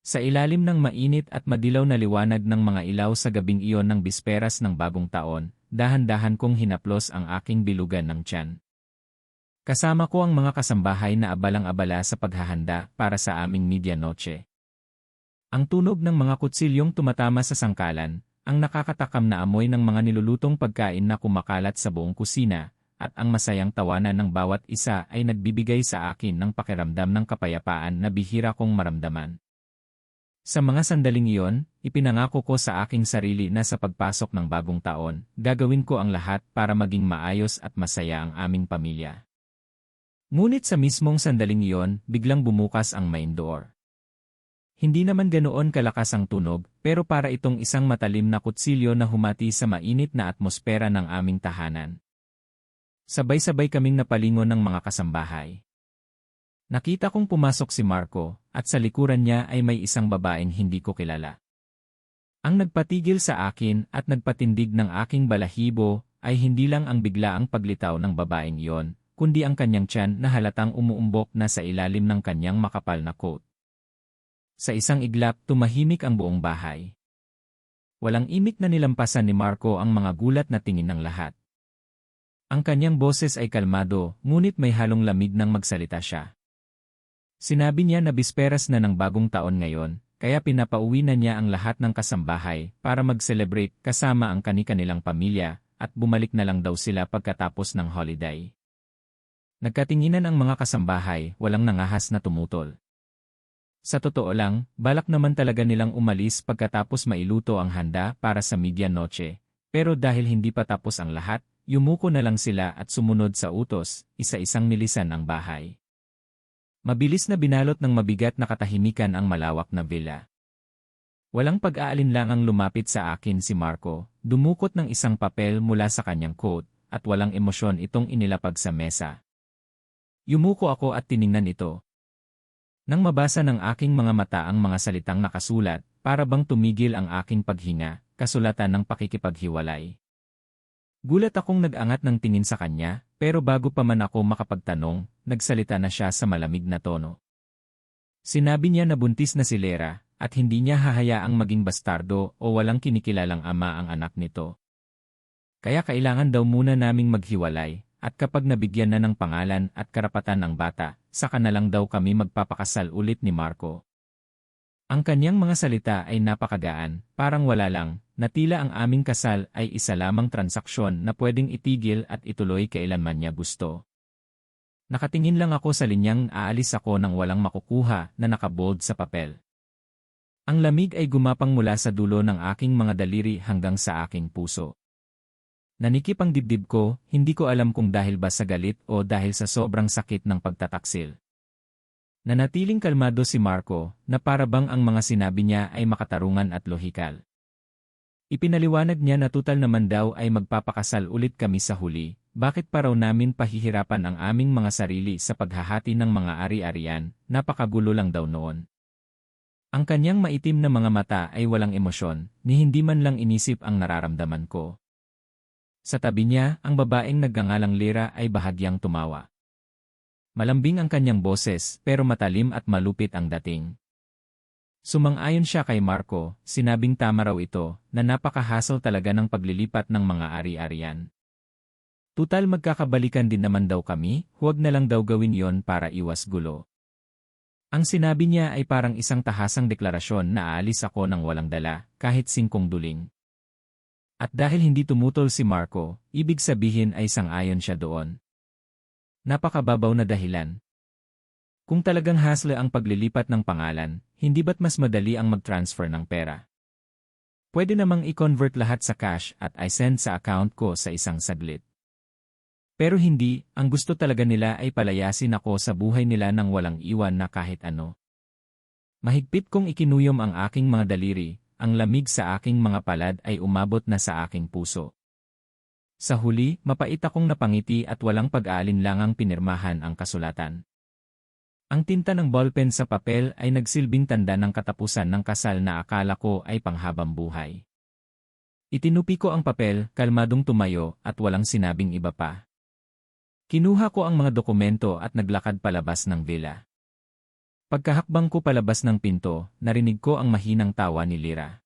Sa ilalim ng mainit at madilaw na liwanag ng mga ilaw sa gabing iyon ng bisperas ng bagong taon, dahan-dahan kong hinaplos ang aking bilugan ng tiyan. Kasama ko ang mga kasambahay na abalang-abala sa paghahanda para sa aming medianoche. Ang tunog ng mga kutsilyong tumatama sa sangkalan, ang nakakatakam na amoy ng mga nilulutong pagkain na kumakalat sa buong kusina, at ang masayang tawanan ng bawat isa ay nagbibigay sa akin ng pakiramdam ng kapayapaan na bihira kong maramdaman. Sa mga sandaling iyon, ipinangako ko sa aking sarili na sa pagpasok ng bagong taon, gagawin ko ang lahat para maging maayos at masaya ang aming pamilya. Ngunit sa mismong sandaling iyon, biglang bumukas ang main door. Hindi naman ganoon kalakas ang tunog, pero para itong isang matalim na kutsilyo na humati sa mainit na atmosfera ng aming tahanan. Sabay-sabay kaming napalingon ng mga kasambahay. Nakita kong pumasok si Marco, at sa likuran niya ay may isang babaeng hindi ko kilala. Ang nagpatigil sa akin at nagpatindig ng aking balahibo ay hindi lang ang biglaang paglitaw ng babaeng iyon, kundi ang kanyang tiyan na halatang umuumbok na sa ilalim ng kanyang makapal na coat. Sa isang iglap, tumahimik ang buong bahay. Walang imik na nilampasan ni Marco ang mga gulat na tingin ng lahat. Ang kanyang boses ay kalmado, ngunit may halong lamig nang magsalita siya. Sinabi niya na bisperas na ng bagong taon ngayon, kaya pinapauwi na niya ang lahat ng kasambahay para mag-celebrate kasama ang kani-kanilang pamilya, at bumalik na lang daw sila pagkatapos ng holiday. Nagkatinginan ang mga kasambahay, walang nangahas na tumutol. Sa totoo lang, balak naman talaga nilang umalis pagkatapos mailuto ang handa para sa medianoche, pero dahil hindi pa tapos ang lahat, yumuko na lang sila at sumunod sa utos, isa-isang nilisan ang bahay. Mabilis na binalot ng mabigat na katahimikan ang malawak na villa. Walang pag-aalinlangang lumapit sa akin si Marco, dumukot ng isang papel mula sa kanyang coat, at walang emosyon itong inilapag sa mesa. Yumuko ako at tiningnan ito. Nang mabasa ng aking mga mata ang mga salitang nakasulat, para bang tumigil ang aking paghinga, kasulatan ng pakikipaghiwalay. Gulat akong nag-angat ng tingin sa kanya, pero bago pa man ako makapagtanong, nagsalita na siya sa malamig na tono. Sinabi niya na buntis na si Lera, at hindi niya hahayaang maging bastardo o walang kinikilalang ama ang anak nito. Kaya kailangan daw muna naming maghiwalay, at kapag nabigyan na ng pangalan at karapatan ng bata, saka na lang daw kami magpapakasal ulit ni Marco. Ang kanyang mga salita ay napakagaan, parang wala lang, na tila ang aming kasal ay isa lamang transaksyon na pwedeng itigil at ituloy kailanman niya gusto. Nakatingin lang ako sa linyang aalis ako nang walang makukuha na nakabold sa papel. Ang lamig ay gumapang mula sa dulo ng aking mga daliri hanggang sa aking puso. Nanikip ang dibdib ko, hindi ko alam kung dahil ba sa galit o dahil sa sobrang sakit ng pagtataksil. Nanatiling kalmado si Marco, na para bang ang mga sinabi niya ay makatarungan at lohikal. Ipinaliwanag niya na tutal naman daw ay magpapakasal ulit kami sa huli, bakit pa raw namin pahihirapan ang aming mga sarili sa paghahati ng mga ari-arian, napakagulo lang daw noon. Ang kanyang maitim na mga mata ay walang emosyon, ni hindi man lang inisip ang nararamdaman ko. Sa tabi niya, ang babaeng nagngangalang Lera ay bahagyang tumawa. Malambing ang kanyang boses, pero matalim at malupit ang dating. Sumang-ayon siya kay Marco, sinabing tama raw ito, na napaka-hassle talaga ng paglilipat ng mga ari-arian. Tutal magkakabalikan din naman daw kami, huwag na lang daw gawin yon para iwas gulo. Ang sinabi niya ay parang isang tahasang deklarasyon na aalis ako ng walang dala, kahit 5 duling. At dahil hindi tumutol si Marco, ibig sabihin ay sang-ayon siya doon. Napakababaw na dahilan. Kung talagang hassle ang paglilipat ng pangalan, hindi ba't mas madali ang mag-transfer ng pera? Pwede namang i-convert lahat sa cash at i-send sa account ko sa isang saglit. Pero hindi, ang gusto talaga nila ay palayasin ako sa buhay nila nang walang iwan na kahit ano. Mahigpit kong ikinuyom ang aking mga daliri, ang lamig sa aking mga palad ay umabot na sa aking puso. Sa huli, mapait akong napangiti at walang pag-aalinlangang pinirmahan ang kasulatan. Ang tinta ng ballpen sa papel ay nagsilbing tanda ng katapusan ng kasal na akala ko ay panghabang buhay. Itinupi ko ang papel, kalmadong tumayo at walang sinabing iba pa. Kinuha ko ang mga dokumento at naglakad palabas ng villa. Pagkahakbang ko palabas ng pinto, narinig ko ang mahinang tawa ni Lyra.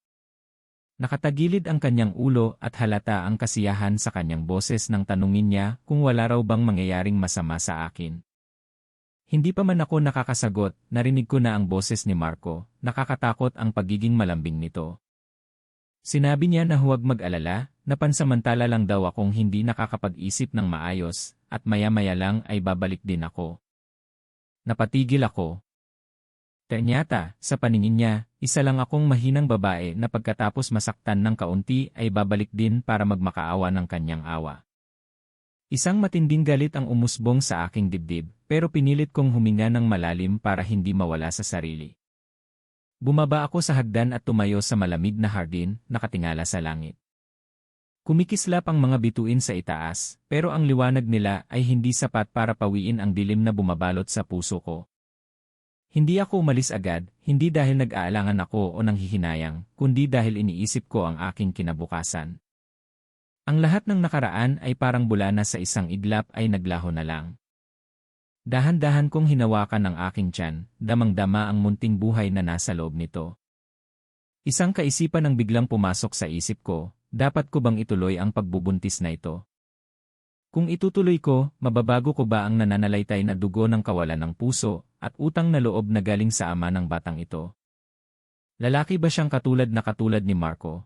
Nakatagilid ang kanyang ulo at halata ang kasiyahan sa kanyang boses nang tanungin niya kung wala raw bang mangyayaring masama sa akin. Hindi pa man ako nakakasagot, narinig ko na ang boses ni Marco, nakakatakot ang pagiging malambing nito. Sinabi niya na huwag mag-alala, na pansamantala lang daw akong hindi nakakapag-isip ng maayos, at maya-maya lang ay babalik din ako. Napatigil ako. Ternyata, sa paningin niya, isa lang akong mahinang babae na pagkatapos masaktan ng kaunti ay babalik din para magmakaawa ng kanyang awa. Isang matinding galit ang umusbong sa aking dibdib, pero pinilit kong huminga ng malalim para hindi mawala sa sarili. Bumaba ako sa hagdan at tumayo sa malamig na hardin, nakatingala sa langit. Kumikislap ang mga bituin sa itaas, pero ang liwanag nila ay hindi sapat para pawiin ang dilim na bumabalot sa puso ko. Hindi ako umalis agad, hindi dahil nag-aalangan ako o nanghihinayang, kundi dahil iniisip ko ang aking kinabukasan. Ang lahat ng nakaraan ay parang bulana sa isang iglap ay naglaho na lang. Dahan-dahan kong hinawakan ang aking tiyan, damang-dama ang munting buhay na nasa loob nito. Isang kaisipan ang biglang pumasok sa isip ko, dapat ko bang ituloy ang pagbubuntis na ito? Kung itutuloy ko, mababago ko ba ang nananalaytay na dugo ng kawalan ng puso at utang na loob na galing sa ama ng batang ito? Lalaki ba siyang katulad ni Marco?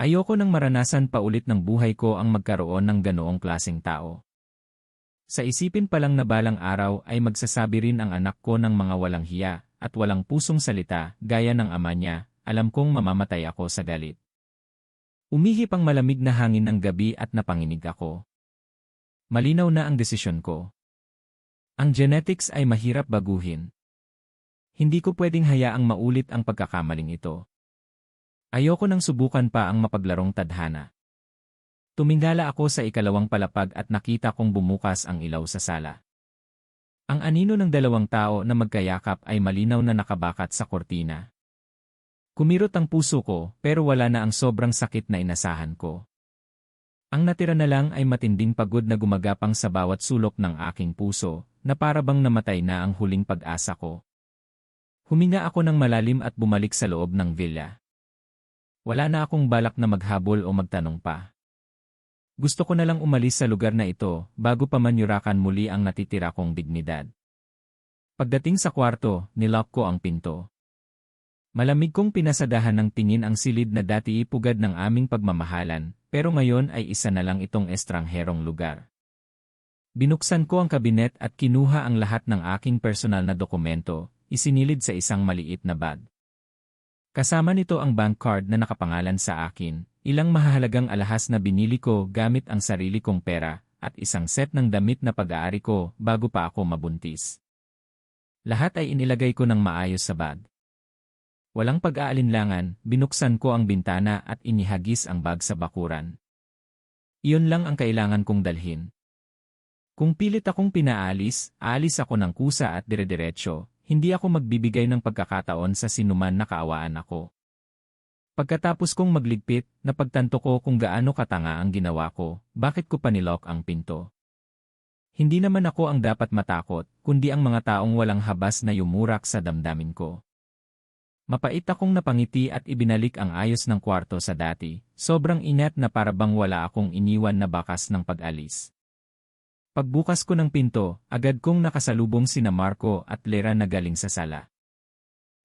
Ayoko nang maranasan pa ulit ng buhay ko ang magkaroon ng ganoong klaseng tao. Sa isipin pa lang na balang araw ay magsasabi rin ang anak ko ng mga walang hiya at walang pusong salita gaya ng ama niya, alam kong mamamatay ako sa galit. Umihip ang malamig na hangin ng gabi at napanginig ako. Malinaw na ang desisyon ko. Ang genetics ay mahirap baguhin. Hindi ko pwedeng hayaang maulit ang pagkakamaling ito. Ayoko nang subukan pa ang mapaglarong tadhana. Tumingala ako sa ikalawang palapag at nakita kong bumukas ang ilaw sa sala. Ang anino ng dalawang tao na magkayakap ay malinaw na nakabakat sa kortina. Kumirot ang puso ko pero wala na ang sobrang sakit na inasahan ko. Ang natira na lang ay matinding pagod na gumagapang sa bawat sulok ng aking puso, na para bang namatay na ang huling pag-asa ko. Huminga ako ng malalim at bumalik sa loob ng villa. Wala na akong balak na maghabol o magtanong pa. Gusto ko na lang umalis sa lugar na ito, bago pa man yurakan muli ang natitira kong dignidad. Pagdating sa kwarto, nilock ko ang pinto. Malamig kong pinasadahan ng tingin ang silid na dati ipugad ng aming pagmamahalan, pero ngayon ay isa na lang itong estrangherong lugar. Binuksan ko ang kabinet at kinuha ang lahat ng aking personal na dokumento, isinilid sa isang maliit na bag. Kasama nito ang bank card na nakapangalan sa akin, ilang mahahalagang alahas na binili ko gamit ang sarili kong pera, at isang set ng damit na pag-aari ko bago pa ako mabuntis. Lahat ay inilagay ko ng maayos sa bag. Walang pag-aalinlangan, binuksan ko ang bintana at inihagis ang bag sa bakuran. Iyon lang ang kailangan kong dalhin. Kung pilit akong pinaalis, aalis ako ng kusa at dire-diretso, hindi ako magbibigay ng pagkakataon sa sinuman na kaawaan ako. Pagkatapos kong magligpit, napagtanto ko kung gaano katanga ang ginawa ko, bakit ko panilock ang pinto. Hindi naman ako ang dapat matakot, kundi ang mga taong walang habas na yumurak sa damdamin ko. Mapait akong napangiti at ibinalik ang ayos ng kwarto sa dati, sobrang inat na parabang wala akong iniwan na bakas ng pag-alis. Pagbukas ko ng pinto, agad kong nakasalubong sina Marco at Lyra na galing sa sala.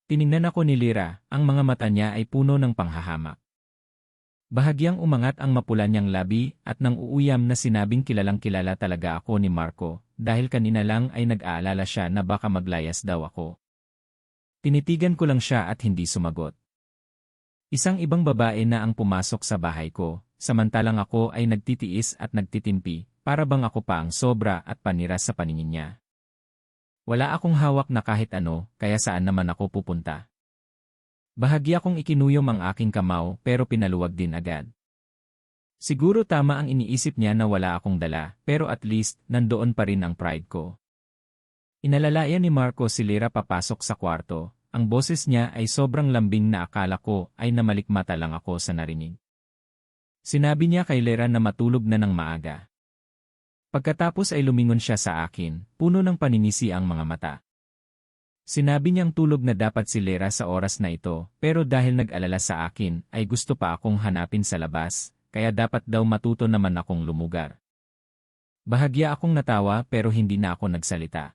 Tiningnan ako ni Lyra, ang mga mata niya ay puno ng panghahamak. Bahagyang umangat ang mapula niyang labi at nang uuyam na sinabing kilalang-kilala talaga ako ni Marco, dahil kanina lang ay nag-aalala siya na baka maglayas daw ako. Tinitigan ko lang siya at hindi sumagot. Isang ibang babae na ang pumasok sa bahay ko, samantalang ako ay nagtitiis at nagtitimpi, para bang ako pa ang sobra at panira sa paningin niya. Wala akong hawak na kahit ano, kaya saan naman ako pupunta. Bahagya kong ikinuyom ang aking kamao pero pinaluwag din agad. Siguro tama ang iniisip niya na wala akong dala, pero at least nandoon pa rin ang pride ko. Inalalayan ni Marco si Lyra papasok sa kwarto, ang boses niya ay sobrang lambing na akala ko ay namalikmata lang ako sa narinig. Sinabi niya kay Lyra na matulog na ng maaga. Pagkatapos ay lumingon siya sa akin, puno ng paninisi ang mga mata. Sinabi niyang tulog na dapat si Lera sa oras na ito, pero dahil nag-alala sa akin, ay gusto pa akong hanapin sa labas, kaya dapat daw matuto naman akong lumugar. Bahagya akong natawa pero hindi na ako nagsalita.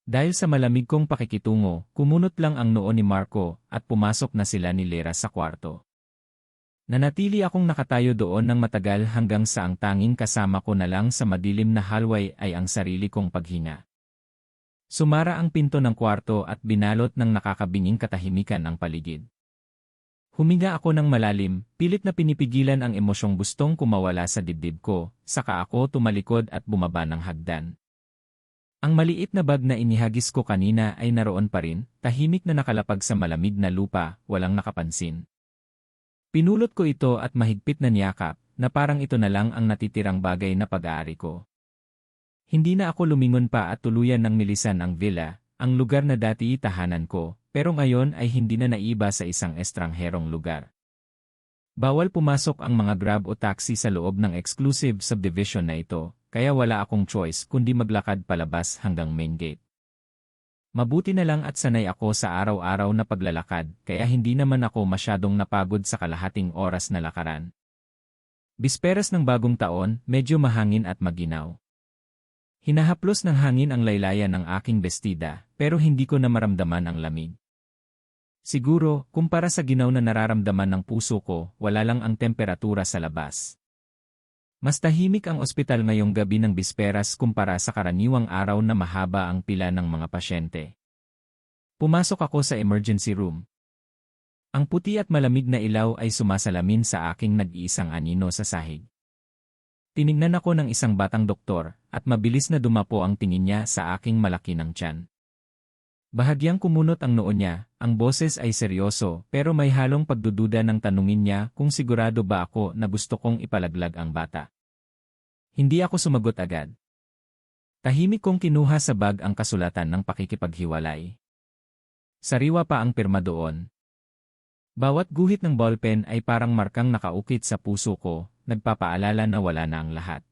Dahil sa malamig kong pakikitungo, kumunot lang ang noo ni Marco at pumasok na sila ni Lera sa kwarto. Nanatili akong nakatayo doon ng matagal hanggang sa ang tanging kasama ko na lang sa madilim na hallway ay ang sarili kong paghinga. Sumara ang pinto ng kwarto at binalot ng nakakabinging katahimikan ang paligid. Huminga ako ng malalim, pilit na pinipigilan ang emosyong gustong kumawala sa dibdib ko, saka ako tumalikod at bumaba ng hagdan. Ang maliit na bag na inihagis ko kanina ay naroon pa rin, tahimik na nakalapag sa malamig na lupa, walang nakapansin. Pinulot ko ito at mahigpit na niyakap, na parang ito na lang ang natitirang bagay na pag-aari ko. Hindi na ako lumingon pa at tuluyan ng nilisan ang villa, ang lugar na dati tahanan ko, pero ngayon ay hindi na naiba sa isang estrangherong lugar. Bawal pumasok ang mga grab o taxi sa loob ng exclusive subdivision na ito, kaya wala akong choice kundi maglakad palabas hanggang main gate. Mabuti na lang at sanay ako sa araw-araw na paglalakad, kaya hindi naman ako masyadong napagod sa kalahating oras na lakaran. Bisperas ng bagong taon, medyo mahangin at maginaw. Hinahaplos ng hangin ang laylayan ng aking bestida, pero hindi ko na maramdaman ang lamig. Siguro, kumpara sa ginaw na nararamdaman ng puso ko, wala lang ang temperatura sa labas. Mas tahimik ang ospital ngayong gabi ng bisperas kumpara sa karaniwang araw na mahaba ang pila ng mga pasyente. Pumasok ako sa emergency room. Ang puti at malamig na ilaw ay sumasalamin sa aking nag-iisang anino sa sahig. Tinignan ako ng isang batang doktor, at mabilis na dumapo ang tingin niya sa aking malaki ng tiyan. Bahagyang kumunot ang noo niya, ang boses ay seryoso pero may halong pagdududa ng tanungin niya kung sigurado ba ako na gusto kong ipalaglag ang bata. Hindi ako sumagot agad. Tahimik kong kinuha sa bag ang kasulatan ng pakikipaghiwalay. Sariwa pa ang pirma doon. Bawat guhit ng ballpen ay parang markang nakaukit sa puso ko, nagpapaalala na wala na ang lahat.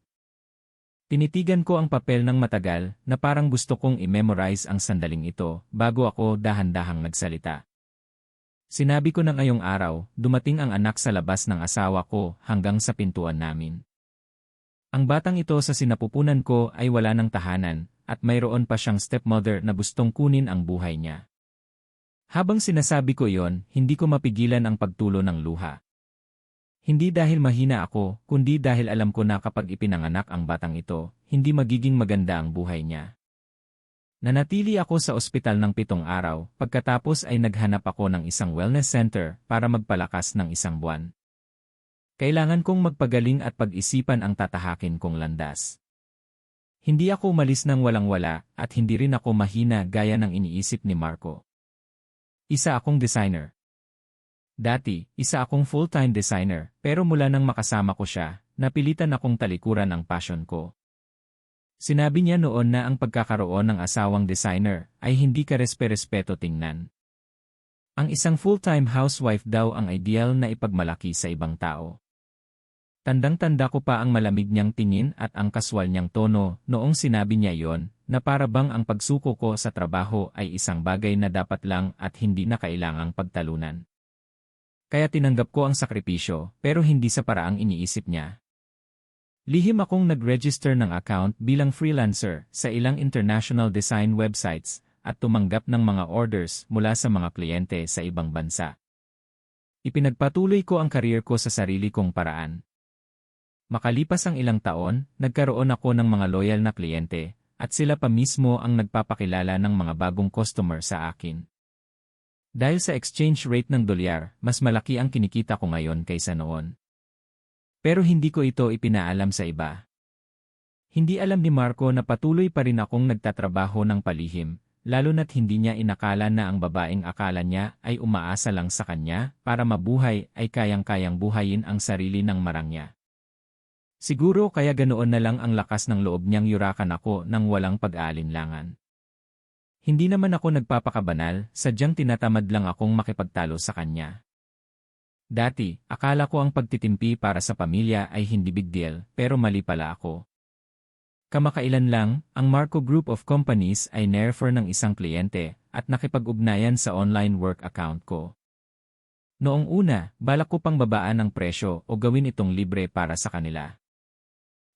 Tinitigan ko ang papel ng matagal na parang gusto kong i-memorize ang sandaling ito bago ako dahan-dahang nagsalita. Sinabi ko na ngayong araw, dumating ang anak sa labas ng asawa ko hanggang sa pintuan namin. Ang batang ito sa sinapupunan ko ay wala ng tahanan at mayroon pa siyang stepmother na gustong kunin ang buhay niya. Habang sinasabi ko iyon, hindi ko mapigilan ang pagtulo ng luha. Hindi dahil mahina ako, kundi dahil alam ko na kapag ipinanganak ang batang ito, hindi magiging maganda ang buhay niya. Nanatili ako sa ospital ng 7 araw, pagkatapos ay naghanap ako ng isang wellness center para magpalakas ng 1 buwan. Kailangan kong magpagaling at pag-isipan ang tatahakin kong landas. Hindi ako umalis ng walang-wala at hindi rin ako mahina gaya ng iniisip ni Marco. Isa akong designer. Dati, isa akong full-time designer, pero mula nang makasama ko siya, napilitan akong talikuran ang passion ko. Sinabi niya noon na ang pagkakaroon ng asawang designer ay hindi karespe-respeto tingnan. Ang isang full-time housewife daw ang ideal na ipagmalaki sa ibang tao. Tandang-tanda ko pa ang malamig niyang tingin at ang kaswal niyang tono noong sinabi niya yon, na para bang ang pagsuko ko sa trabaho ay isang bagay na dapat lang at hindi na kailangang pagtalunan. Kaya tinanggap ko ang sakripisyo, pero hindi sa paraang iniisip niya. Lihim akong nag-register ng account bilang freelancer sa ilang international design websites at tumanggap ng mga orders mula sa mga kliyente sa ibang bansa. Ipinagpatuloy ko ang career ko sa sarili kong paraan. Makalipas ang ilang taon, nagkaroon ako ng mga loyal na kliyente, at sila pa mismo ang nagpapakilala ng mga bagong customer sa akin. Dahil sa exchange rate ng dolyar, mas malaki ang kinikita ko ngayon kaysa noon. Pero hindi ko ito ipinaalam sa iba. Hindi alam ni Marco na patuloy pa rin akong nagtatrabaho ng palihim, lalo na't hindi niya inakala na ang babaeng akala niya ay umaasa lang sa kanya para mabuhay ay kayang-kayang buhayin ang sarili ng marangya. Siguro kaya ganoon na lang ang lakas ng loob niyang yurakan ako nang walang pag-aalinlangan. Hindi naman ako nagpapakabanal, sadyang tinatamad lang akong makipagtalo sa kanya. Dati, akala ko ang pagtitimpi para sa pamilya ay hindi big deal, pero mali pala ako. Kamakailan lang, ang Marco Group of Companies ay nerefer ng isang kliyente, at nakipag-ugnayan sa online work account ko. Noong una, balak ko pang babaan ang presyo o gawin itong libre para sa kanila.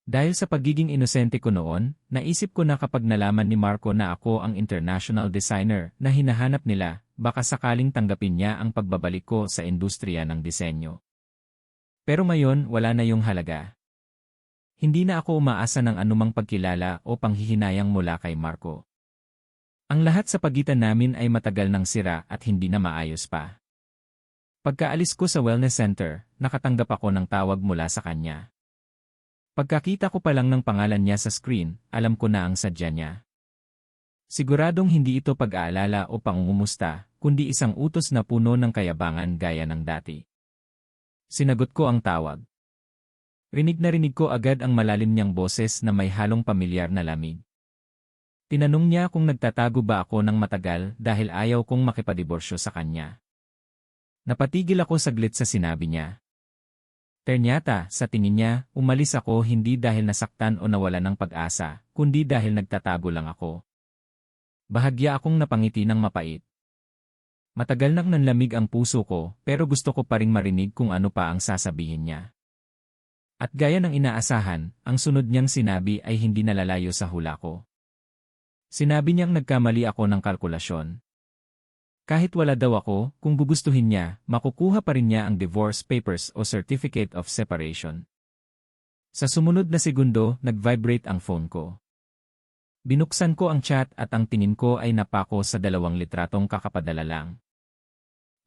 Dahil sa pagiging inosente ko noon, naisip ko na kapag nalaman ni Marco na ako ang international designer na hinahanap nila, baka sakaling tanggapin niya ang pagbabalik ko sa industriya ng disenyo. Pero ngayon wala na yung halaga. Hindi na ako umaasa ng anumang pagkilala o panghihinayang mula kay Marco. Ang lahat sa pagitan namin ay matagal nang sira at hindi na maayos pa. Pagkaalis ko sa wellness center, nakatanggap ako ng tawag mula sa kanya. Pagkakita ko pa lang ng pangalan niya sa screen, alam ko na ang sadya niya. Siguradong hindi ito pag-aalala o pangungumusta, kundi isang utos na puno ng kayabangan gaya ng dati. Sinagot ko ang tawag. Rinig na rinig ko agad ang malalim niyang boses na may halong pamilyar na lamig. Tinanong niya kung nagtatago ba ako ng matagal dahil ayaw kong makipadiborsyo sa kanya. Napatigil ako saglit sa sinabi niya. Ternyata, sa tingin niya, umalis ako hindi dahil nasaktan o nawala ng pag-asa, kundi dahil nagtatago lang ako. Bahagya akong napangiti ng mapait. Matagal nang nanlamig ang puso ko, pero gusto ko pa ring marinig kung ano pa ang sasabihin niya. At gaya ng inaasahan, ang sunod niyang sinabi ay hindi nalalayo sa hula ko. Sinabi niyang nagkamali ako ng kalkulasyon. Kahit wala daw ako, kung gugustuhin niya, makukuha pa rin niya ang divorce papers o certificate of separation. Sa sumunod na segundo, nag-vibrate ang phone ko. Binuksan ko ang chat at ang tingin ko ay napako sa 2 litratong kakapadala lang.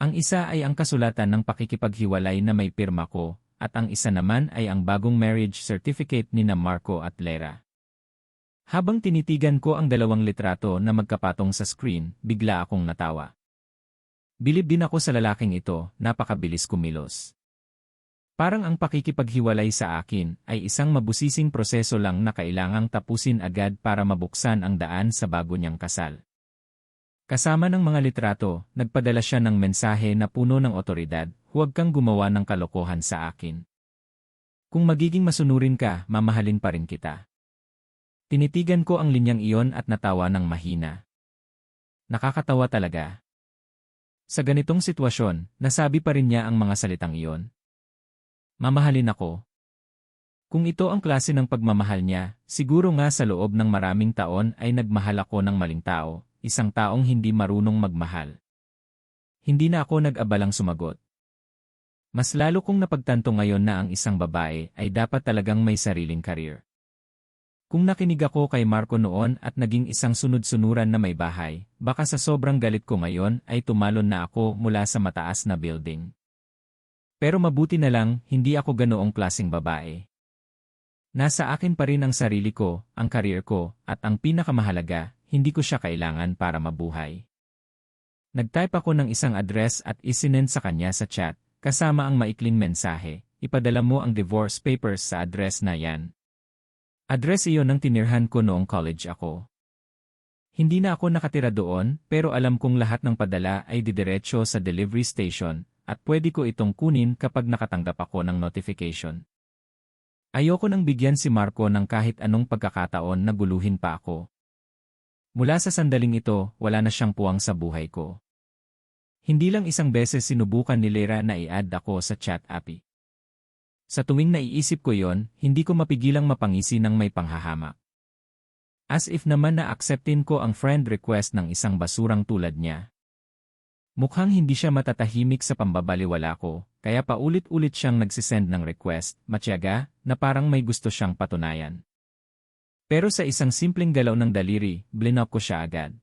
Ang isa ay ang kasulatan ng pakikipaghiwalay na may pirma ko, at ang isa naman ay ang bagong marriage certificate ni na Marco at Lera. Habang tinitigan ko ang 2 litrato na magkapatong sa screen, bigla akong natawa. Bilib din ako sa lalaking ito, napakabilis kumilos. Parang ang pakikipaghiwalay sa akin ay isang mabusising proseso lang na kailangang tapusin agad para mabuksan ang daan sa bago niyang kasal. Kasama ng mga litrato, nagpadala siya ng mensahe na puno ng otoridad, huwag kang gumawa ng kalokohan sa akin. Kung magiging masunurin ka, mamahalin pa rin kita. Tinitigan ko ang linyang iyon at natawa ng mahina. Nakakatawa talaga. Sa ganitong sitwasyon, nasabi pa rin niya ang mga salitang iyon. Mamahalin ako. Kung ito ang klase ng pagmamahal niya, siguro nga sa loob ng maraming taon ay nagmahal ako ng maling tao, isang taong hindi marunong magmahal. Hindi na ako nag-abalang sumagot. Mas lalo kong napagtanto ngayon na ang isang babae ay dapat talagang may sariling career. Kung nakinig ako kay Marco noon at naging isang sunod-sunuran na may bahay, baka sa sobrang galit ko ngayon ay tumalon na ako mula sa mataas na building. Pero mabuti na lang, hindi ako ganoong klaseng babae. Nasa akin pa rin ang sarili ko, ang career ko, at ang pinakamahalaga, hindi ko siya kailangan para mabuhay. Nag-type ako ng isang address at isinend sa kanya sa chat, kasama ang maikling mensahe, ipadala mo ang divorce papers sa address na yan. Address iyon ng tinirhan ko noong college ako. Hindi na ako nakatira doon, pero alam kong lahat ng padala ay didiretso sa delivery station, at pwede ko itong kunin kapag nakatanggap ako ng notification. Ayoko nang bigyan si Marco ng kahit anong pagkakataon na guluhin pa ako. Mula sa sandaling ito, wala na siyang puwang sa buhay ko. Hindi lang isang beses sinubukan ni Lera na i-add ako sa chat app. Sa tuwing naiisip ko yon, hindi ko mapigilang mapangisi ng may panghahamak. As if naman na-acceptin ko ang friend request ng isang basurang tulad niya. Mukhang hindi siya matatahimik sa pambabaliwala ko, kaya paulit-ulit siyang nagsisend ng request, matyaga, na parang may gusto siyang patunayan. Pero sa isang simpleng galaw ng daliri, blinok ko siya agad.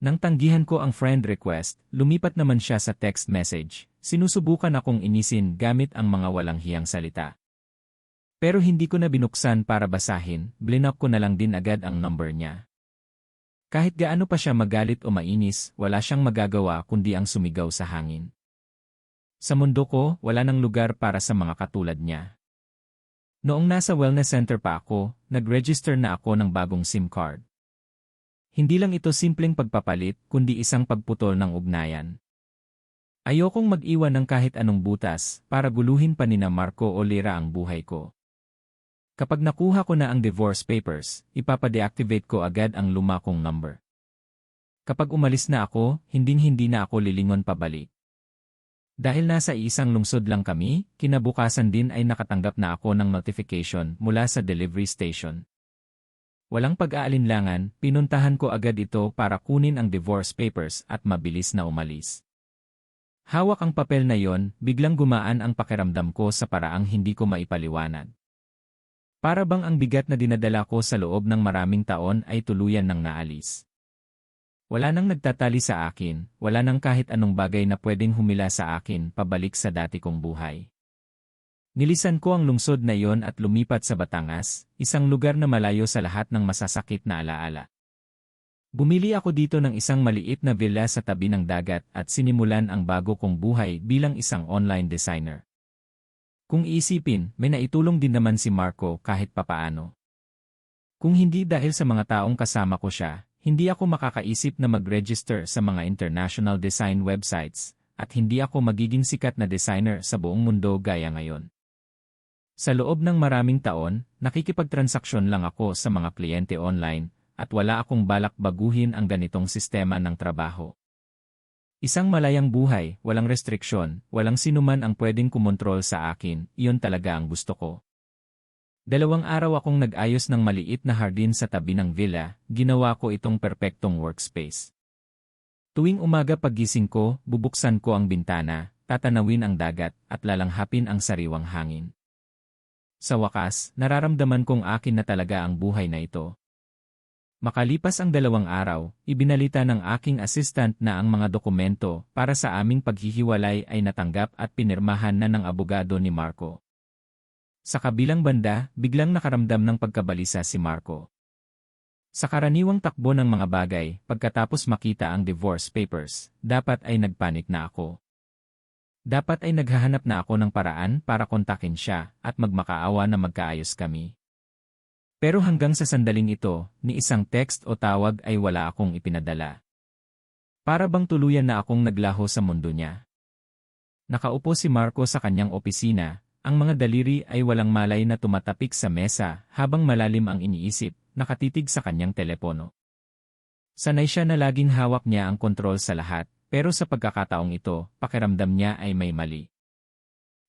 Nang tanggihan ko ang friend request, lumipat naman siya sa text message. Sinusubukan akong inisin gamit ang mga walang hiyang salita. Pero hindi ko na binuksan para basahin, blinok ko na lang din agad ang number niya. Kahit gaano pa siya magalit o mainis, wala siyang magagawa kundi ang sumigaw sa hangin. Sa mundo ko, wala nang lugar para sa mga katulad niya. Noong nasa wellness center pa ako, nag-register na ako ng bagong SIM card. Hindi lang ito simpleng pagpapalit, kundi isang pagputol ng ugnayan. Ayokong mag-iwan ng kahit anong butas para guluhin pa nina Marco o Lera ang buhay ko. Kapag nakuha ko na ang divorce papers, ipapadeactivate ko agad ang luma kong number. Kapag umalis na ako, hinding-hindi na ako lilingon pabalik. Dahil nasa isang lungsod lang kami, kinabukasan din ay nakatanggap na ako ng notification mula sa delivery station. Walang pag-aalinlangan, pinuntahan ko agad ito para kunin ang divorce papers at mabilis na umalis. Hawak ang papel na yon, biglang gumaan ang pakiramdam ko sa paraang hindi ko maipaliwanag. Para bang ang bigat na dinadala ko sa loob ng maraming taon ay tuluyan nang naalis. Wala nang nagtatali sa akin, wala nang kahit anong bagay na pwedeng humila sa akin pabalik sa dati kong buhay. Nilisan ko ang lungsod na iyon at lumipat sa Batangas, isang lugar na malayo sa lahat ng masasakit na alaala. Bumili ako dito ng isang maliit na villa sa tabi ng dagat at sinimulan ang bago kong buhay bilang isang online designer. Kung iisipin, may naitulong din naman si Marco kahit papaano. Kung hindi dahil sa mga taong kasama ko siya, hindi ako makakaisip na mag-register sa mga international design websites, at hindi ako magiging sikat na designer sa buong mundo gaya ngayon. Sa loob ng maraming taon, nakikipagtransaksyon lang ako sa mga kliyente online, at wala akong balak baguhin ang ganitong sistema ng trabaho. Isang malayang buhay, walang restriksyon, walang sinuman ang pwedeng kumontrol sa akin, iyon talaga ang gusto ko. 2 araw akong nag-ayos ng maliit na hardin sa tabi ng villa, ginawa ko itong perpektong workspace. Tuwing umaga paggising ko, bubuksan ko ang bintana, tatanawin ang dagat, at lalanghapin ang sariwang hangin. Sa wakas, nararamdaman kong akin na talaga ang buhay na ito. Makalipas ang 2 araw, ibinalita ng aking assistant na ang mga dokumento para sa aming paghihiwalay ay natanggap at pinirmahan na ng abogado ni Marco. Sa kabilang banda, biglang nakaramdam ng pagkabalisa si Marco. Sa karaniwang takbo ng mga bagay, pagkatapos makita ang divorce papers, dapat ay nagpanik na ako. Dapat ay naghahanap na ako ng paraan para kontakin siya at magmakaawa na magkaayos kami. Pero hanggang sa sandaling ito, ni isang text o tawag ay wala akong ipinadala. Para bang tuluyan na akong naglaho sa mundo niya. Nakaupo si Marco sa kanyang opisina. Ang mga daliri ay walang malay na tumatapik sa mesa habang malalim ang iniisip, nakatitig sa kanyang telepono. Sanay siya na laging hawak niya ang kontrol sa lahat, pero sa pagkakataong ito, pakiramdam niya ay may mali.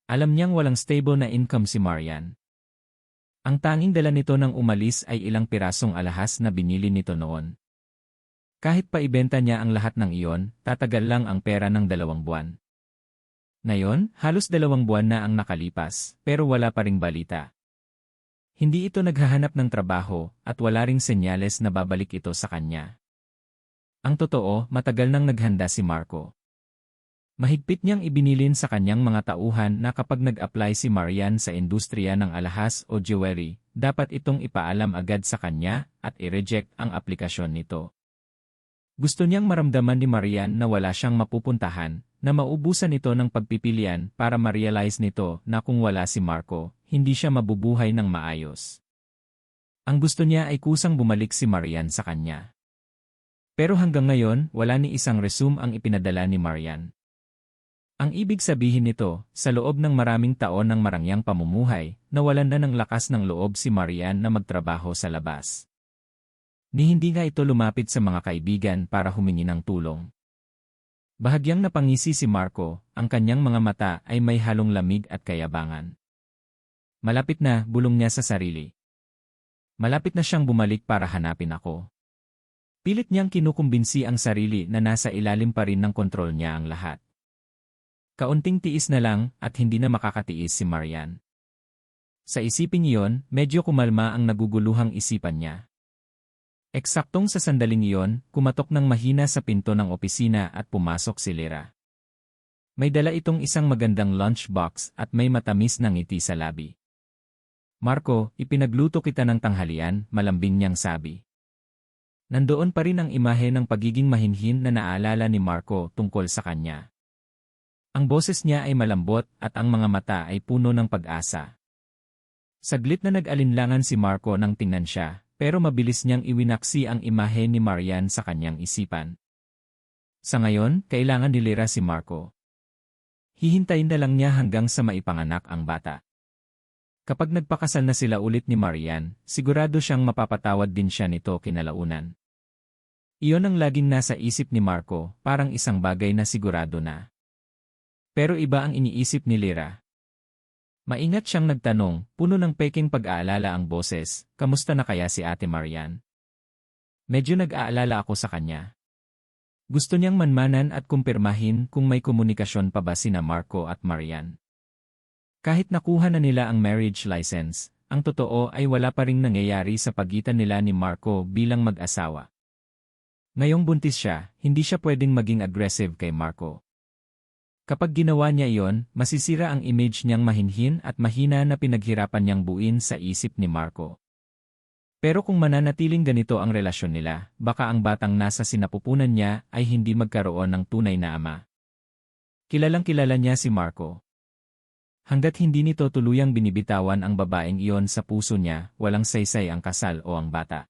Alam niyang walang stable na income si Marian. Ang tanging dala nito nang umalis ay ilang pirasong alahas na binili nito noon. Kahit pa ibenta niya ang lahat ng iyon, tatagal lang ang pera ng 2 buwan. Ngayon, halos 2 buwan na ang nakalipas, pero wala pa ring balita. Hindi ito naghahanap ng trabaho, at wala ring senyales na babalik ito sa kanya. Ang totoo, matagal nang naghanda si Marco. Mahigpit niyang ibinilin sa kanyang mga tauhan na kapag nag-apply si Marian sa industriya ng alahas o jewelry, dapat itong ipaalam agad sa kanya at i-reject ang aplikasyon nito. Gusto niyang maramdaman ni Marian na wala siyang mapupuntahan, na maubusan ito ng pagpipilian para ma-realize nito na kung wala si Marco, hindi siya mabubuhay ng maayos. Ang gusto niya ay kusang bumalik si Marian sa kanya. Pero hanggang ngayon, wala ni isang resume ang ipinadala ni Marian. Ang ibig sabihin nito, sa loob ng maraming taon ng marangyang pamumuhay, nawalan na ng lakas ng loob si Marian na magtrabaho sa labas. Ni hindi nga ito lumapit sa mga kaibigan para humingi ng tulong. Bahagyang napangisi si Marco, ang kanyang mga mata ay may halong lamig at kayabangan. Malapit na, bulong niya sa sarili. Malapit na siyang bumalik para hanapin ako. Pilit niyang kinukumbinsi ang sarili na nasa ilalim pa rin ng kontrol niya ang lahat. Kaunting tiis na lang at hindi na makakatiis si Marian. Sa isiping iyon, medyo kumalma ang naguguluhang isipan niya. Eksaktong sa sandaling iyon, kumatok ng mahina sa pinto ng opisina at pumasok si Lyra. May dala itong isang magandang lunchbox at may matamis na ngiti sa labi. Marco, ipinagluto kita ng tanghalian, malambing niyang sabi. Nandoon pa rin ang imahe ng pagiging mahinhin na naalala ni Marco tungkol sa kanya. Ang boses niya ay malambot at ang mga mata ay puno ng pag-asa. Saglit na nag-alinlangan si Marco nang tingnan siya. Pero mabilis niyang iwinaksi ang imahe ni Marian sa kanyang isipan. Sa ngayon, kailangan ni Lyra si Marco. Hihintayin na lang niya hanggang sa maipanganak ang bata. Kapag nagpakasal na sila ulit ni Marian, sigurado siyang mapapatawad din siya nito kinalaunan. Iyon ang laging nasa isip ni Marco, parang isang bagay na sigurado na. Pero iba ang iniisip ni Lyra. Maingat siyang nagtanong, puno ng peking pag-aalala ang boses, kamusta na kaya si Ate Marian? Medyo nag-aalala ako sa kanya. Gusto niyang manmanan at kumpirmahin kung may komunikasyon pa ba sina Marco at Marian. Kahit nakuha na nila ang marriage license, ang totoo ay wala pa ring nangyayari sa pagitan nila ni Marco bilang mag-asawa. Ngayong buntis siya, hindi siya pwedeng maging aggressive kay Marco. Kapag ginawa niya iyon, masisira ang image niyang mahinhin at mahina na pinaghirapan niyang buuin sa isip ni Marco. Pero kung mananatiling ganito ang relasyon nila, baka ang batang nasa sinapupunan niya ay hindi magkaroon ng tunay na ama. Kilalang-kilala niya si Marco. Hanggat hindi nito tuluyang binibitawan ang babaeng iyon sa puso niya, walang saysay ang kasal o ang bata.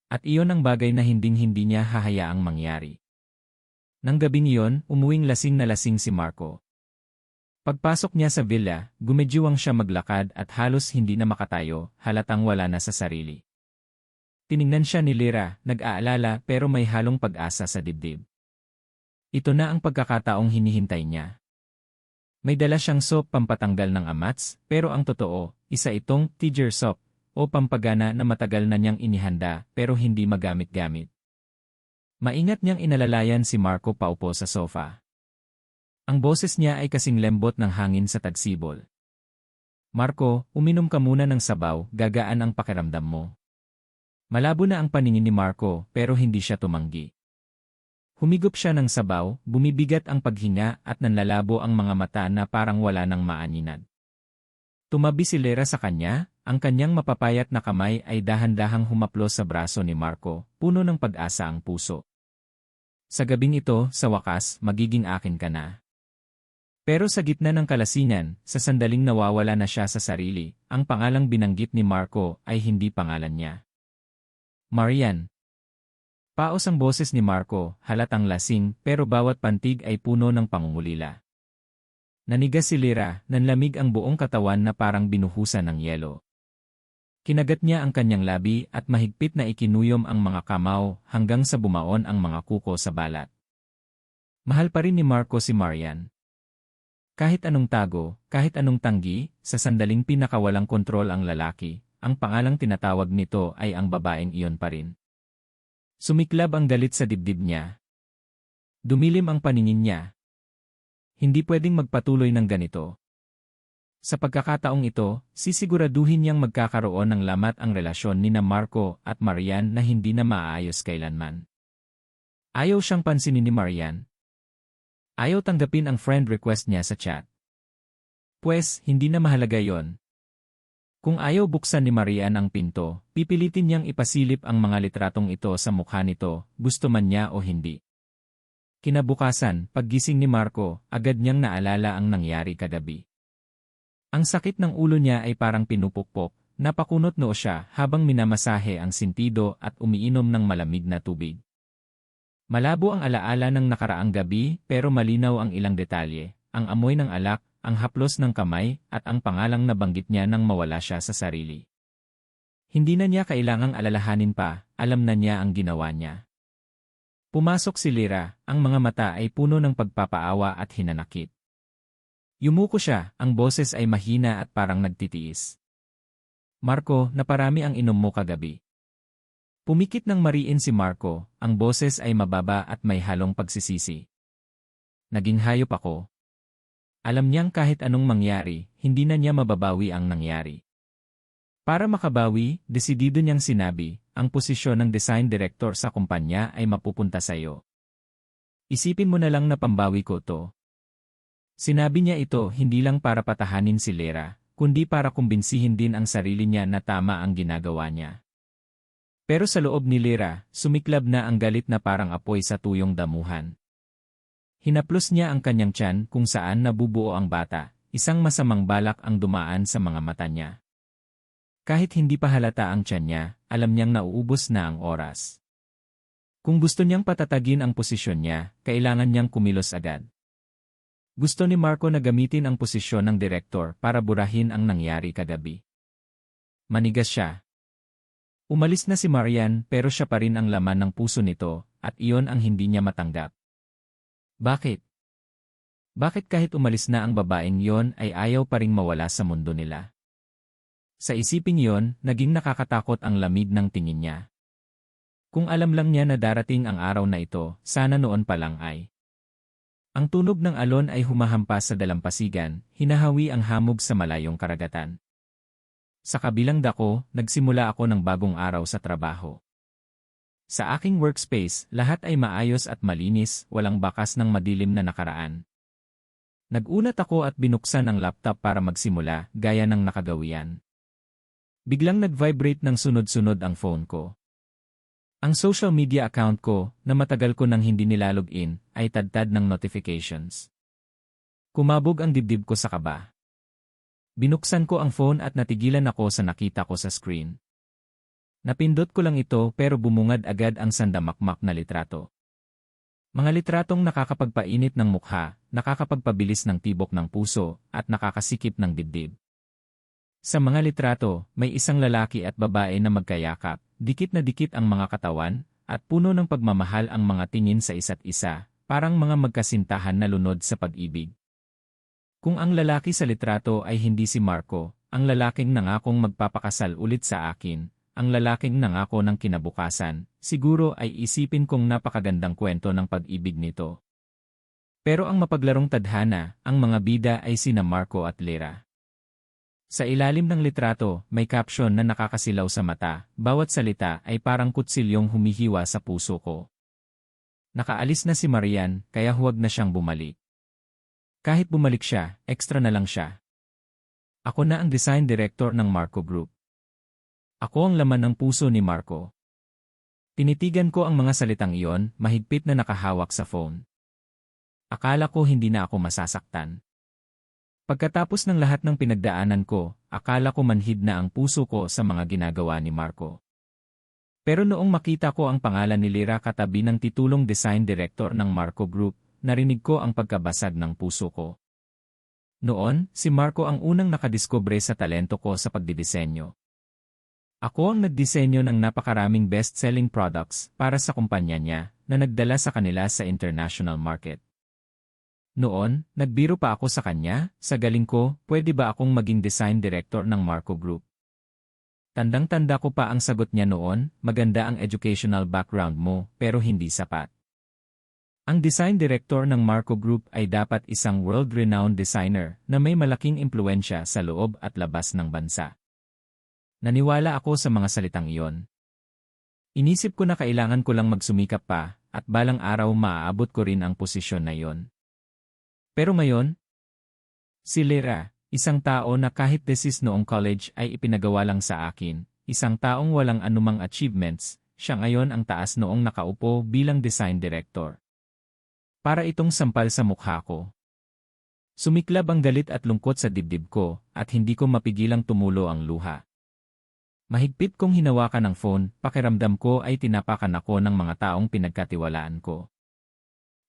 At iyon ang bagay na hinding-hindi niya hahayaang mangyari. Nang gabing iyon, umuwing lasing na lasing si Marco. Pagpasok niya sa villa, gumedjuwang siya maglakad at halos hindi na makatayo, halatang wala na sa sarili. Tiningnan siya ni Lyra, nag-aalala pero may halong pag-asa sa dibdib. Ito na ang pagkakataong hinihintay niya. May dala siyang soap pampatanggal ng amats, pero ang totoo, isa itong Tiger soap, o pampagana na matagal na niyang inihanda pero hindi magamit-gamit. Maingat niyang inalalayan si Marco paupo sa sofa. Ang boses niya ay kasing lembot ng hangin sa tagsibol. Marco, uminom ka muna ng sabaw, gagaan ang pakiramdam mo. Malabo na ang paningin ni Marco pero hindi siya tumanggi. Humigop siya ng sabaw, bumibigat ang paghinga at nanlalabo ang mga mata na parang wala nang maaninag. Tumabi si Lyra sa kanya, ang kanyang mapapayat na kamay ay dahan-dahang humaplos sa braso ni Marco, puno ng pag-asa ang puso. Sa gabing ito, sa wakas, magiging akin ka na. Pero sa gitna ng kalasingan, sa sandaling nawawala na siya sa sarili, ang pangalang binanggit ni Marco ay hindi pangalan niya. Marian. Paos ang boses ni Marco, halatang lasing, pero bawat pantig ay puno ng pangungulila. Nanigas si Lyra, nanlamig ang buong katawan na parang binuhusan ng yelo. Kinagat niya ang kanyang labi at mahigpit na ikinuyom ang mga kamao hanggang sa bumaon ang mga kuko sa balat. Mahal pa rin ni Marco si Marian. Kahit anong tago, kahit anong tanggi, sa sandaling pinakawalang kontrol ang lalaki, ang pangalang tinatawag nito ay ang babaeng iyon pa rin. Sumiklab ang galit sa dibdib niya. Dumilim ang paningin niya. Hindi pwedeng magpatuloy ng ganito. Sa pagkakataong ito, sisiguraduhin niyang magkakaroon ng lamat ang relasyon nina Marco at Marian na hindi na maaayos kailanman. Ayaw siyang pansinin ni Marian. Ayaw tanggapin ang friend request niya sa chat. Pwes, hindi na mahalaga yon. Kung ayaw buksan ni Marian ang pinto, pipilitin niyang ipasilip ang mga litratong ito sa mukha nito, gusto man niya o hindi. Kinabukasan, paggising ni Marco, agad niyang naalala ang nangyari kagabi. Ang sakit ng ulo niya ay parang pinupukpok, napakunot noo siya habang minamasahe ang sintido at umiinom ng malamig na tubig. Malabo ang alaala ng nakaraang gabi pero malinaw ang ilang detalye, ang amoy ng alak, ang haplos ng kamay at ang pangalang nabanggit niya nang mawala siya sa sarili. Hindi na niya kailangang alalahanin pa, alam na niya ang ginawa niya. Pumasok si Lyra, ang mga mata ay puno ng pagpapaawa at hinanakit. Yumuko siya, ang boses ay mahina at parang nagtitiis. Marco, naparami ang inom mo kagabi. Pumikit ng mariin si Marco, ang boses ay mababa at may halong pagsisisi. Naging hayop ako. Alam niyang kahit anong mangyari, hindi na niya mababawi ang nangyari. Para makabawi, desidido niyang sinabi, ang posisyon ng design director sa kumpanya ay mapupunta sa iyo. Isipin mo na lang na pambawi ko to. Sinabi niya ito hindi lang para patahanin si Lyra, kundi para kumbinsihin din ang sarili niya na tama ang ginagawa niya. Pero sa loob ni Lyra, sumiklab na ang galit na parang apoy sa tuyong damuhan. Hinaplos niya ang kanyang tiyan kung saan nabubuo ang bata, isang masamang balak ang dumaan sa mga mata niya. Kahit hindi pa halata ang tiyan niya, alam niyang nauubos na ang oras. Kung gusto niyang patatagin ang posisyon niya, kailangan niyang kumilos agad. Gusto ni Marco na gamitin ang posisyon ng direktor para burahin ang nangyari kagabi. Manigas siya. Umalis na si Marian pero siya pa rin ang laman ng puso nito at iyon ang hindi niya matanggap. Bakit? Bakit kahit umalis na ang babaeng yon ay ayaw pa ring mawala sa mundo nila? Sa isiping yon, naging nakakatakot ang lamig ng tingin niya. Kung alam lang niya na darating ang araw na ito, sana noon pa lang ay. Ang tunog ng alon ay humahampas sa dalampasigan, hinahawi ang hamog sa malayong karagatan. Sa kabilang dako, nagsimula ako ng bagong araw sa trabaho. Sa aking workspace, lahat ay maayos at malinis, walang bakas ng madilim na nakaraan. Nagulat ako at binuksan ang laptop para magsimula, gaya ng nakagawian. Biglang nag-vibrate ng sunod-sunod ang phone ko. Ang social media account ko, na matagal ko nang hindi nilalogin, ay tadtad ng notifications. Kumabog ang dibdib ko sa kaba. Binuksan ko ang phone at natigilan ako sa nakita ko sa screen. Napindot ko lang ito pero bumungad agad ang sandamakmak na litrato. Mga litratong nakakapagpainit ng mukha, nakakapagpabilis ng tibok ng puso, at nakakasikip ng dibdib. Sa mga litrato, may isang lalaki at babae na magkayakap, dikit na dikit ang mga katawan, at puno ng pagmamahal ang mga tingin sa isa't isa, parang mga magkasintahan na lunod sa pag-ibig. Kung ang lalaki sa litrato ay hindi si Marco, ang lalaking nangakong magpapakasal ulit sa akin, ang lalaking nangako ng kinabukasan, siguro ay isipin kong napakagandang kwento ng pag-ibig nito. Pero ang mapaglarong tadhana, ang mga bida ay sina Marco at Lyra. Sa ilalim ng litrato, may caption na nakakasilaw sa mata, bawat salita ay parang kutsilyong humihiwa sa puso ko. Nakaalis na si Marian, kaya huwag na siyang bumalik. Kahit bumalik siya, extra na lang siya. Ako na ang design director ng Marco Group. Ako ang laman ng puso ni Marco. Tinitigan ko ang mga salitang iyon, mahigpit na nakahawak sa phone. Akala ko hindi na ako masasaktan. Pagkatapos ng lahat ng pinagdaanan ko, akala ko manhid na ang puso ko sa mga ginagawa ni Marco. Pero noong makita ko ang pangalan ni Lyra katabi ng titulong design director ng Marco Group, narinig ko ang pagkabasag ng puso ko. Noon, si Marco ang unang nakadiskubre sa talento ko sa pagdidisenyo. Ako ang nagdisenyo ng napakaraming best-selling products para sa kumpanya niya na nagdala sa kanila sa international market. Noon, nagbiro pa ako sa kanya, sa galing ko, pwede ba akong maging design director ng Marco Group? Tandang-tanda ko pa ang sagot niya noon, maganda ang educational background mo, pero hindi sapat. Ang design director ng Marco Group ay dapat isang world-renowned designer na may malaking impluensya sa loob at labas ng bansa. Naniwala ako sa mga salitang iyon. Inisip ko na kailangan ko lang magsumikap pa, at balang araw maaabot ko rin ang posisyon na iyon. Pero ngayon, si Lyra, isang tao na kahit thesis noong college ay ipinagawa lang sa akin, isang taong walang anumang achievements, siya ngayon ang taas noong nakaupo bilang design director. Para itong sampal sa mukha ko. Sumiklab ang galit at lungkot sa dibdib ko, at hindi ko mapigilang tumulo ang luha. Mahigpit kong hinawakan ng phone, pakiramdam ko ay tinapakan ako ng mga taong pinagkatiwalaan ko.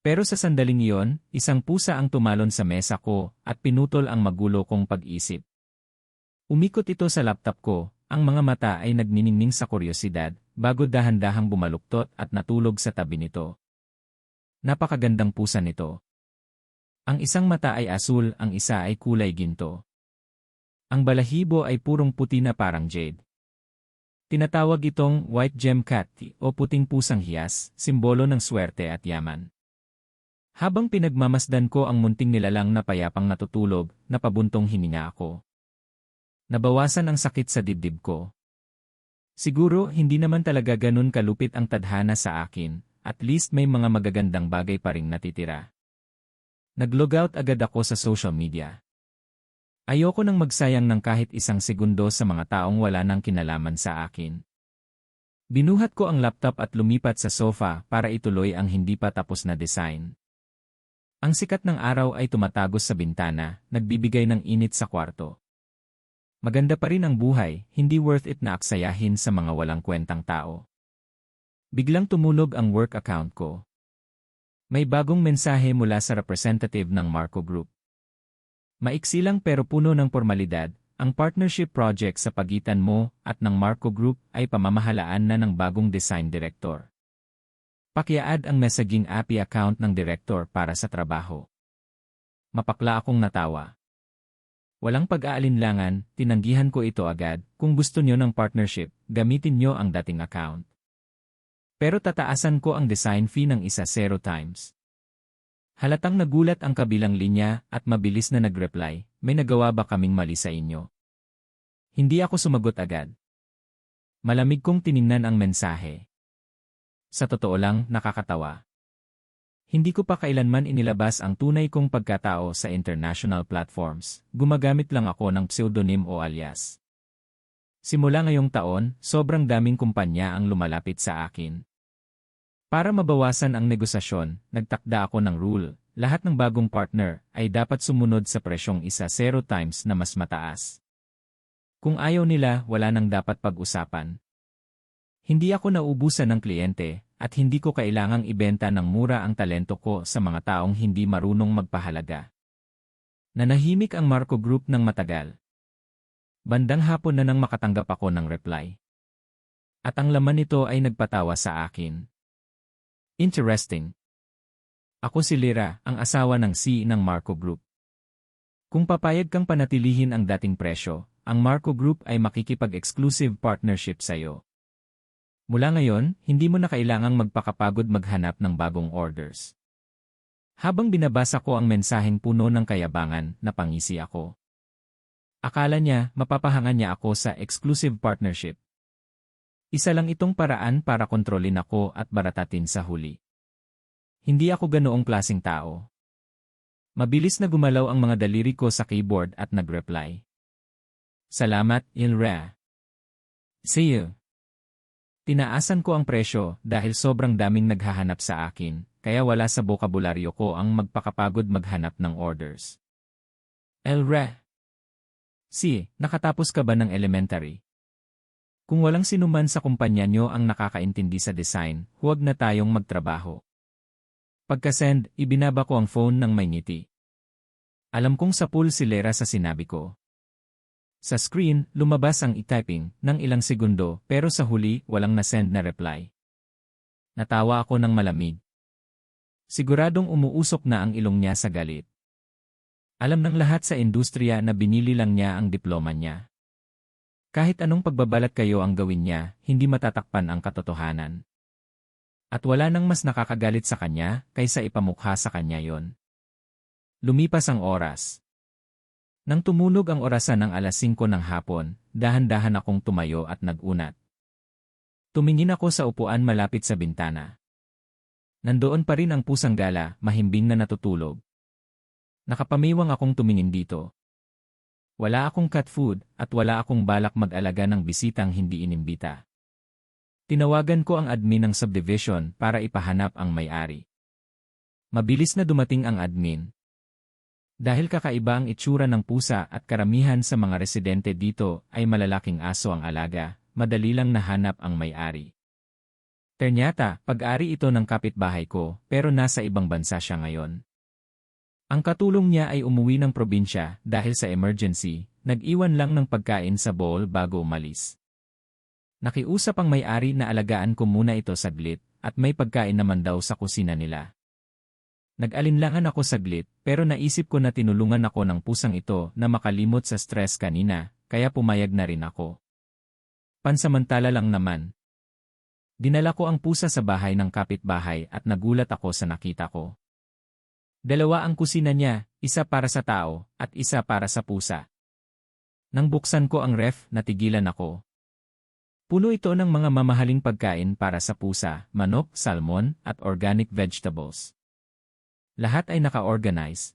Pero sa sandaling iyon, isang pusa ang tumalon sa mesa ko at pinutol ang magulo kong pag-isip. Umikot ito sa laptop ko, ang mga mata ay nagniningning sa kuryosidad, bago dahan-dahang bumaluktot at natulog sa tabi nito. Napakagandang pusa nito. Ang isang mata ay asul, ang isa ay kulay ginto. Ang balahibo ay purong puti na parang jade. Tinatawag itong white gem cat o puting pusang hiyas, simbolo ng swerte at yaman. Habang pinagmamasdan ko ang munting nilalang na payapang natutulog, napabuntong hininga ako. Nabawasan ang sakit sa dibdib ko. Siguro hindi naman talaga ganun kalupit ang tadhana sa akin, at least may mga magagandang bagay pa ring natitira. Nag-logout agad ako sa social media. Ayoko nang magsayang ng kahit isang segundo sa mga taong wala nang kinalaman sa akin. Binuhat ko ang laptop at lumipat sa sofa para ituloy ang hindi pa tapos na design. Ang sikat ng araw ay tumatagos sa bintana, nagbibigay ng init sa kwarto. Maganda pa rin ang buhay, hindi worth it na aksayahin sa mga walang kwentang tao. Biglang tumulog ang work account ko. May bagong mensahe mula sa representative ng Marco Group. Maiksi lang pero puno ng formalidad, ang partnership project sa pagitan mo at ng Marco Group ay pamamahalaan na ng bagong design director. Pakiaad ang messaging API account ng director para sa trabaho. Mapakla akong natawa. Walang pag-aalinlangan, tinanggihan ko ito agad. Kung gusto nyo ng partnership, gamitin nyo ang dating account. Pero tataasan ko ang design fee ng 10 times. Halatang nagulat ang kabilang linya at mabilis na nag-reply, may nagawa ba kaming mali sa inyo? Hindi ako sumagot agad. Malamig kong tiningnan ang mensahe. Sa totoo lang, nakakatawa. Hindi ko pa kailanman inilabas ang tunay kong pagkatao sa international platforms. Gumagamit lang ako ng pseudonym o alias. Simula ngayong taon, sobrang daming kumpanya ang lumalapit sa akin. Para mabawasan ang negosasyon, nagtakda ako ng rule. Lahat ng bagong partner ay dapat sumunod sa presyong 10 times na mas mataas. Kung ayaw nila, wala nang dapat pag-usapan. Hindi ako naubusan ng kliyente at hindi ko kailangang ibenta ng mura ang talento ko sa mga taong hindi marunong magpahalaga. Nanahimik ang Marco Group ng matagal. Bandang hapon na nang makatanggap ako ng reply. At ang laman nito ay nagpatawa sa akin. Interesting. Ako si Lyra, ang asawa ng CEO ng Marco Group. Kung papayag kang panatilihin ang dating presyo, ang Marco Group ay makikipag-exclusive partnership sa'yo. Mula ngayon, hindi mo na kailangang magpakapagod maghanap ng bagong orders. Habang binabasa ko ang mensaheng puno ng kayabangan, napangisi ako. Akala niya, mapapahangan niya ako sa exclusive partnership. Isa lang itong paraan para kontrolin ako at baratatin sa huli. Hindi ako ganoong klaseng tao. Mabilis na gumalaw ang mga daliri ko sa keyboard at nag-reply. Salamat, Ilra. See you. Tinaasan ko ang presyo dahil sobrang daming naghahanap sa akin, kaya wala sa bokabularyo ko ang magpakapagod maghanap ng orders. Ilra. Nakatapos ka ba ng elementary? Kung walang sinuman sa kumpanya nyo ang nakakaintindi sa design, huwag na tayong magtrabaho. Pagka-send, ibinaba ko ang phone ng may ngiti. Alam kong sapul si Lyra sa sinabi ko. Sa screen, lumabas ang e-typing ng ilang segundo pero sa huli, walang na-send na reply. Natawa ako ng malamig. Siguradong umuusok na ang ilong niya sa galit. Alam ng lahat sa industriya na binili lang niya ang diploma niya. Kahit anong pagbabalat kayo ang gawin niya, hindi matatakpan ang katotohanan. At wala nang mas nakakagalit sa kanya kaysa ipamukha sa kanya yon. Lumipas ang oras. Nang tumunog ang orasan ng 5:00 ng hapon, dahan-dahan akong tumayo at nag-unat. Tumingin ako sa upuan malapit sa bintana. Nandoon pa rin ang pusang gala, mahimbing na natutulog. Nakapamiwang akong tumingin dito. Wala akong cat food at wala akong balak mag-alaga ng bisitang hindi inimbita. Tinawagan ko ang admin ng subdivision para ipahanap ang may-ari. Mabilis na dumating ang admin. Dahil kakaiba ang itsura ng pusa at karamihan sa mga residente dito ay malalaking aso ang alaga, madali lang nahanap ang may-ari. Ternyata, pag-ari ito ng kapitbahay ko pero nasa ibang bansa siya ngayon. Ang katulong niya ay umuwi ng probinsya dahil sa emergency, nag-iwan lang ng pagkain sa bowl bago umalis. Nakiusap ang may-ari na alagaan ko muna ito saglit at may pagkain naman daw sa kusina nila. Nag-alinlangan ako saglit pero naisip ko na tinulungan ako ng pusang ito na makalimot sa stress kanina, kaya pumayag na rin ako. Pansamantala lang naman. Dinala ko ang pusa sa bahay ng kapitbahay at nagulat ako sa nakita ko. Dalawa ang kusina niya, isa para sa tao, at isa para sa pusa. Nang buksan ko ang ref, natigilan ako. Puno ito ng mga mamahaling pagkain para sa pusa, manok, salmon, at organic vegetables. Lahat ay naka-organize.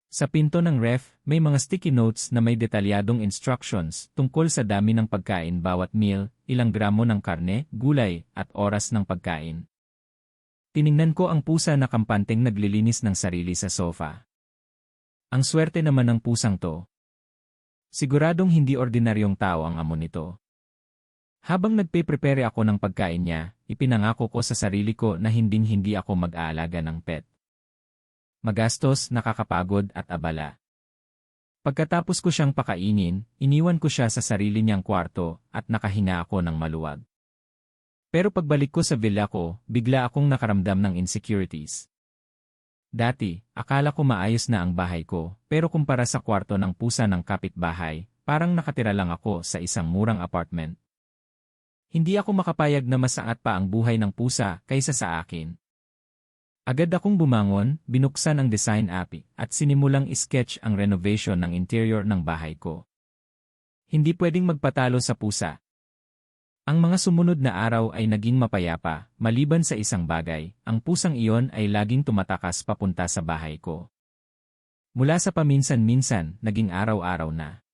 Sa pinto ng ref, may mga sticky notes na may detalyadong instructions tungkol sa dami ng pagkain bawat meal, ilang gramo ng karne, gulay, at oras ng pagkain. Tiningnan ko ang pusa na kampanteng naglilinis ng sarili sa sofa. Ang swerte naman ng pusang to. Siguradong hindi ordinaryong tao ang amo nito. Habang nagpe-prepare ako ng pagkain niya, ipinangako ko sa sarili ko na hinding-hindi ako mag-aalaga ng pet. Magastos, nakakapagod at abala. Pagkatapos ko siyang pakainin, iniwan ko siya sa sarili niyang kwarto at nakahinga ako ng maluwag. Pero pagbalik ko sa villa ko, bigla akong nakaramdam ng insecurities. Dati, akala ko maayos na ang bahay ko, pero kumpara sa kwarto ng pusa ng kapitbahay, parang nakatira lang ako sa isang murang apartment. Hindi ako makapayag na masaat pa ang buhay ng pusa kaysa sa akin. Agad akong bumangon, binuksan ang design app at sinimulang isketch ang renovation ng interior ng bahay ko. Hindi pwedeng magpatalo sa pusa. Ang mga sumunod na araw ay naging mapayapa, maliban sa isang bagay, ang pusang iyon ay laging tumatakas papunta sa bahay ko. Mula sa paminsan-minsan, naging araw-araw na.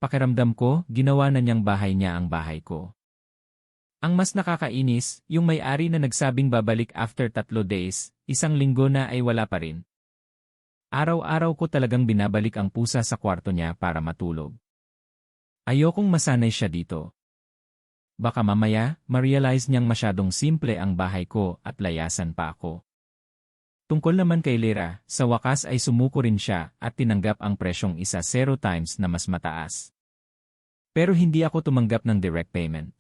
Pakiramdam ko, ginawa na niyang bahay niya ang bahay ko. Ang mas nakakainis, yung may-ari na nagsabing babalik after 3 days, 1 linggo na ay wala pa rin. Araw-araw ko talagang binabalik ang pusa sa kwarto niya para matulog. Ayokong masanay siya dito. Baka mamaya, ma-realize niyang masyadong simple ang bahay ko at layasan pa ako. Tungkol naman kay Lyra, sa wakas ay sumuko rin siya at tinanggap ang presyong 0 times na mas mataas. Pero hindi ako tumanggap ng direct payment.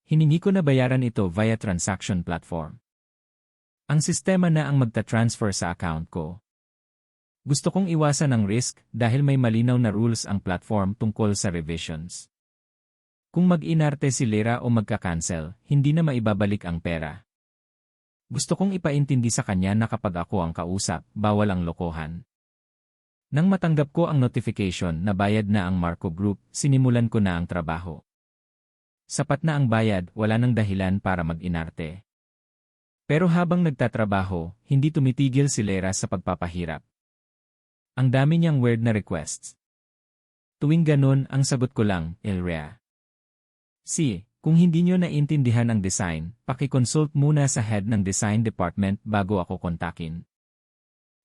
Hiningi ko na bayaran ito via transaction platform. Ang sistema na ang magta-transfer sa account ko. Gusto kong iwasan ang risk dahil may malinaw na rules ang platform tungkol sa revisions. Kung mag-inarte si Lyra o magka-cancel, hindi na maibabalik ang pera. Gusto kong ipaintindi sa kanya na kapag ako ang kausap, bawal ang lokohan. Nang matanggap ko ang notification na bayad na ang Marco Group, sinimulan ko na ang trabaho. Sapat na ang bayad, wala nang dahilan para mag-inarte. Pero habang nagtatrabaho, hindi tumitigil si Lyra sa pagpapahirap. Ang dami niyang weird na requests. Tuwing ganun, ang sagot ko lang, Ilrea. Kung hindi niyo naintindihan ang design, paki-consult muna sa head ng design department bago ako kontakin.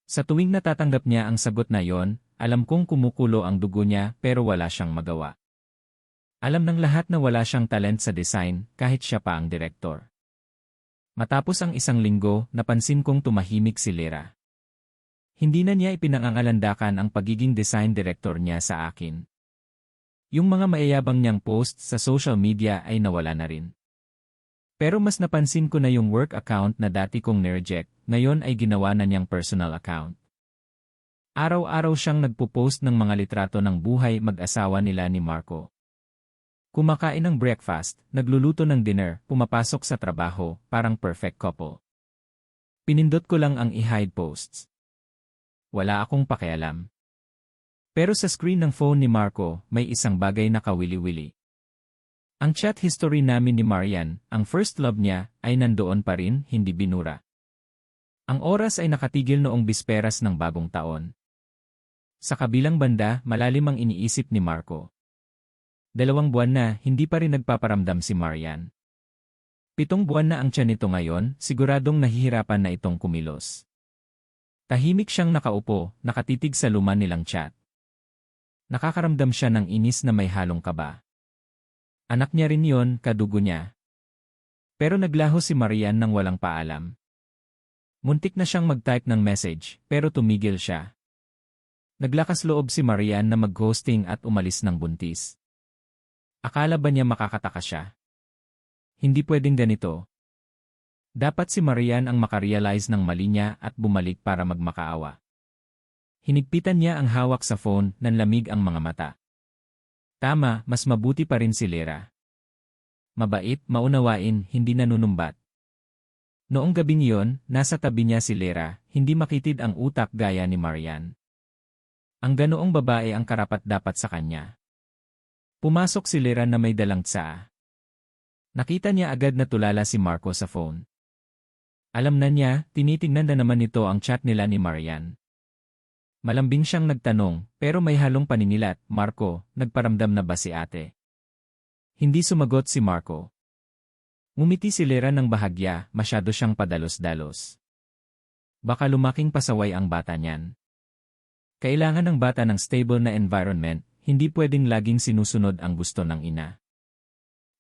Sa tuwing natatanggap niya ang sagot na yon, alam kong kumukulo ang dugo niya pero wala siyang magawa. Alam ng lahat na wala siyang talent sa design kahit siya pa ang direktor. Matapos ang 1 linggo, napansin kong tumahimik si Lyra. Hindi na niya ipinangangalandakan ang pagiging design director niya sa akin. Yung mga mayayabang niyang posts sa social media ay nawala na rin. Pero mas napansin ko na yung work account na dati kong nireject, ngayon ay ginawa na niyang personal account. Araw-araw siyang nagpo-post ng mga litrato ng buhay mag-asawa nila ni Marco. Kumakain ng breakfast, nagluluto ng dinner, pumapasok sa trabaho, parang perfect couple. Pinindot ko lang ang i-hide posts. Wala akong pakialam. Pero sa screen ng phone ni Marco, may isang bagay na kawili-wili. Ang chat history namin ni Marian, ang first love niya, ay nandoon pa rin, hindi binura. Ang oras ay nakatigil noong bisperas ng bagong taon. Sa kabilang banda, malalim ang iniisip ni Marco. 2 buwan na, hindi pa rin nagpaparamdam si Marian. 7 buwan na ang tiyan nito ngayon, siguradong nahihirapan na itong kumilos. Tahimik siyang nakaupo, nakatitig sa luma nilang chat. Nakakaramdam siya ng inis na may halong kaba. Anak niya rin yon, kadugo niya. Pero naglaho si Marian nang walang paalam. Muntik na siyang mag-type ng message, pero tumigil siya. Naglakas loob si Marian na mag-ghosting at umalis ng buntis. Akala ba niya makakataka siya? Hindi pwedeng ganito. Dapat si Marian ang makarealize ng mali niya at bumalik para magmakaawa. Hinigpitan niya ang hawak sa phone, nanlamig ang mga mata. Tama, mas mabuti pa rin si Lyra. Mabait, maunawain, hindi nanunumbat. Noong gabing iyon, nasa tabi niya si Lyra, hindi makitid ang utak gaya ni Marian. Ang ganoong babae ang karapat-dapat sa kanya. Pumasok si Lyra na may dalang tsaa. Nakita niya agad na tulala si Marco sa phone. Alam na niya, tinitingnan na naman nito ang chat nila ni Marian. Malambing siyang nagtanong, pero may halong paninilat, Marco, nagparamdam na ba si ate? Hindi sumagot si Marco. Ngumiti si Lyra ng bahagya, masyado siyang padalos-dalos. Baka lumaking pasaway ang bata niyan. Kailangan ng bata ng stable na environment, hindi pwedeng laging sinusunod ang gusto ng ina.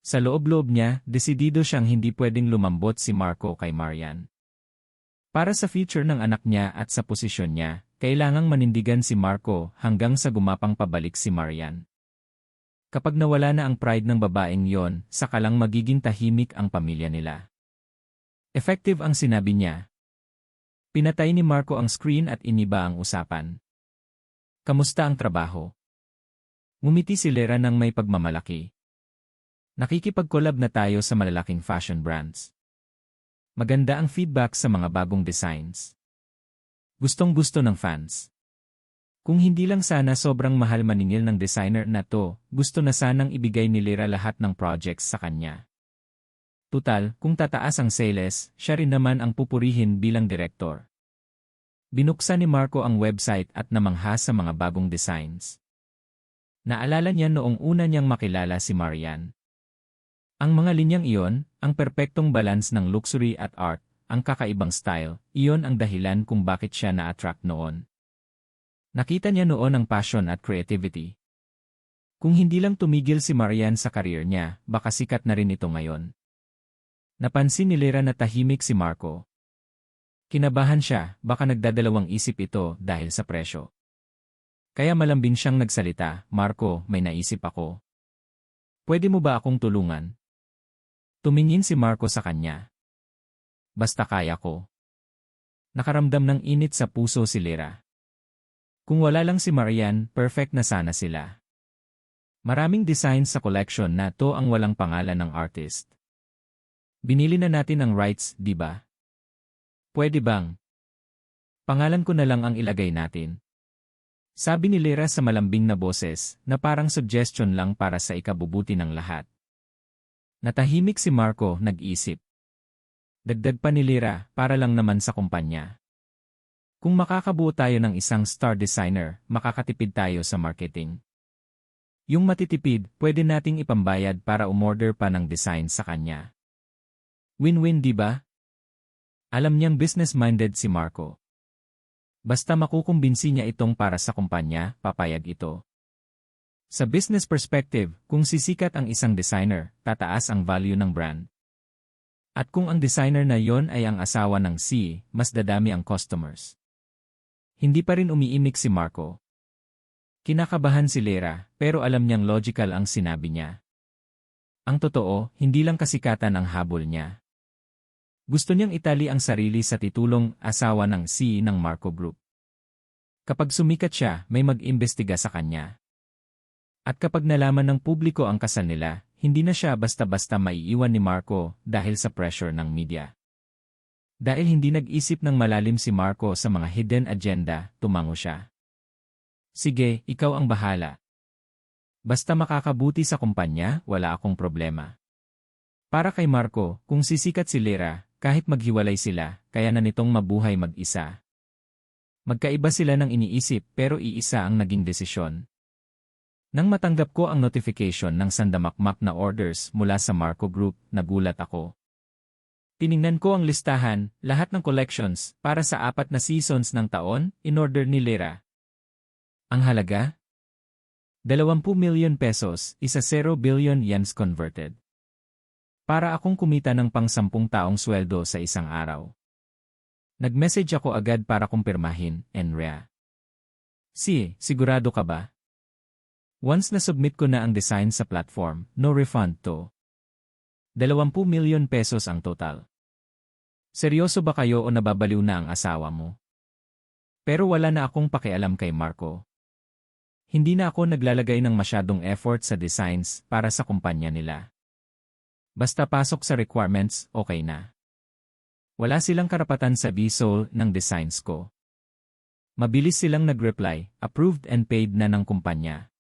Sa loob-loob niya, desidido siyang hindi pwedeng lumambot si Marco kay Marian. Para sa future ng anak niya at sa posisyon niya, kailangang manindigan si Marco hanggang sa gumapang pabalik si Marian. Kapag nawala na ang pride ng babaeng yon, saka lang magiging tahimik ang pamilya nila. Effective ang sinabi niya. Pinatay ni Marco ang screen at iniba ang usapan. Kamusta ang trabaho? Ngumiti si Lera ng may pagmamalaki. Nakikipag-collab na tayo sa malalaking fashion brands. Maganda ang feedback sa mga bagong designs. Gustong-gusto ng fans. Kung hindi lang sana sobrang mahal maningil ng designer na to, gusto na sanang ibigay ni Lera lahat ng projects sa kanya. Tutal, kung tataas ang sales, siya rin naman ang pupurihin bilang direktor. Binuksan ni Marco ang website at namangha sa mga bagong designs. Naalala niya noong una niyang makilala si Marian. Ang mga linyang iyon, ang perpektong balance ng luxury at art, ang kakaibang style, iyon ang dahilan kung bakit siya na-attract noon. Nakita niya noon ang passion at creativity. Kung hindi lang tumigil si Marian sa career niya, baka sikat na rin ito ngayon. Napansin ni Lera na tahimik si Marco. Kinabahan siya, baka nagdadalawang isip ito dahil sa presyo. Kaya malambing siyang nagsalita, Marco, may naisip ako. Pwede mo ba akong tulungan? Tumingin si Marco sa kanya. Basta kaya ko. Nakaramdam ng init sa puso si Lera. Kung wala lang si Marian, perfect na sana sila. Maraming designs sa collection na to ang walang pangalan ng artist. Binili na natin ang rights, di ba? Pwede bang? Pangalan ko na lang ang ilagay natin. Sabi ni Lera sa malambing na boses, na parang suggestion lang para sa ikabubuti ng lahat. Natahimik si Marco, nag-isip. Dagdag pa ni Lera, para lang naman sa kumpanya. Kung makakabuo tayo ng isang star designer, makakatipid tayo sa marketing. Yung matitipid, pwede nating ipambayad para umorder pa ng design sa kanya. Win-win, di ba? Alam niyang business-minded si Marco. Basta makukumbinsi niya itong para sa kumpanya, papayag ito. Sa business perspective, kung sisikat ang isang designer, tataas ang value ng brand. At kung ang designer na yon ay ang asawa ng C, mas dadami ang customers. Hindi pa rin umiimik si Marco. Kinakabahan si Lera, pero alam niyang logical ang sinabi niya. Ang totoo, hindi lang kasikatan ang habol niya. Gusto niyang itali ang sarili sa titulong asawa ng C ng Marco Group. Kapag sumikat siya, may mag-imbestiga sa kanya. At kapag nalaman ng publiko ang kasal nila, hindi na siya basta-basta maiiwan ni Marco dahil sa pressure ng media. Dahil hindi nag-isip ng malalim si Marco sa mga hidden agenda, tumango siya. Sige, ikaw ang bahala. Basta makakabuti sa kumpanya, wala akong problema. Para kay Marco, kung sisikat si Lera, kahit maghiwalay sila, kaya na nitong mabuhay mag-isa. Magkaiba sila ng iniisip pero iisa ang naging desisyon. Nang matanggap ko ang notification ng sandamakmak na orders mula sa Marco Group, nagulat ako. Tiningnan ko ang listahan, lahat ng collections, para sa 4 na seasons ng taon, in-order ni Lera. Ang halaga? 20 million pesos, isa 0 billion yens converted. Para akong kumita ng pang-10 taong sweldo sa isang araw. Nag-message ako agad para kumpirmahin, Enrea. Sigurado ka ba? Once na-submit ko na ang design sa platform, no refund to. 20 million pesos ang total. Seryoso ba kayo o nababaliw na ang asawa mo? Pero wala na akong pakialam kay Marco. Hindi na ako naglalagay ng masyadong effort sa designs para sa kumpanya nila. Basta pasok sa requirements, okay na. Wala silang karapatan sa B-soul ng designs ko. Mabilis silang nag-reply, approved and paid na ng kumpanya.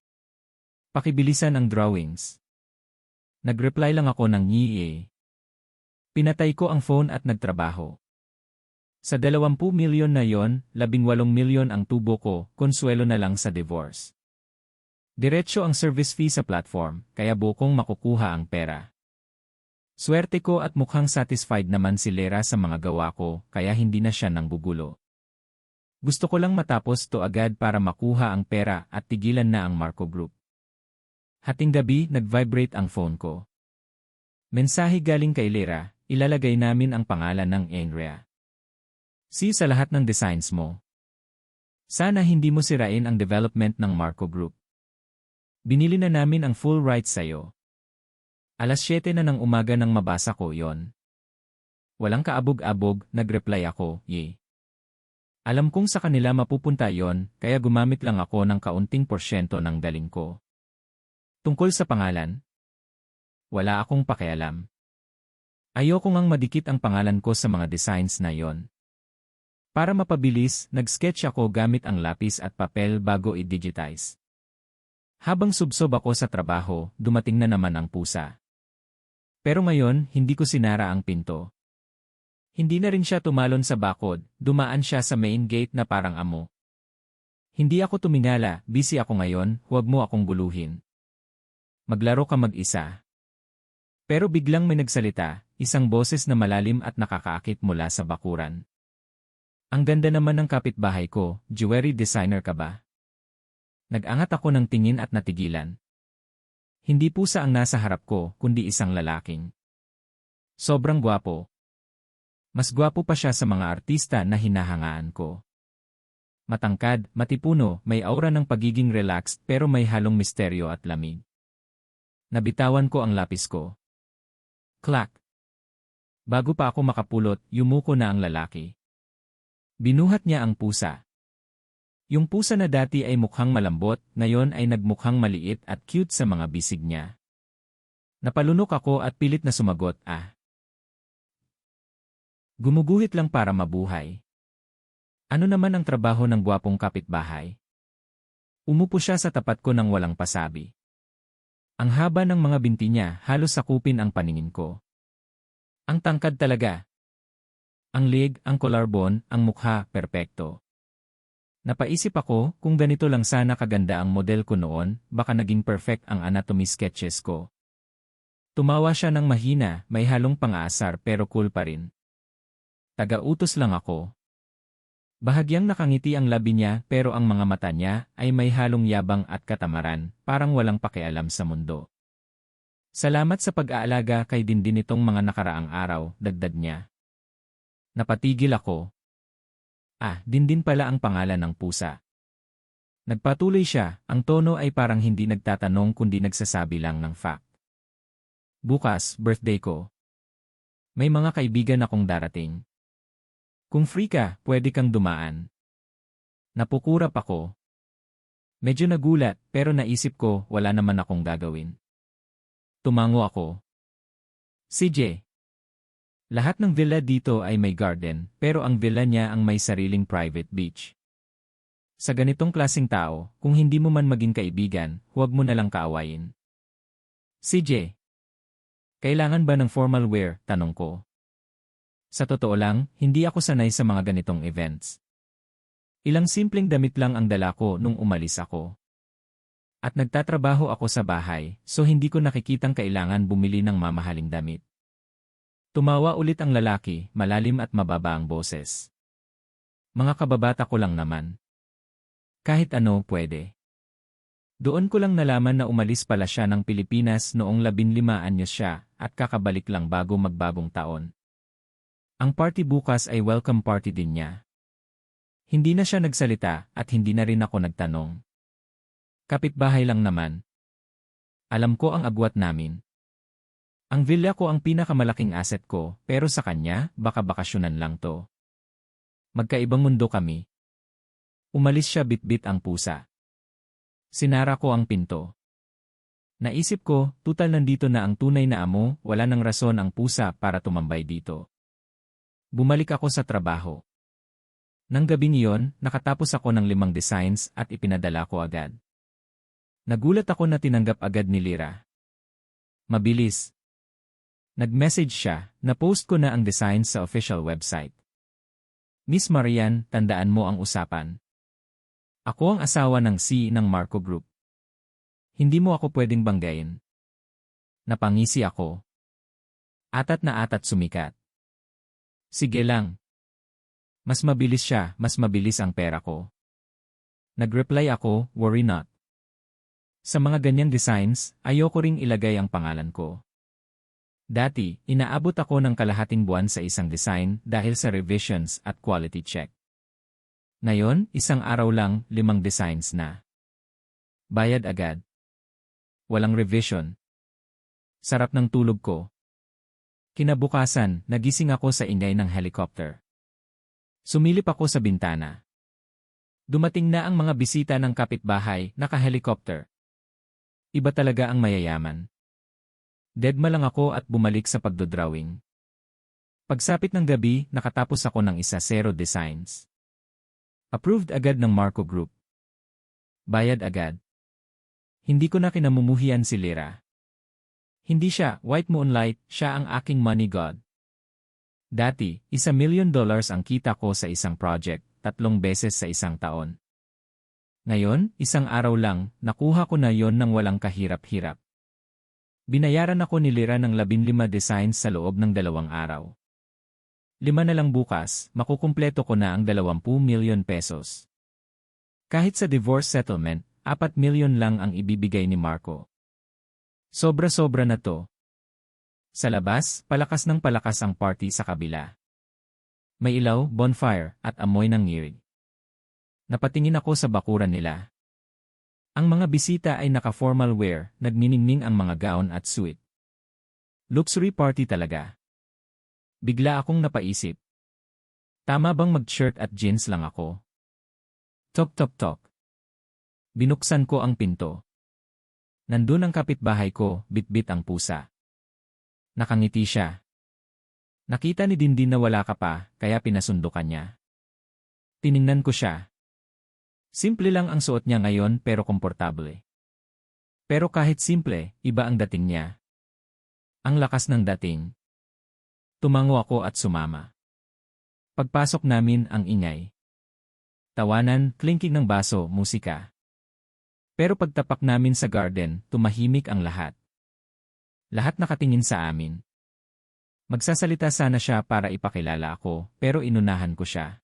Pakibilisan ang drawings. Nag-reply lang ako ng NIE. Pinatay ko ang phone at nagtrabaho. Sa 20 milyon na yon, 18 milyon ang tubo ko, konsuelo na lang sa divorce. Diretso ang service fee sa platform, kaya bukong makukuha ang pera. Swerte ko at mukhang satisfied naman si Lera sa mga gawa ko, kaya hindi na siya nanggugulo. Gusto ko lang matapos to agad para makuha ang pera at tigilan na ang Marco Group. Hating gabi, nag-vibrate ang phone ko. Mensahe galing kay Lera, ilalagay namin ang pangalan ng Enrea. Sa lahat ng designs mo. Sana hindi mo sirain ang development ng Marco Group. Binili na namin ang full rights sa'yo. Alas 7 na ng umaga nang mabasa ko yon. Walang kaabog-abog, nag-reply ako, ye. Alam kong sa kanila mapupunta yon, kaya gumamit lang ako ng kaunting porsyento ng galing ko. Tungkol sa pangalan? Wala akong pakialam. Ayoko ngang madikit ang pangalan ko sa mga designs na yon. Para mapabilis, nag-sketch ako gamit ang lapis at papel bago i-digitize. Habang subsob ako sa trabaho, dumating na naman ang pusa. Pero ngayon, hindi ko sinara ang pinto. Hindi na rin siya tumalon sa bakod, dumaan siya sa main gate na parang amo. Hindi ako tumingala, busy ako ngayon, huwag mo akong guluhin. Maglaro ka mag-isa. Pero biglang may nagsalita, isang boses na malalim at nakakaakit mula sa bakuran. Ang ganda naman ng kapitbahay ko, jewelry designer ka ba? Nag-angat ako ng tingin at natigilan. Hindi pusa ang nasa harap ko, kundi isang lalaking. Sobrang gwapo. Mas gwapo pa siya sa mga artista na hinahangaan ko. Matangkad, matipuno, may aura ng pagiging relaxed pero may halong misteryo at lamig. Nabitawan ko ang lapis ko. Clack! Bago pa ako makapulot, yumuko na ang lalaki. Binuhat niya ang pusa. Yung pusa na dati ay mukhang malambot, ngayon ay nagmukhang maliit at cute sa mga bisig niya. Napalunok ako at pilit na sumagot, Gumuguhit lang para mabuhay. Ano naman ang trabaho ng gwapong kapitbahay? Umupo siya sa tapat ko nang walang pasabi. Ang haba ng mga binti niya halos sakupin ang paningin ko. Ang tangkad talaga. Ang leg, ang collarbone, ang mukha, perpekto. Napaisip ako, kung ganito lang sana kaganda ang model ko noon, baka naging perfect ang anatomy sketches ko. Tumawa siya ng mahina, may halong pang-aasar pero cool pa rin. Taga-utos lang ako. Bahagyang nakangiti ang labi niya pero ang mga mata niya ay may halong yabang at katamaran, parang walang pakialam sa mundo. Salamat sa pag-aalaga kay Dindin itong mga nakaraang araw, dagdag niya. Napatigil ako. Dindin pala ang pangalan ng pusa. Nagpatuloy siya, ang tono ay parang hindi nagtatanong kundi nagsasabi lang ng fact. Bukas, birthday ko. May mga kaibigan akong darating. Kung free ka, pwede kang dumaan. Napukurap ako. Medyo nagulat, pero naisip ko wala naman akong gagawin. Tumango ako. CJ. Lahat ng villa dito ay may garden, pero ang villa niya ang may sariling private beach. Sa ganitong klaseng tao, kung hindi mo man maging kaibigan, huwag mo na lang kaawayin. CJ. Kailangan ba ng formal wear? Tanong ko. Sa totoo lang, hindi ako sanay sa mga ganitong events. Ilang simpleng damit lang ang dala ko nung umalis ako. At nagtatrabaho ako sa bahay, so hindi ko nakikitang kailangan bumili ng mamahaling damit. Tumawa ulit ang lalaki, malalim at mababa ang boses. Mga kababata ko lang naman. Kahit ano pwede. Doon ko lang nalaman na umalis pala siya ng Pilipinas noong 15 anyos siya at kakabalik lang bago magbagong taon. Ang party bukas ay welcome party din niya. Hindi na siya nagsalita at hindi na rin ako nagtanong. Kapitbahay lang naman. Alam ko ang agwat namin. Ang villa ko ang pinakamalaking asset ko, pero sa kanya, baka bakasyonan lang to. Magkaibang mundo kami. Umalis siya bitbit ang pusa. Sinara ko ang pinto. Naisip ko, tutal nandito na ang tunay na amo, wala nang rason ang pusa para tumambay dito. Bumalik ako sa trabaho. Nang gabing iyon, nakatapos ako ng 5 designs at ipinadala ko agad. Nagulat ako na tinanggap agad ni Lyra. Mabilis. Nag-message siya, na-post ko na ang designs sa official website. Miss Marian, tandaan mo ang usapan. Ako ang asawa ng C ng Marco Group. Hindi mo ako pwedeng banggain. Napangisi ako. Atat na atat sumikat. Sige lang. Mas mabilis siya, mas mabilis ang pera ko. Nag-reply ako, worry not. Sa mga ganyang designs, ayoko ring ilagay ang pangalan ko. Dati, inaabot ako ng kalahating buwan sa isang design dahil sa revisions at quality check. Ngayon, isang araw lang, 5 designs na. Bayad agad. Walang revision. Sarap ng tulog ko. Kinabukasan, nagising ako sa ingay ng helicopter. Sumilip ako sa bintana. Dumating na ang mga bisita ng kapitbahay, naka-helicopter. Iba talaga ang mayayaman. Deadma lang ako at bumalik sa pagdodrawing. Pagsapit ng gabi, nakatapos ako ng 1-0 designs. Approved agad ng Marco Group. Bayad agad. Hindi ko na kinamumuhian si Lira. Hindi siya, white moonlight, siya ang aking money god. Dati, $1 million ang kita ko sa isang project, 3 beses sa isang taon. Ngayon, isang araw lang, nakuha ko na yon ng walang kahirap-hirap. Binayaran ako ni Lira ng 15 designs sa loob ng 2 araw. 5 na lang bukas, makukumpleto ko na ang 20 million pesos. Kahit sa divorce settlement, 4 million lang ang ibibigay ni Marco. Sobra-sobra na to. Sa labas, palakas ng palakas ang party sa kabila. May ilaw, bonfire, at amoy ng ngirig. Napatingin ako sa bakuran nila. Ang mga bisita ay naka-formal wear, nagniningning ang mga gown at suit. Luxury party talaga. Bigla akong napaisip. Tama bang mag-shirt at jeans lang ako? Tok tok tok. Binuksan ko ang pinto. Nandun ang kapitbahay ko, bitbit ang pusa. Nakangiti siya. Nakita ni Dindin na wala ka pa, kaya pinasundukan niya. Tiningnan ko siya. Simple lang ang suot niya ngayon pero komportable. Pero kahit simple, iba ang dating niya. Ang lakas ng dating. Tumango ako at sumama. Pagpasok namin ang ingay. Tawanan, clinking ng baso, musika. Pero pagtapak namin sa garden, tumahimik ang lahat. Lahat nakatingin sa amin. Magsasalita sana siya para ipakilala ako, pero inunahan ko siya.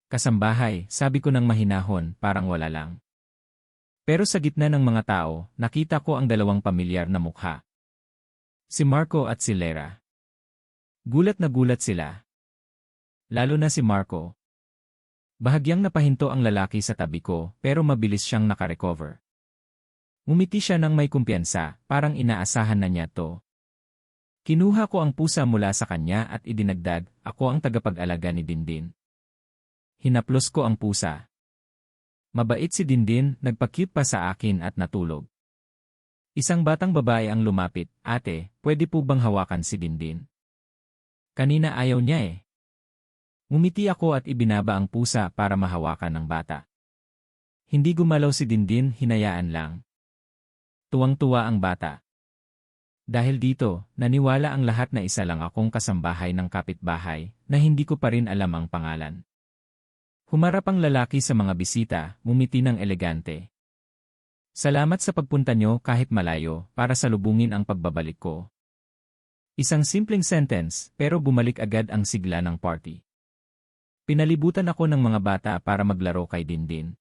Kasambahay, sabi ko ng mahinahon, parang wala lang. Pero sa gitna ng mga tao, nakita ko ang 2 pamilyar na mukha. Si Marco at si Lera. Gulat na gulat sila. Lalo na si Marco. Bahagyang napahinto ang lalaki sa tabi ko, pero mabilis siyang nakarecover. Ngumiti siya ng may kumpiyansa, parang inaasahan na niya to. Kinuha ko ang pusa mula sa kanya at idinagdag, ako ang tagapag-alaga ni Dindin. Hinaplos ko ang pusa. Mabait si Dindin, nagpa-cute pa sa akin at natulog. Isang batang babae ang lumapit, ate, pwede po bang hawakan si Dindin? Kanina ayaw niya eh. Ngumiti ako at ibinaba ang pusa para mahawakan ng bata. Hindi gumalaw si Dindin, hinayaan lang. Tuwang-tuwa ang bata. Dahil dito, naniwala ang lahat na isa lang akong kasambahay ng kapitbahay na hindi ko pa rin alam ang pangalan. Humarap ang lalaki sa mga bisita, ngumiti ng elegante. Salamat sa pagpunta nyo kahit malayo para salubungin ang pagbabalik ko. Isang simpleng sentence, pero bumalik agad ang sigla ng party. Pinalibutan ako ng mga bata para maglaro kay Dindin.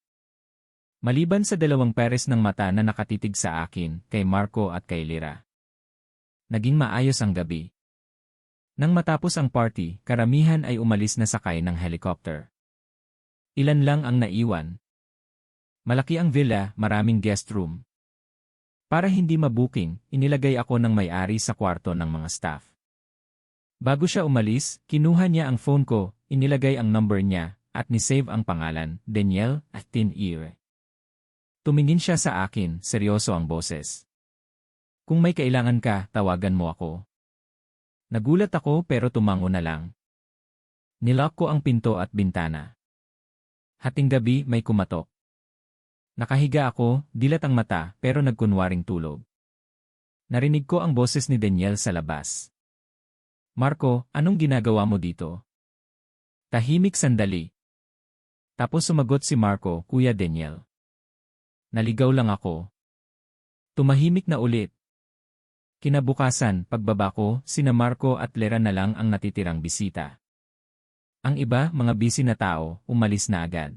Maliban sa 2 pares ng mata na nakatitig sa akin, kay Marco at kay Lira. Naging maayos ang gabi. Nang matapos ang party, karamihan ay umalis na sakay ng helicopter. Ilan lang ang naiwan. Malaki ang villa, maraming guest room. Para hindi mabuking, inilagay ako ng may-ari sa kwarto ng mga staff. Bago siya umalis, kinuha niya ang phone ko, inilagay ang number niya, at ni-save ang pangalan, Daniel at Tin-Ire. Tumingin siya sa akin, seryoso ang boses. Kung may kailangan ka, tawagan mo ako. Nagulat ako pero tumango na lang. Nilock ko ang pinto at bintana. Hating gabi may kumatok. Nakahiga ako, dilat ang mata, pero nagkunwaring tulog. Narinig ko ang boses ni Daniel sa labas. Marco, anong ginagawa mo dito? Tahimik sandali. Tapos sumagot si Marco, Kuya Daniel. Naligaw lang ako. Tumahimik na ulit. Kinabukasan, pagbaba ko, sina Marco at Lera na lang ang natitirang bisita. Ang iba, mga busy na tao, umalis na agad.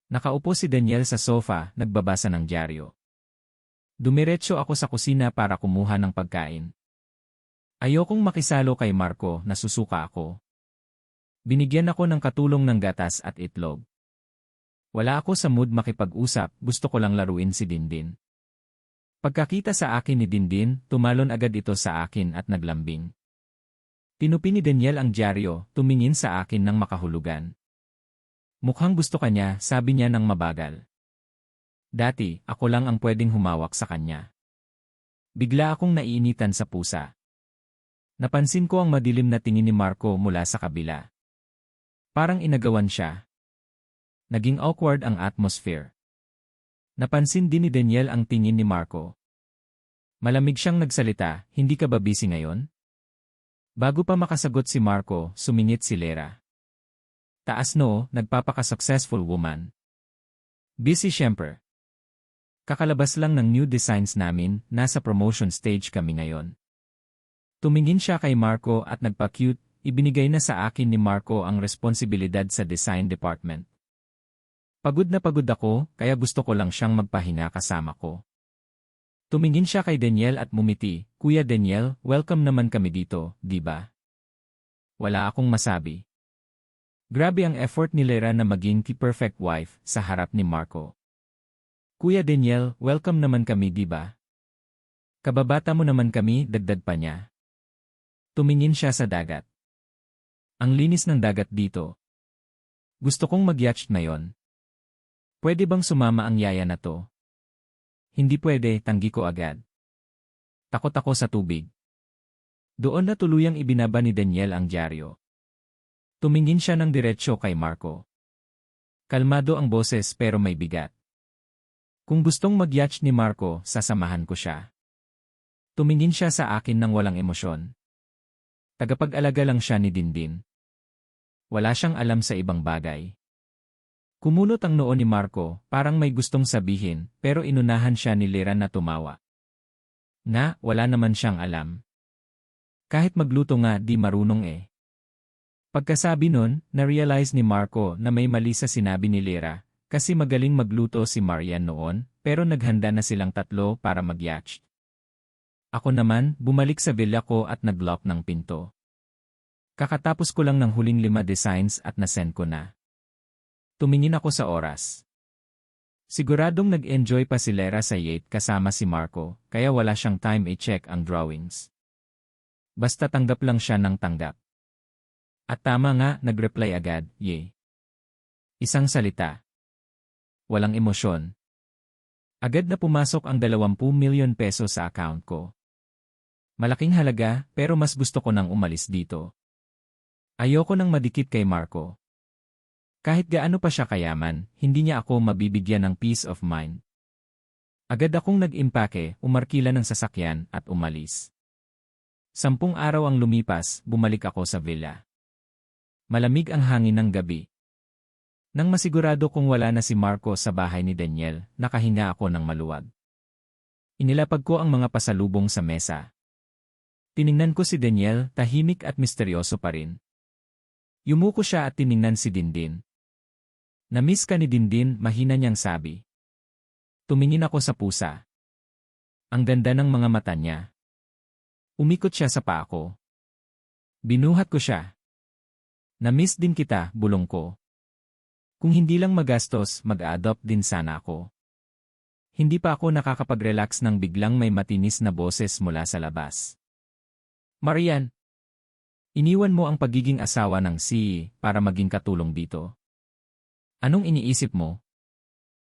Nakaupo si Daniel sa sofa, nagbabasa ng dyaryo. Dumiretso ako sa kusina para kumuha ng pagkain. Ayokong makisalo kay Marco, nasusuka ako. Binigyan ako ng katulong ng gatas at itlog. Wala ako sa mood makipag-usap, gusto ko lang laruin si Dindin. Pagkakita sa akin ni Dindin, tumalon agad ito sa akin at naglambing. Tinupi ni Daniel ang dyaryo, tumingin sa akin ng makahulugan. Mukhang gusto kanya, sabi niya ng mabagal. Dati, ako lang ang pwedeng humawak sa kanya. Bigla akong naiinitan sa pusa. Napansin ko ang madilim na tingin ni Marco mula sa kabila. Parang inagawan siya. Naging awkward ang atmosphere. Napansin din ni Daniel ang tingin ni Marco. Malamig siyang nagsalita, hindi ka ba busy ngayon? Bago pa makasagot si Marco, sumingit si Lera. Taas noo, nagpapaka-successful woman. Busy syempre. Kakalabas lang ng new designs namin, nasa promotion stage kami ngayon. Tumingin siya kay Marco at nagpa-cute, ibinigay na sa akin ni Marco ang responsibilidad sa design department. Pagod na pagod ako, kaya gusto ko lang siyang magpahinga kasama ko. Tumingin siya kay Daniel at mumiti, Kuya Daniel, welcome naman kami dito, di ba? Wala akong masabi. Grabe ang effort ni Lera na maging perfect wife sa harap ni Marco. Kuya Daniel, welcome naman kami di ba? Kababata mo naman kami, dagdag pa niya. Tumingin siya sa dagat. Ang linis ng dagat dito. Gusto kong mag-yacht ngayon. Pwede bang sumama ang yaya na to? Hindi pwede, tanggi ko agad. Takot ako sa tubig. Doon na tuluyang ibinaba ni Daniel ang dyaryo. Tumingin siya ng diretsyo kay Marco. Kalmado ang boses pero may bigat. Kung gustong mag-yacht ni Marco, sasamahan ko siya. Tumingin siya sa akin ng walang emosyon. Tagapag-alaga lang siya ni Dindin. Wala siyang alam sa ibang bagay. Kumunot ang noo ni Marco, parang may gustong sabihin, pero inunahan siya ni Lera na tumawa. Wala naman siyang alam. Kahit magluto nga di marunong eh. Pagkasabi nun, na-realize ni Marco na may mali sa sinabi ni Lera, kasi magaling magluto si Marian noon, pero naghanda na silang tatlo para mag-yacht. Ako naman, bumalik sa villa ko at nag-lock ng pinto. Kakatapos ko lang ng huling 5 designs at nasend ko na. Tumingin ako sa oras. Siguradong nag-enjoy pa si Lera sa yacht kasama si Marco, kaya wala siyang time i-check ang drawings. Basta tanggap lang siya ng tanggap. At tama nga, nag-reply agad, yay. Isang salita. Walang emosyon. Agad na pumasok ang 20 million pesos sa account ko. Malaking halaga, pero mas gusto ko nang umalis dito. Ayoko nang madikit kay Marco. Kahit gaano pa siya kayaman, hindi niya ako mabibigyan ng peace of mind. Agad akong nag-impake, umarkila ng sasakyan at umalis. 10 araw ang lumipas, bumalik ako sa villa. Malamig ang hangin ng gabi. Nang masigurado kong wala na si Marco sa bahay ni Daniel, nakahinga ako ng maluwag. Inilapag ko ang mga pasalubong sa mesa. Tiningnan ko si Daniel, tahimik at misteryoso pa rin. Yumuko siya at tiningnan si Dindin. Na-miss ka ni Dindin, mahina niyang sabi. Tumingin ako sa pusa. Ang ganda ng mga mata niya. Umikot siya sa paa ko. Binuhat ko siya. Na-miss din kita, bulong ko. Kung hindi lang magastos, mag-adopt din sana ako. Hindi pa ako nakakapag-relax nang biglang may matinis na boses mula sa labas. Marian! Iniwan mo ang pagiging asawa ng CE para maging katulong dito. Anong iniisip mo?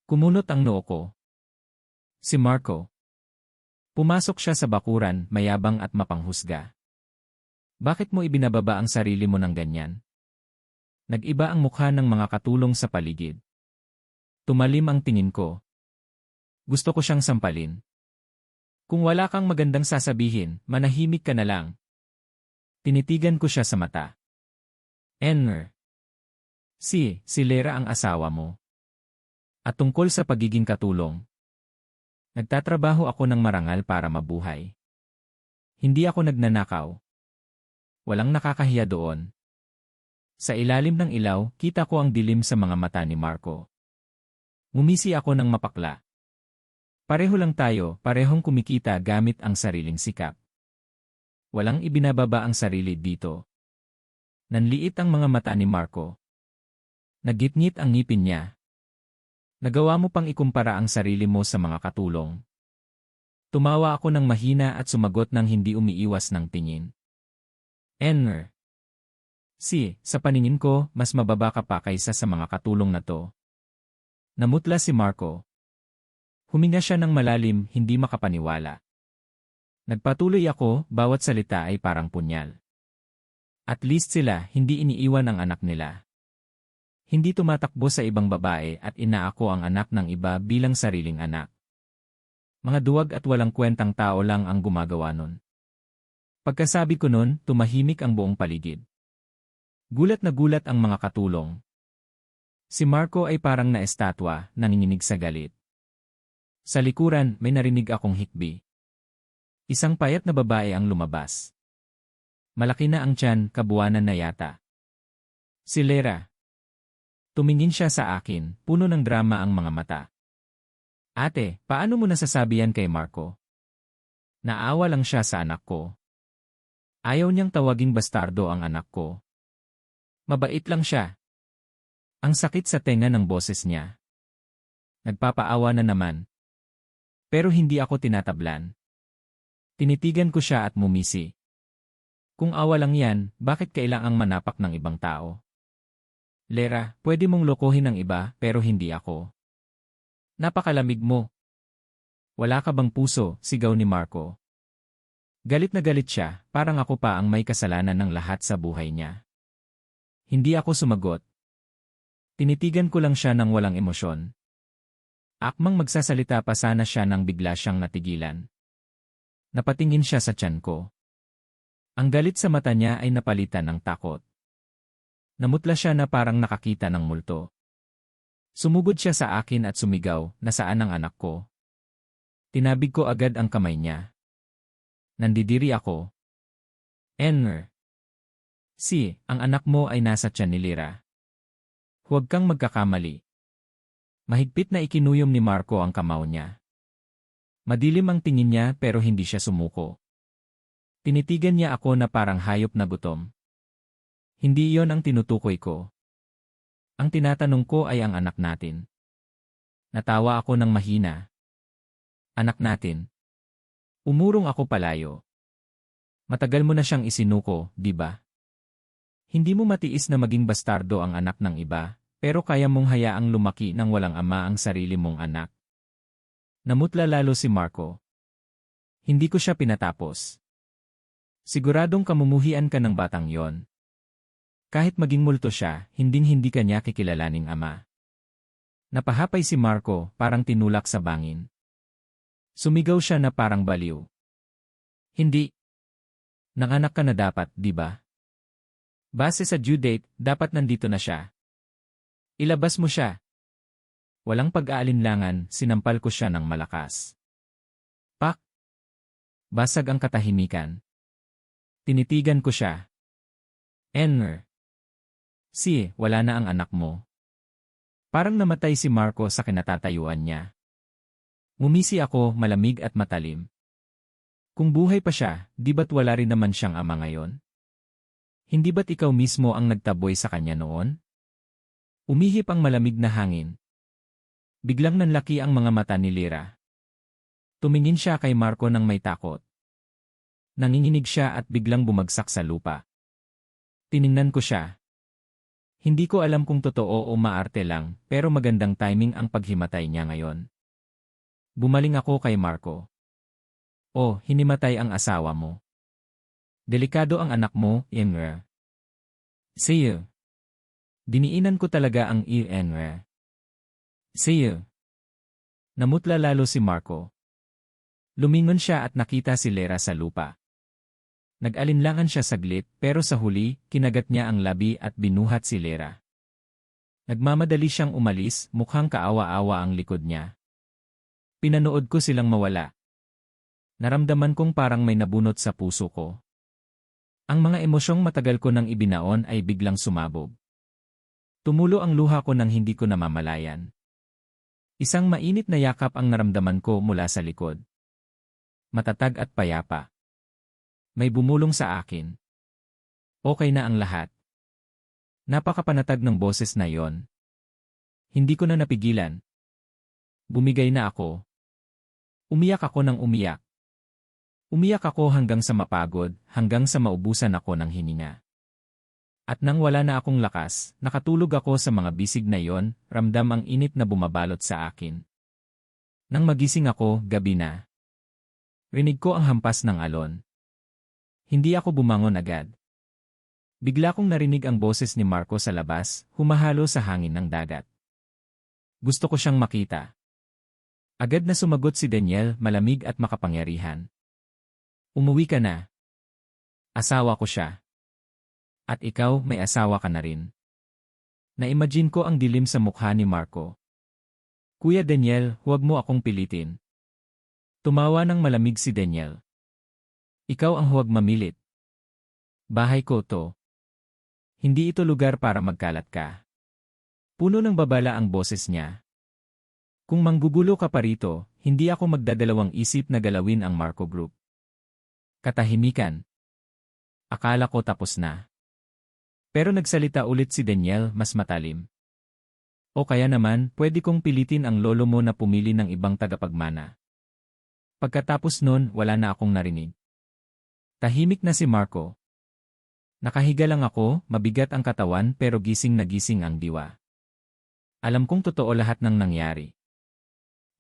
Kumunot ang noo ko. Si Marco. Pumasok siya sa bakuran, mayabang at mapanghusga. Bakit mo ibinababa ang sarili mo ng ganyan? Nag-iba ang mukha ng mga katulong sa paligid. Tumalim ang tingin ko. Gusto ko siyang sampalin. Kung wala kang magandang sasabihin, manahimik ka na lang. Tinitigan ko siya sa mata. Enner. Si Lera ang asawa mo. At tungkol sa pagiging katulong. Nagtatrabaho ako ng marangal para mabuhay. Hindi ako nagnanakaw. Walang nakakahiya doon. Sa ilalim ng ilaw, kita ko ang dilim sa mga mata ni Marco. Ngumisi ako ng mapakla. Pareho lang tayo, parehong kumikita gamit ang sariling sikap. Walang ibinababa ang sarili dito. Nanliit ang mga mata ni Marco. Nagitngit ang ngipin niya. Nagawa mo pang ikumpara ang sarili mo sa mga katulong. Tumawa ako ng mahina at sumagot ng hindi umiiwas ng tingin. Enner. Sa paningin ko, mas mababa ka pa kaysa sa mga katulong na to. Namutla si Marco. Huminga siya ng malalim, hindi makapaniwala. Nagpatuloy ako, bawat salita ay parang punyal. At least sila, hindi iniiwan ang anak nila. Hindi tumatakbo sa ibang babae at inaako ang anak ng iba bilang sariling anak. Mga duwag at walang kwentang tao lang ang gumagawa nun. Pagkasabi ko nun, tumahimik ang buong paligid. Gulat na gulat ang mga katulong. Si Marco ay parang naestatwa, nanginginig sa galit. Sa likuran, may narinig akong hikbi. Isang payat na babae ang lumabas. Malaki na ang tiyan, kabuwanan na yata. Si Lera. Tumingin siya sa akin, puno ng drama ang mga mata. Ate, paano mo nasasabi yan kay Marco? Naawa lang siya sa anak ko. Ayaw niyang tawaging bastardo ang anak ko. Mabait lang siya. Ang sakit sa tenga ng boses niya. Nagpapaawa na naman. Pero hindi ako tinatablan. Tinitigan ko siya at mumisi. Kung awa lang yan, bakit kailangang manapak ng ibang tao? Lera, pwede mong lokohin ang iba pero hindi ako. Napakalamig mo. Wala ka bang puso, sigaw ni Marco. Galit na galit siya, parang ako pa ang may kasalanan ng lahat sa buhay niya. Hindi ako sumagot. Tinitigan ko lang siya ng walang emosyon. Akmang magsasalita pa sana siya nang bigla siyang natigilan. Napatingin siya sa tiyan ko. Ang galit sa mata niya ay napalitan ng takot. Namutla siya na parang nakakita ng multo. Sumugod siya sa akin at sumigaw, nasaan ang anak ko? Tinabig ko agad ang kamay niya. Nandidiri ako. Enner. Ang anak mo ay nasa tiyan ni Lera. Huwag kang magkakamali. Mahigpit na ikinuyom ni Marco ang kamao niya. Madilim ang tingin niya pero hindi siya sumuko. Tinitigan niya ako na parang hayop na gutom. Hindi iyon ang tinutukoy ko. Ang tinatanong ko ay ang anak natin. Natawa ako ng mahina. Anak natin. Umurong ako palayo. Matagal mo na siyang isinuko, di ba? Hindi mo matiis na maging bastardo ang anak ng iba, pero kaya mong hayaang lumaki nang walang ama ang sarili mong anak. Namutla lalo si Marco. Hindi ko siya pinatapos. Siguradong kamumuhian ka ng batang yon. Kahit maging multo siya, hinding-hindi ka niya kikilalaning ama. Napahapay si Marco, parang tinulak sa bangin. Sumigaw siya na parang baliw. Hindi. Nanganak ka na dapat, di ba? Base sa due date, dapat nandito na siya. Ilabas mo siya. Walang pag-aalinlangan, sinampal ko siya ng malakas. Pak! Basag ang katahimikan. Tinitigan ko siya. Enner. Wala na ang anak mo. Parang namatay si Marco sa kinatatayuan niya. Ngumisi ako, malamig at matalim. Kung buhay pa siya, di ba't wala rin naman siyang ama ngayon? Hindi ba't ikaw mismo ang nagtaboy sa kanya noon? Umihip ang malamig na hangin. Biglang nanlaki ang mga mata ni Lera. Tumingin siya kay Marco nang may takot. Nanginginig siya at biglang bumagsak sa lupa. Tiningnan ko siya. Hindi ko alam kung totoo o maarte lang, pero magandang timing ang paghimatay niya ngayon. Bumaling ako kay Marco. Oh, hinimatay ang asawa mo. Delikado ang anak mo, Enner. Diniinan ko talaga ang Enner. Namutla lalo si Marco. Lumingon siya at nakita si Lera sa lupa. Nag-alinlangan siya saglit pero sa huli, kinagat niya ang labi at binuhat si Lera. Nagmamadali siyang umalis, mukhang kaawa-awa ang likod niya. Pinanood ko silang mawala. Naramdaman kong parang may nabunot sa puso ko. Ang mga emosyong matagal ko nang ibinaon ay biglang sumabog. Tumulo ang luha ko nang hindi ko namamalayan. Isang mainit na yakap ang naramdaman ko mula sa likod. Matatag at payapa. May bumulong sa akin. Okay na ang lahat. Napakapanatag ng boses na yon. Hindi ko na napigilan. Bumigay na ako. Umiyak ako ng umiyak. Umiyak ako hanggang sa mapagod, hanggang sa maubusan ako ng hininga. At nang wala na akong lakas, nakatulog ako sa mga bisig na yon, ramdam ang init na bumabalot sa akin. Nang magising ako, gabi na. Rinig ko ang hampas ng alon. Hindi ako bumangon agad. Bigla kong narinig ang boses ni Marco sa labas, humahalo sa hangin ng dagat. Gusto ko siyang makita. Agad na sumagot si Daniel, malamig at makapangyarihan. Umuwi ka na. Asawa ko siya. At ikaw, may asawa ka na rin. Na-imagine ko ang dilim sa mukha ni Marco. Kuya Daniel, huwag mo akong pilitin. Tumawa ng malamig si Daniel. Ikaw ang huwag mamilit. Bahay ko to. Hindi ito lugar para magkalat ka. Puno ng babala ang boses niya. Kung manggugulo ka pa rito, hindi ako magdadalawang isip na galawin ang Marco Group. Katahimikan. Akala ko tapos na. Pero nagsalita ulit si Daniel mas matalim. O kaya naman, pwede kong pilitin ang lolo mo na pumili ng ibang tagapagmana. Pagkatapos nun, wala na akong narinig. Tahimik na si Marco. Nakahiga lang ako, mabigat ang katawan pero gising na gising ang diwa. Alam kong totoo lahat ng nangyari.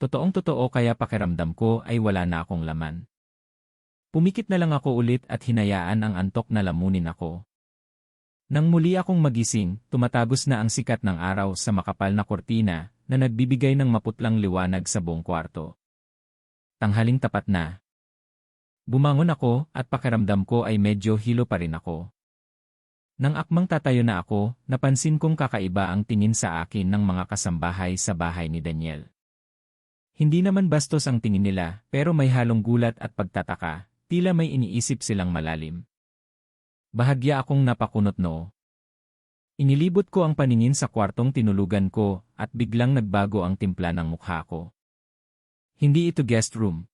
Totoong totoo kaya pakiramdam ko ay wala na akong laman. Pumikit na lang ako ulit at hinayaan ang antok na lamunin ako. Nang muli akong magising, tumatagos na ang sikat ng araw sa makapal na kortina na nagbibigay ng maputlang liwanag sa buong kwarto. Tanghaling tapat na. Bumangon ako at pakiramdam ko ay medyo hilo pa rin ako. Nang akmang tatayo na ako, napansin kong kakaiba ang tingin sa akin ng mga kasambahay sa bahay ni Daniel. Hindi naman bastos ang tingin nila, pero may halong gulat at pagtataka, tila may iniisip silang malalim. Bahagya akong napakunot noo. Inilibot ko ang paningin sa kwartong tinulugan ko at biglang nagbago ang timpla ng mukha ko. Hindi ito guest room.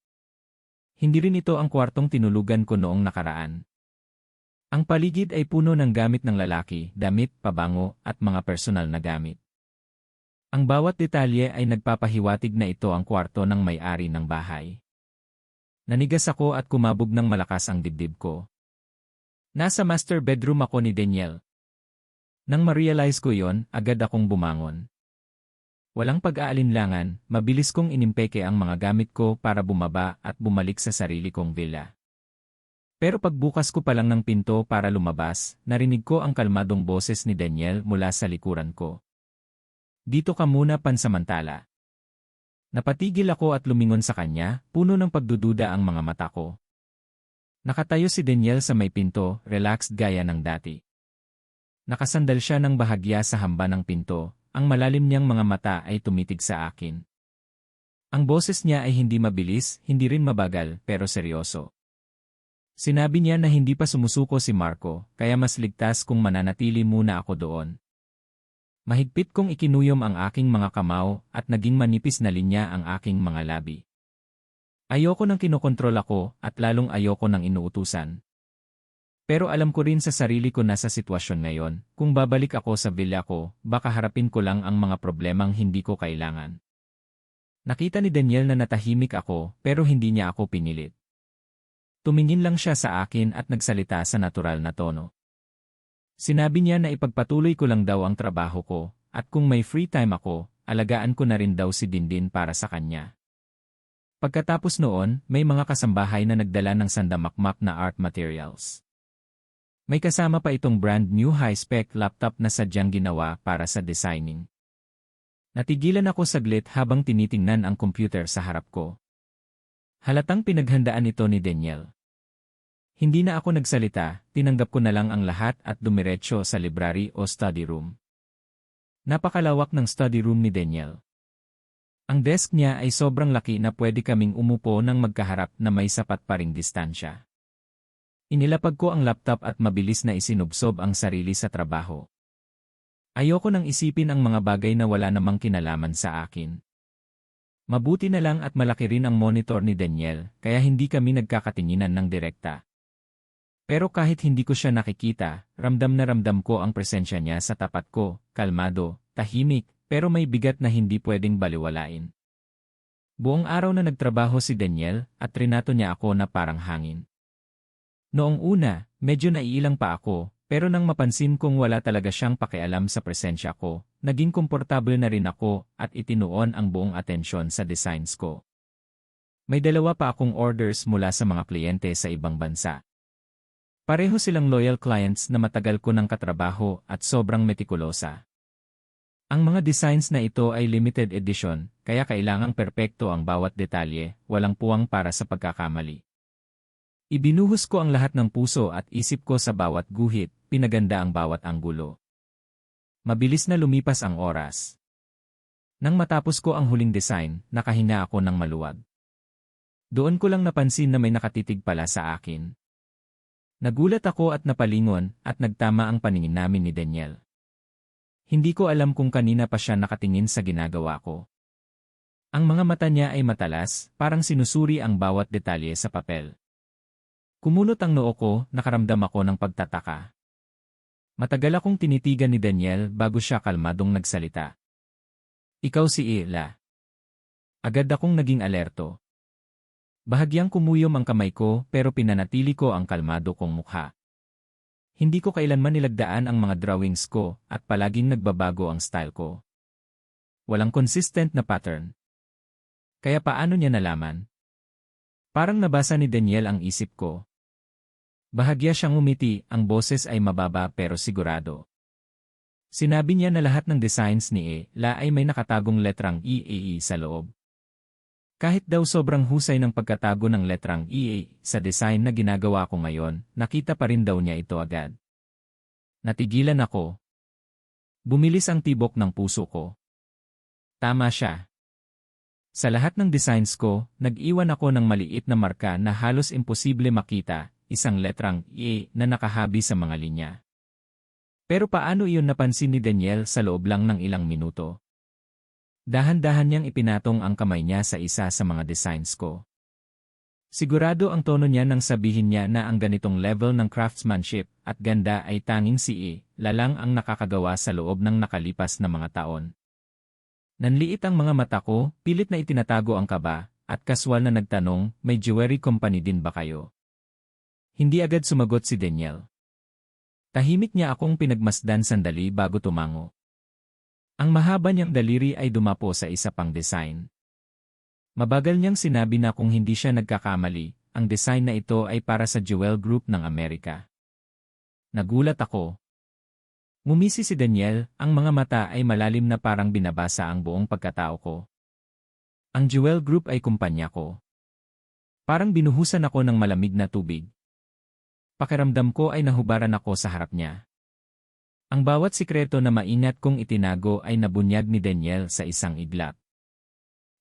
Hindi rin ito ang kwartong tinulugan ko noong nakaraan. Ang paligid ay puno ng gamit ng lalaki, damit, pabango, at mga personal na gamit. Ang bawat detalye ay nagpapahiwatig na ito ang kwarto ng may-ari ng bahay. Nanigas ako at kumabog ng malakas ang dibdib ko. Nasa master bedroom ako ni Daniel. Nang ma-realize ko yon, agad akong bumangon. Walang pag-aalinlangan, mabilis kong inimpeke ang mga gamit ko para bumaba at bumalik sa sarili kong villa. Pero pagbukas ko pa lang ng pinto para lumabas, narinig ko ang kalmadong boses ni Daniel mula sa likuran ko. Dito ka muna pansamantala. Napatigil ako at lumingon sa kanya, puno ng pagdududa ang mga mata ko. Nakatayo si Daniel sa may pinto, relaxed gaya ng dati. Nakasandal siya ng bahagya sa hamba ng pinto, ang malalim niyang mga mata ay tumitig sa akin. Ang boses niya ay hindi mabilis, hindi rin mabagal, pero seryoso. Sinabi niya na hindi pa sumusuko si Marco, kaya mas ligtas kung mananatili muna ako doon. Mahigpit kong ikinuyom ang aking mga kamao at naging manipis na linya ang aking mga labi. Ayoko nang kinokontrol ako at lalong ayoko nang inuutusan. Pero alam ko rin sa sarili ko na sa sitwasyon ngayon, kung babalik ako sa villa ko, baka harapin ko lang ang mga problemang hindi ko kailangan. Nakita ni Daniel na natahimik ako pero hindi niya ako pinilit. Tumingin lang siya sa akin at nagsalita sa natural na tono. Sinabi niya na ipagpatuloy ko lang daw ang trabaho ko, at kung may free time ako, alagaan ko na rin daw si Dindin para sa kanya. Pagkatapos noon, may mga kasambahay na nagdala ng sandamakmak na art materials. May kasama pa itong brand new high-spec laptop na sadyang ginawa para sa designing. Natigilan ako saglit habang tinitingnan ang computer sa harap ko. Halatang pinaghandaan ito ni Daniel. Hindi na ako nagsalita, tinanggap ko na lang ang lahat at dumiretso sa library o study room. Napakalawak ng study room ni Daniel. Ang desk niya ay sobrang laki na pwede kaming umupo ng magkaharap na may sapat pa ring distansya. Inilapag ko ang laptop at mabilis na isinubsob ang sarili sa trabaho. Ayoko nang isipin ang mga bagay na wala namang kinalaman sa akin. Mabuti na lang at malaki rin ang monitor ni Daniel, kaya hindi kami nagkakatinginan ng direkta. Pero kahit hindi ko siya nakikita, ramdam na ramdam ko ang presensya niya sa tapat ko, kalmado, tahimik, pero may bigat na hindi pwedeng baliwalain. Buong araw na nagtrabaho si Daniel at trinato niya ako na parang hangin. Noong una, medyo naiilang pa ako, pero nang mapansin kong wala talaga siyang pakialam sa presensya ko, naging komportable na rin ako at itinuon ang buong atensyon sa designs ko. May dalawa pa akong orders mula sa mga kliyente sa ibang bansa. Pareho silang loyal clients na matagal ko ng katrabaho at sobrang metikulosa. Ang mga designs na ito ay limited edition, kaya kailangang perpekto ang bawat detalye, walang puwang para sa pagkakamali. Ibinuhos ko ang lahat ng puso at isip ko sa bawat guhit, pinaganda ang bawat anggulo. Mabilis na lumipas ang oras. Nang matapos ko ang huling design, nakahinga ako ng maluwag. Doon ko lang napansin na may nakatitig pala sa akin. Nagulat ako at napalingon at nagtama ang paningin namin ni Daniel. Hindi ko alam kung kanina pa siya nakatingin sa ginagawa ko. Ang mga mata niya ay matalas, parang sinusuri ang bawat detalye sa papel. Kumunot ang noo ko, nakaramdam ako ng pagtataka. Matagal akong tinitigan ni Daniel bago siya kalmadong nagsalita. Ikaw si Ila. Agad akong naging alerto. Bahagyang kumuyom ang kamay ko pero pinanatili ko ang kalmado kong mukha. Hindi ko kailanman nilagdaan ang mga drawings ko at palaging nagbabago ang style ko. Walang consistent na pattern. Kaya paano niya nalaman? Parang nabasa ni Daniel ang isip ko. Bahagya siyang umiti, ang boses ay mababa pero sigurado. Sinabi niya na lahat ng designs ni Ela ay may nakatagong letrang EAE sa loob. Kahit daw sobrang husay ng pagkatago ng letrang EA sa design na ginagawa ko ngayon, nakita pa rin daw niya ito agad. Natigilan ako. Bumilis ang tibok ng puso ko. Tama siya. Sa lahat ng designs ko, nag-iwan ako ng maliit na marka na halos imposible makita, isang letrang E na nakahabi sa mga linya. Pero paano iyon napansin ni Daniel sa loob lang ng ilang minuto? Dahan-dahan niyang ipinatong ang kamay niya sa isa sa mga designs ko. Sigurado ang tono niya nang sabihin niya na ang ganitong level ng craftsmanship at ganda ay tanging si Ela lang ang nakakagawa sa loob ng nakalipas na mga taon. Nanliit ang mga mata ko, pilit na itinatago ang kaba, at kaswal na nagtanong, may jewelry company din ba kayo? Hindi agad sumagot si Daniel. Tahimik niya akong pinagmasdan sandali bago tumango. Ang mahaba niyang daliri ay dumapo sa isa pang design. Mabagal niyang sinabi na kung hindi siya nagkakamali, ang design na ito ay para sa Jewel Group ng Amerika. Nagulat ako. Ngumisi si Daniel, ang mga mata ay malalim na parang binabasa ang buong pagkatao ko. Ang Jewel Group ay kumpanya ko. Parang binuhusan ako ng malamig na tubig. Pakiramdam ko ay nahubaran ako sa harap niya. Ang bawat sikreto na maingat kong itinago ay nabunyag ni Daniel sa isang iglap.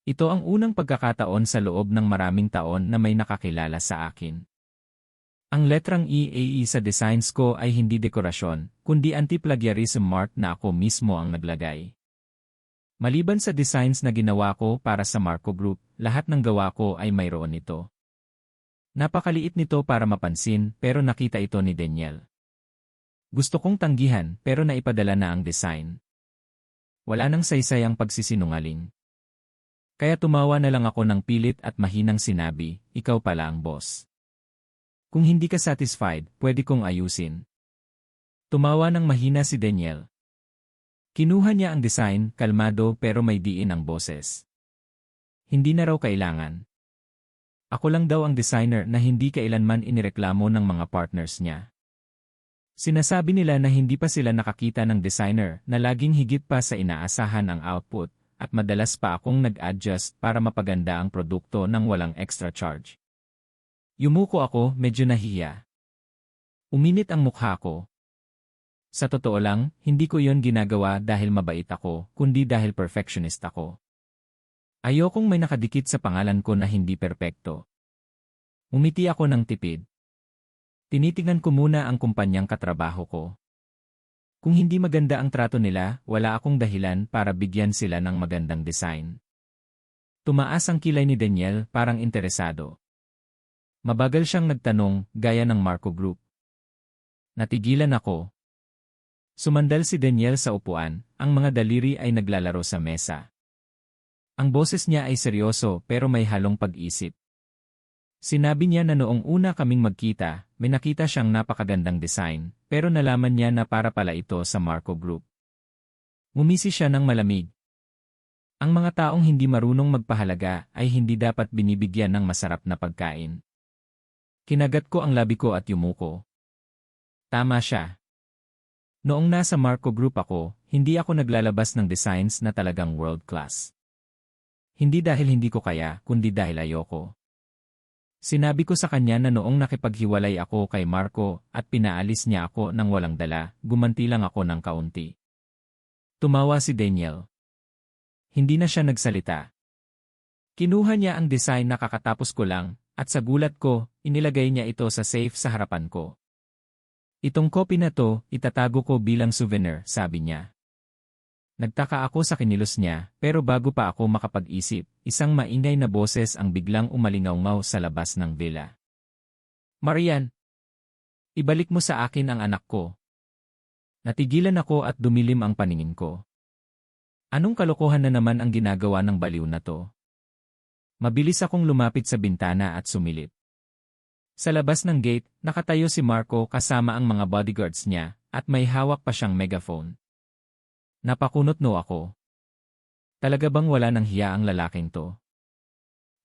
Ito ang unang pagkakataon sa loob ng maraming taon na may nakakilala sa akin. Ang letrang EAE sa designs ko ay hindi dekorasyon, kundi anti-plagiarism mark na ako mismo ang naglagay. Maliban sa designs na ginawa ko para sa Marco Group, lahat ng gawa ko ay mayroon nito. Napakaliit nito para mapansin pero nakita ito ni Daniel. Gusto kong tanggihan pero naipadala na ang design. Wala nang saysay ang pagsisinungaling. Kaya tumawa na lang ako ng pilit at mahinang sinabi, ikaw pala ang boss. Kung hindi ka satisfied, pwede kong ayusin. Tumawa ng mahina si Daniel. Kinuha niya ang design, kalmado pero may diin ang boses. Hindi na raw kailangan. Ako lang daw ang designer na hindi kailanman inireklamo ng mga partners niya. Sinasabi nila na hindi pa sila nakakita ng designer na laging higit pa sa inaasahan ang output at madalas pa akong nag-adjust para mapaganda ang produkto nang walang extra charge. Yumuko ako, medyo nahiya. Uminit ang mukha ko. Sa totoo lang, hindi ko yon ginagawa dahil mabait ako, kundi dahil perfectionist ako. Ayokong may nakadikit sa pangalan ko na hindi perpekto. Umiti ako ng tipid. Tinitingnan ko muna ang kumpanyang katrabaho ko. Kung hindi maganda ang trato nila, wala akong dahilan para bigyan sila ng magandang design. Tumaas ang kilay ni Daniel, parang interesado. Mabagal siyang nagtanong, gaya ng Marco Group. Natigilan ako. Sumandal si Daniel sa upuan, ang mga daliri ay naglalaro sa mesa. Ang boses niya ay seryoso pero may halong pag-isip. Sinabi niya na noong una kaming magkita, may nakita siyang napakagandang design, pero nalaman niya na para pala ito sa Marco Group. Ngumisi siya ng malamig. Ang mga taong hindi marunong magpahalaga ay hindi dapat binibigyan ng masarap na pagkain. Kinagat ko ang labi ko at yumuko. Tama siya. Noong nasa Marco Group ako, hindi ako naglalabas ng designs na talagang world class. Hindi dahil hindi ko kaya, kundi dahil ayoko. Sinabi ko sa kanya na noong nakipaghiwalay ako kay Marco at pinaalis niya ako nang walang dala, gumanti lang ako ng kaunti. Tumawa si Daniel. Hindi na siya nagsalita. Kinuha niya ang design na kakatapos ko lang, at sa gulat ko, inilagay niya ito sa safe sa harapan ko. Itong copy na to, itatago ko bilang souvenir, sabi niya. Nagtaka ako sa kinilos niya, pero bago pa ako makapag-isip, isang maingay na boses ang biglang umalingaw sa labas ng villa. Marian! Ibalik mo sa akin ang anak ko. Natigilan ako at dumilim ang paningin ko. Anong kalokohan na naman ang ginagawa ng baliw na to? Mabilis akong lumapit sa bintana at sumilip. Sa labas ng gate, nakatayo si Marco kasama ang mga bodyguards niya, at may hawak pa siyang megaphone. Napakunot-no ako. Talaga bang wala ng hiya ang lalaking to?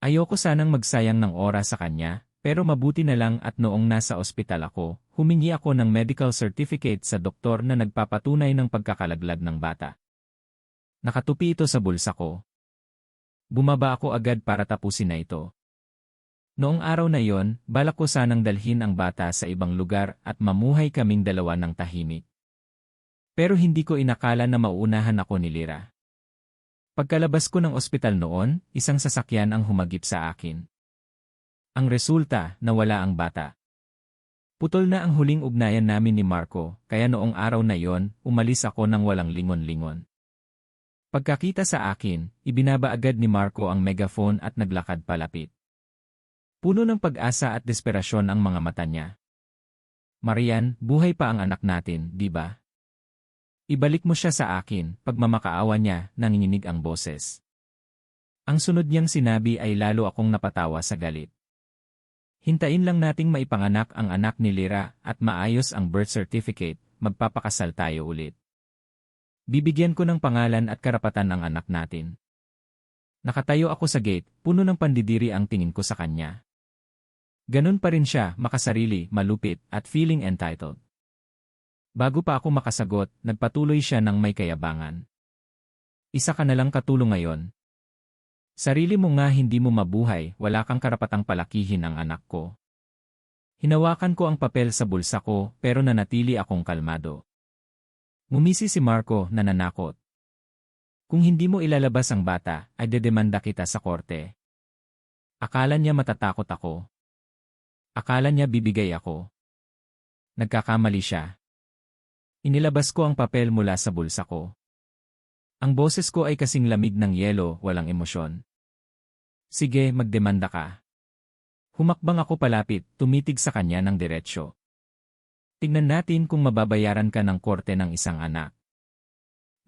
Ayoko sanang magsayang ng oras sa kanya, pero mabuti na lang at noong nasa ospital ako, humingi ako ng medical certificate sa doktor na nagpapatunay ng pagkakalaglag ng bata. Nakatupi ito sa bulsa ko. Bumaba ako agad para tapusin na ito. Noong araw na iyon, balak ko sanang dalhin ang bata sa ibang lugar at mamuhay kaming dalawa ng tahimik. Pero hindi ko inakala na mauunahan ako ni Lyra. Pagkalabas ko ng ospital noon, isang sasakyan ang humagip sa akin. Ang resulta, nawala ang bata. Putol na ang huling ugnayan namin ni Marco, kaya noong araw na iyon, umalis ako ng walang lingon-lingon. Pagkakita sa akin, ibinaba agad ni Marco ang megaphone at naglakad palapit. Puno ng pag-asa at desperasyon ang mga mata niya. Marian, buhay pa ang anak natin, di ba? Ibalik mo siya sa akin, pagmamakaawa niya, nanginginig ang boses. Ang sunod niyang sinabi ay lalo akong napatawa sa galit. Hintayin lang nating maipanganak ang anak ni Lyra at maayos ang birth certificate, magpapakasal tayo ulit. Bibigyan ko ng pangalan at karapatan ang anak natin. Nakatayo ako sa gate, puno ng pandidiri ang tingin ko sa kanya. Ganun pa rin siya, makasarili, malupit, at feeling entitled. Bago pa ako makasagot, nagpatuloy siya ng may kayabangan. Isa ka na lang katulong ngayon. Sarili mo nga hindi mo mabuhay, wala kang karapatang palakihin ang anak ko. Hinawakan ko ang papel sa bulsa ko, pero nanatili akong kalmado. Ngumisi si Marco, nananakot. Kung hindi mo ilalabas ang bata, ay dedemanda kita sa korte. Akala niya matatakot ako. Akala niya bibigay ako. Nagkakamali siya. Inilabas ko ang papel mula sa bulsa ko. Ang boses ko ay kasing lamig ng yelo, walang emosyon. Sige, magdemanda ka. Humakbang ako palapit, tumitig sa kanya ng diretsyo. Tingnan natin kung mababayaran ka ng korte ng isang anak.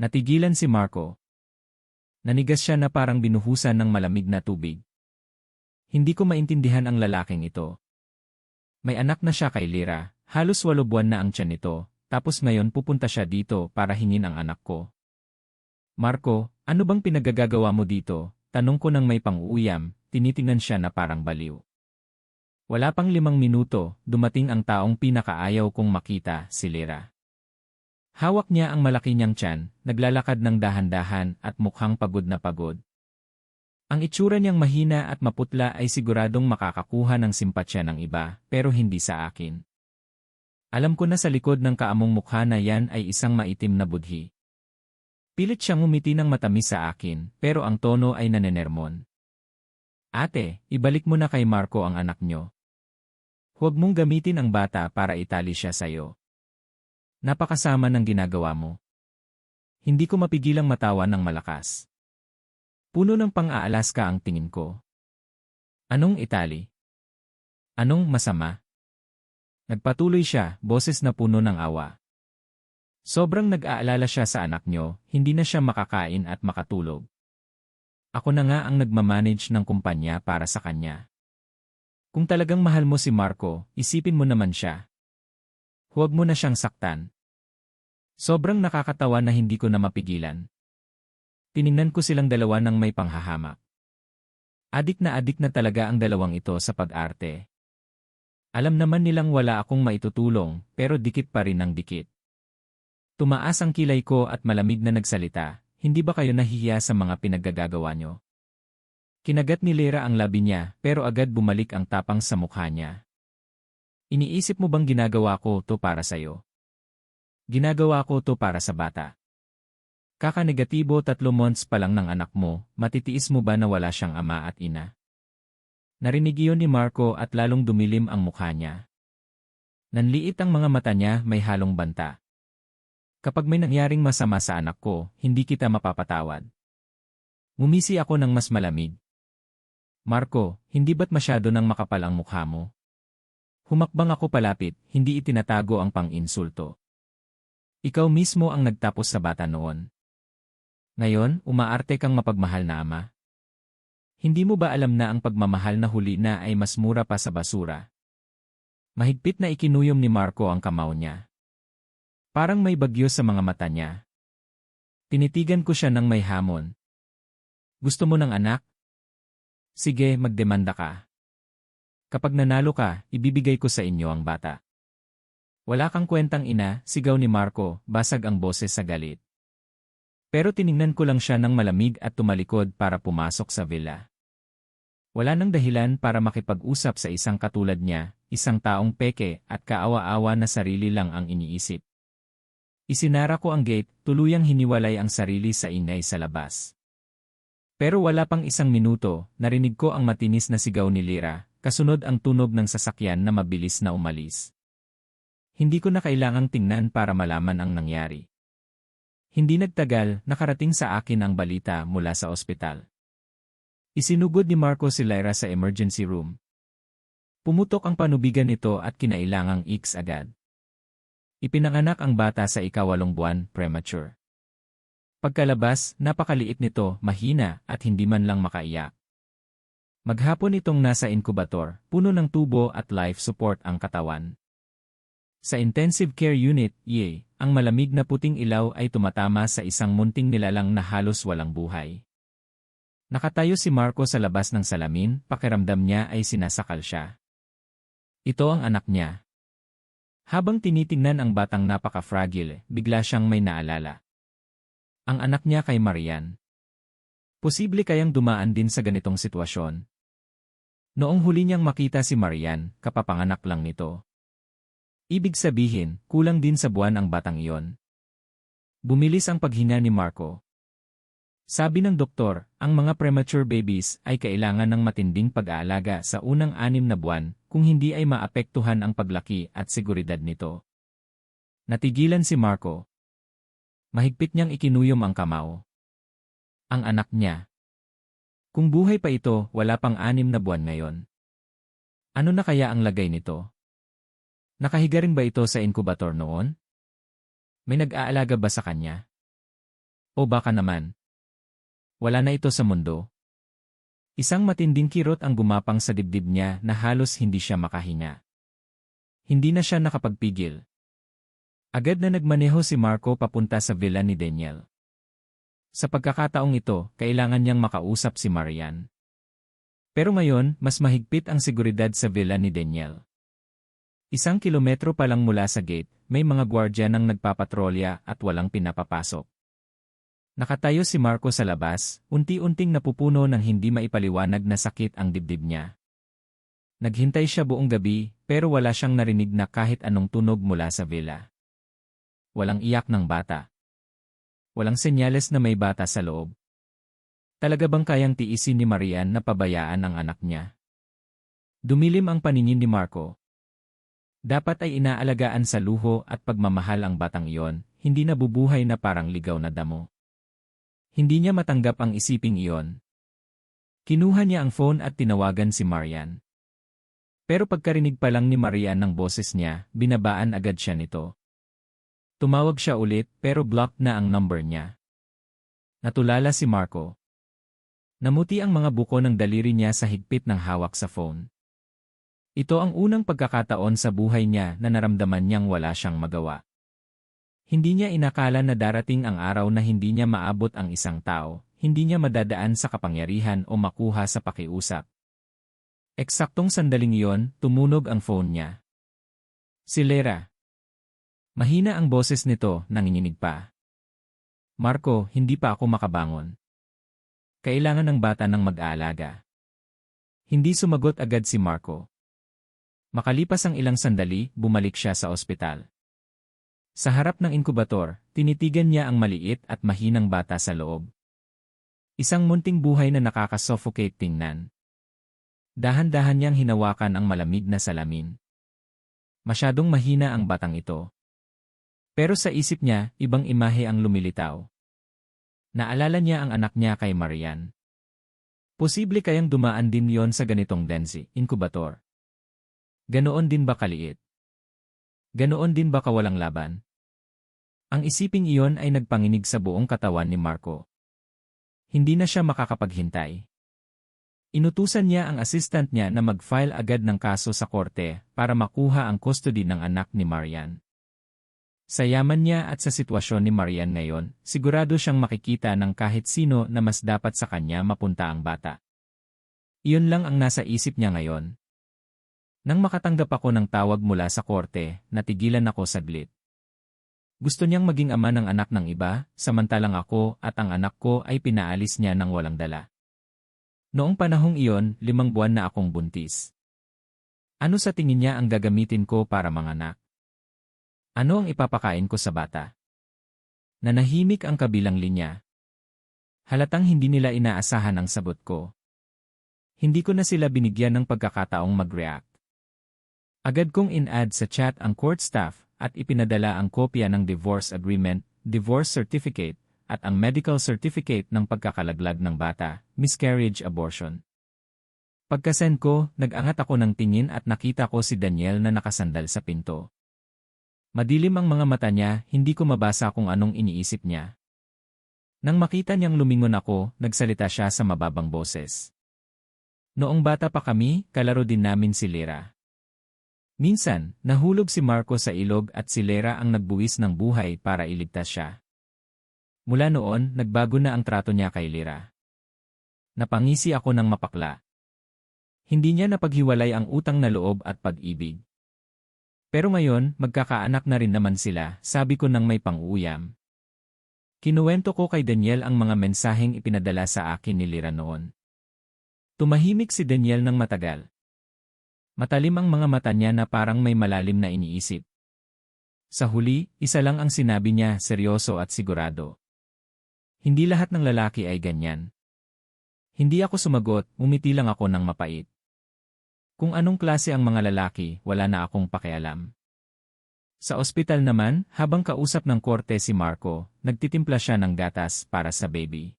Natigilan si Marco. Nanigas siya na parang binuhusan ng malamig na tubig. Hindi ko maintindihan ang lalaking ito. May anak na siya kay Lyra, halos 8 buwan na ang tiyan nito, tapos ngayon pupunta siya dito para hingin ang anak ko. Marco, ano bang pinagagagawa mo dito? Tanong ko nang may pang-uuyam, tinitingnan siya na parang baliw. Wala pang 5 minuto, dumating ang taong pinakaayaw kong makita, si Lyra. Hawak niya ang malaki niyang tiyan, naglalakad ng dahan-dahan at mukhang pagod na pagod. Ang itsura niyang mahina at maputla ay siguradong makakakuha ng simpatsya ng iba, pero hindi sa akin. Alam ko na sa likod ng kaamong mukha na yan ay isang maitim na budhi. Pilit siyang ngumiti ng matamis sa akin, pero ang tono ay nanenermon. Ate, ibalik mo na kay Marco ang anak niyo. Huwag mong gamitin ang bata para itali siya sa'yo. Napakasama ng ginagawa mo. Hindi ko mapigilang matawa ng malakas. Puno ng pang-aalaska ang tingin ko. Anong itali? Anong masama? Nagpatuloy siya, boses na puno ng awa. Sobrang nag-aalala siya sa anak niyo, hindi na siya makakain at makatulog. Ako na nga ang nagmamanage ng kumpanya para sa kanya. Kung talagang mahal mo si Marco, isipin mo naman siya. Huwag mo na siyang saktan. Sobrang nakakatawa na hindi ko na mapigilan. Tiningnan ko silang dalawa ng may panghahamak. Adik na talaga ang dalawang ito sa pag-arte. Alam naman nilang wala akong maitutulong, pero dikit pa rin ang dikit. Tumaas ang kilay ko at malamig na nagsalita, hindi ba kayo nahihiya sa mga pinaggagawa nyo? Kinagat ni Lyra ang labi niya, pero agad bumalik ang tapang sa mukha niya. Iniisip mo bang ginagawa ko to para sa'yo? Ginagawa ko to para sa bata. Kaka-negatibo 3 months pa lang ng anak mo, matitiis mo ba na wala siyang ama at ina? Narinig iyon ni Marco at lalong dumilim ang mukha niya. Nanliit ang mga mata niya, may halong banta. Kapag may nangyaring masama sa anak ko, hindi kita mapapatawad. Ngumisi ako ng mas malamig. Marco, hindi ba't masyado nang makapal ang mukha mo? Humakbang ako palapit, hindi itinatago ang pang-insulto. Ikaw mismo ang nagtapos sa bata noon. Ngayon, umaarte kang mapagmahal na ama. Hindi mo ba alam na ang pagmamahal na huli na ay mas mura pa sa basura? Mahigpit na ikinuyom ni Marco ang kamao niya. Parang may bagyo sa mga mata niya. Tinitigan ko siya ng may hamon. Gusto mo ng anak? Sige, magdemanda ka. Kapag nanalo ka, ibibigay ko sa inyo ang bata. Wala kang kwentang ina, sigaw ni Marco, basag ang boses sa galit. Pero tiningnan ko lang siya ng malamig at tumalikod para pumasok sa villa. Wala nang dahilan para makipag-usap sa isang katulad niya, isang taong peke at kaawa-awa na sarili lang ang iniisip. Isinara ko ang gate, tuluyang hiniwalay ang sarili sa ingay sa labas. Pero wala pang 1 minuto, narinig ko ang matinis na sigaw ni Lyra, kasunod ang tunog ng sasakyan na mabilis na umalis. Hindi ko na kailangang tingnan para malaman ang nangyari. Hindi nagtagal, nakarating sa akin ang balita mula sa ospital. Isinugod ni Marco si Lyra sa emergency room. Pumutok ang panubigan nito at kinailangang X agad. Ipinanganak ang bata sa 8 buwan, premature. Pagkalabas, napakaliit nito, mahina at hindi man lang makaiyak. Maghapon itong nasa incubator, puno ng tubo at life support ang katawan. Sa intensive care unit, ang malamig na puting ilaw ay tumatama sa isang munting nilalang na halos walang buhay. Nakatayo si Marco sa labas ng salamin, pakiramdam niya ay sinasakal siya. Ito ang anak niya. Habang tinitingnan ang batang napaka-fragile, bigla siyang may naalala. Ang anak niya kay Marian. Posible kayang dumaan din sa ganitong sitwasyon. Noong huli niyang makita si Marian, kapapanganak lang nito. Ibig sabihin, kulang din sa buwan ang batang iyon. Bumilis ang paghinga ni Marco. Sabi ng doktor, ang mga premature babies ay kailangan ng matinding pag-aalaga sa unang 6 na buwan kung hindi ay maapektuhan ang paglaki at seguridad nito. Natigilan si Marco. Mahigpit niyang ikinuyom ang kamao. Ang anak niya. Kung buhay pa ito, wala pang 6 na buwan ngayon. Ano na kaya ang lagay nito? Nakahiga rin ba ito sa incubator noon? May nag-aalaga ba sa kanya? O baka naman, wala na ito sa mundo. Isang matinding kirot ang gumapang sa dibdib niya na halos hindi siya makahinga. Hindi na siya nakapagpigil. Agad na nagmaneho si Marco papunta sa villa ni Daniel. Sa pagkakataong ito, kailangan niyang makausap si Marian. Pero ngayon, mas mahigpit ang seguridad sa villa ni Daniel. 1 kilometro pa lang mula sa gate, may mga gwardya nang nagpapatrolya at walang pinapapasok. Nakatayo si Marco sa labas, unti-unting napupuno ng hindi maipaliwanag na sakit ang dibdib niya. Naghintay siya buong gabi, pero wala siyang narinig na kahit anong tunog mula sa villa. Walang iyak ng bata. Walang senyales na may bata sa loob. Talaga bang kayang tiisin ni Marian na pabayaan ang anak niya? Dumilim ang paningin ni Marco. Dapat ay inaalagaan sa luho at pagmamahal ang batang iyon, hindi nabubuhay na parang ligaw na damo. Hindi niya matanggap ang isiping iyon. Kinuha niya ang phone at tinawagan si Marian. Pero pagkarinig pa lang ni Marian ng boses niya, binabaan agad siya nito. Tumawag siya ulit pero blocked na ang number niya. Natulala si Marco. Namuti ang mga buko ng daliri niya sa higpit ng hawak sa phone. Ito ang unang pagkakataon sa buhay niya na naramdaman niyang wala siyang magawa. Hindi niya inakala na darating ang araw na hindi niya maabot ang isang tao, hindi niya madadaan sa kapangyarihan o makuha sa pakiusap. Eksaktong sandaling iyon, tumunog ang phone niya. Si Lera. Mahina ang boses nito, nanginginig pa. Marco, hindi pa ako makabangon. Kailangan ng bata ng mag-aalaga. Hindi sumagot agad si Marco. Makalipas ang ilang sandali, bumalik siya sa ospital. Sa harap ng inkubator, tinitigan niya ang maliit at mahinang bata sa loob. Isang munting buhay na nakakasuffocate tingnan. Dahan-dahan niyang hinawakan ang malamig na salamin. Masyadong mahina ang batang ito. Pero sa isip niya, ibang imahe ang lumilitaw. Naalala niya ang anak niya kay Marian. Posible kayang dumaan din yon sa ganitong dense inkubator. Ganoon din ba kaliit? Ganoon din ba kawalang laban? Ang isiping iyon ay nagpanginig sa buong katawan ni Marco. Hindi na siya makakapaghintay. Inutusan niya ang assistant niya na mag-file agad ng kaso sa korte para makuha ang custody ng anak ni Marian. Sa yaman niya at sa sitwasyon ni Marian ngayon, sigurado siyang makikita ng kahit sino na mas dapat sa kanya mapunta ang bata. Iyon lang ang nasa isip niya ngayon. Nang makatanggap ako ng tawag mula sa korte, natigilan ako saglit. Gusto niyang maging ama ng anak ng iba, samantalang ako at ang anak ko ay pinaalis niya ng walang dala. Noong panahong iyon, 5 buwan na akong buntis. Ano sa tingin niya ang gagamitin ko para manganak? Ano ang ipapakain ko sa bata? Nanahimik ang kabilang linya. Halatang hindi nila inaasahan ang sagot ko. Hindi ko na sila binigyan ng pagkakataong mag-react. Agad kong in-add sa chat ang court staff at ipinadala ang kopya ng divorce agreement, divorce certificate, at ang medical certificate ng pagkakalaglag ng bata, miscarriage abortion. Pagkasend ko, nag-angat ako ng tingin at nakita ko si Daniel na nakasandal sa pinto. Madilim ang mga mata niya, hindi ko mabasa kung anong iniisip niya. Nang makita niyang lumingon ako, nagsalita siya sa mababang boses. Noong bata pa kami, kalaro din namin si Lera. Minsan, nahulog si Marco sa ilog at si Lera ang nagbuwis ng buhay para iligtas siya. Mula noon, nagbago na ang trato niya kay Lera. Napangisi ako ng mapakla. Hindi niya napaghiwalay ang utang na loob at pag-ibig. Pero ngayon, magkakaanak na rin naman sila, sabi ko nang may pang-uuyam. Kinuwento ko kay Daniel ang mga mensaheng ipinadala sa akin ni Lera noon. Tumahimik si Daniel ng matagal. Matalim ang mga mata niya na parang may malalim na iniisip. Sa huli, isa lang ang sinabi niya, seryoso at sigurado. Hindi lahat ng lalaki ay ganyan. Hindi ako sumagot, umiti lang ako ng mapait. Kung anong klase ang mga lalaki, wala na akong pakialam. Sa ospital naman, habang kausap ng korte si Marco, nagtitimpla siya ng gatas para sa baby.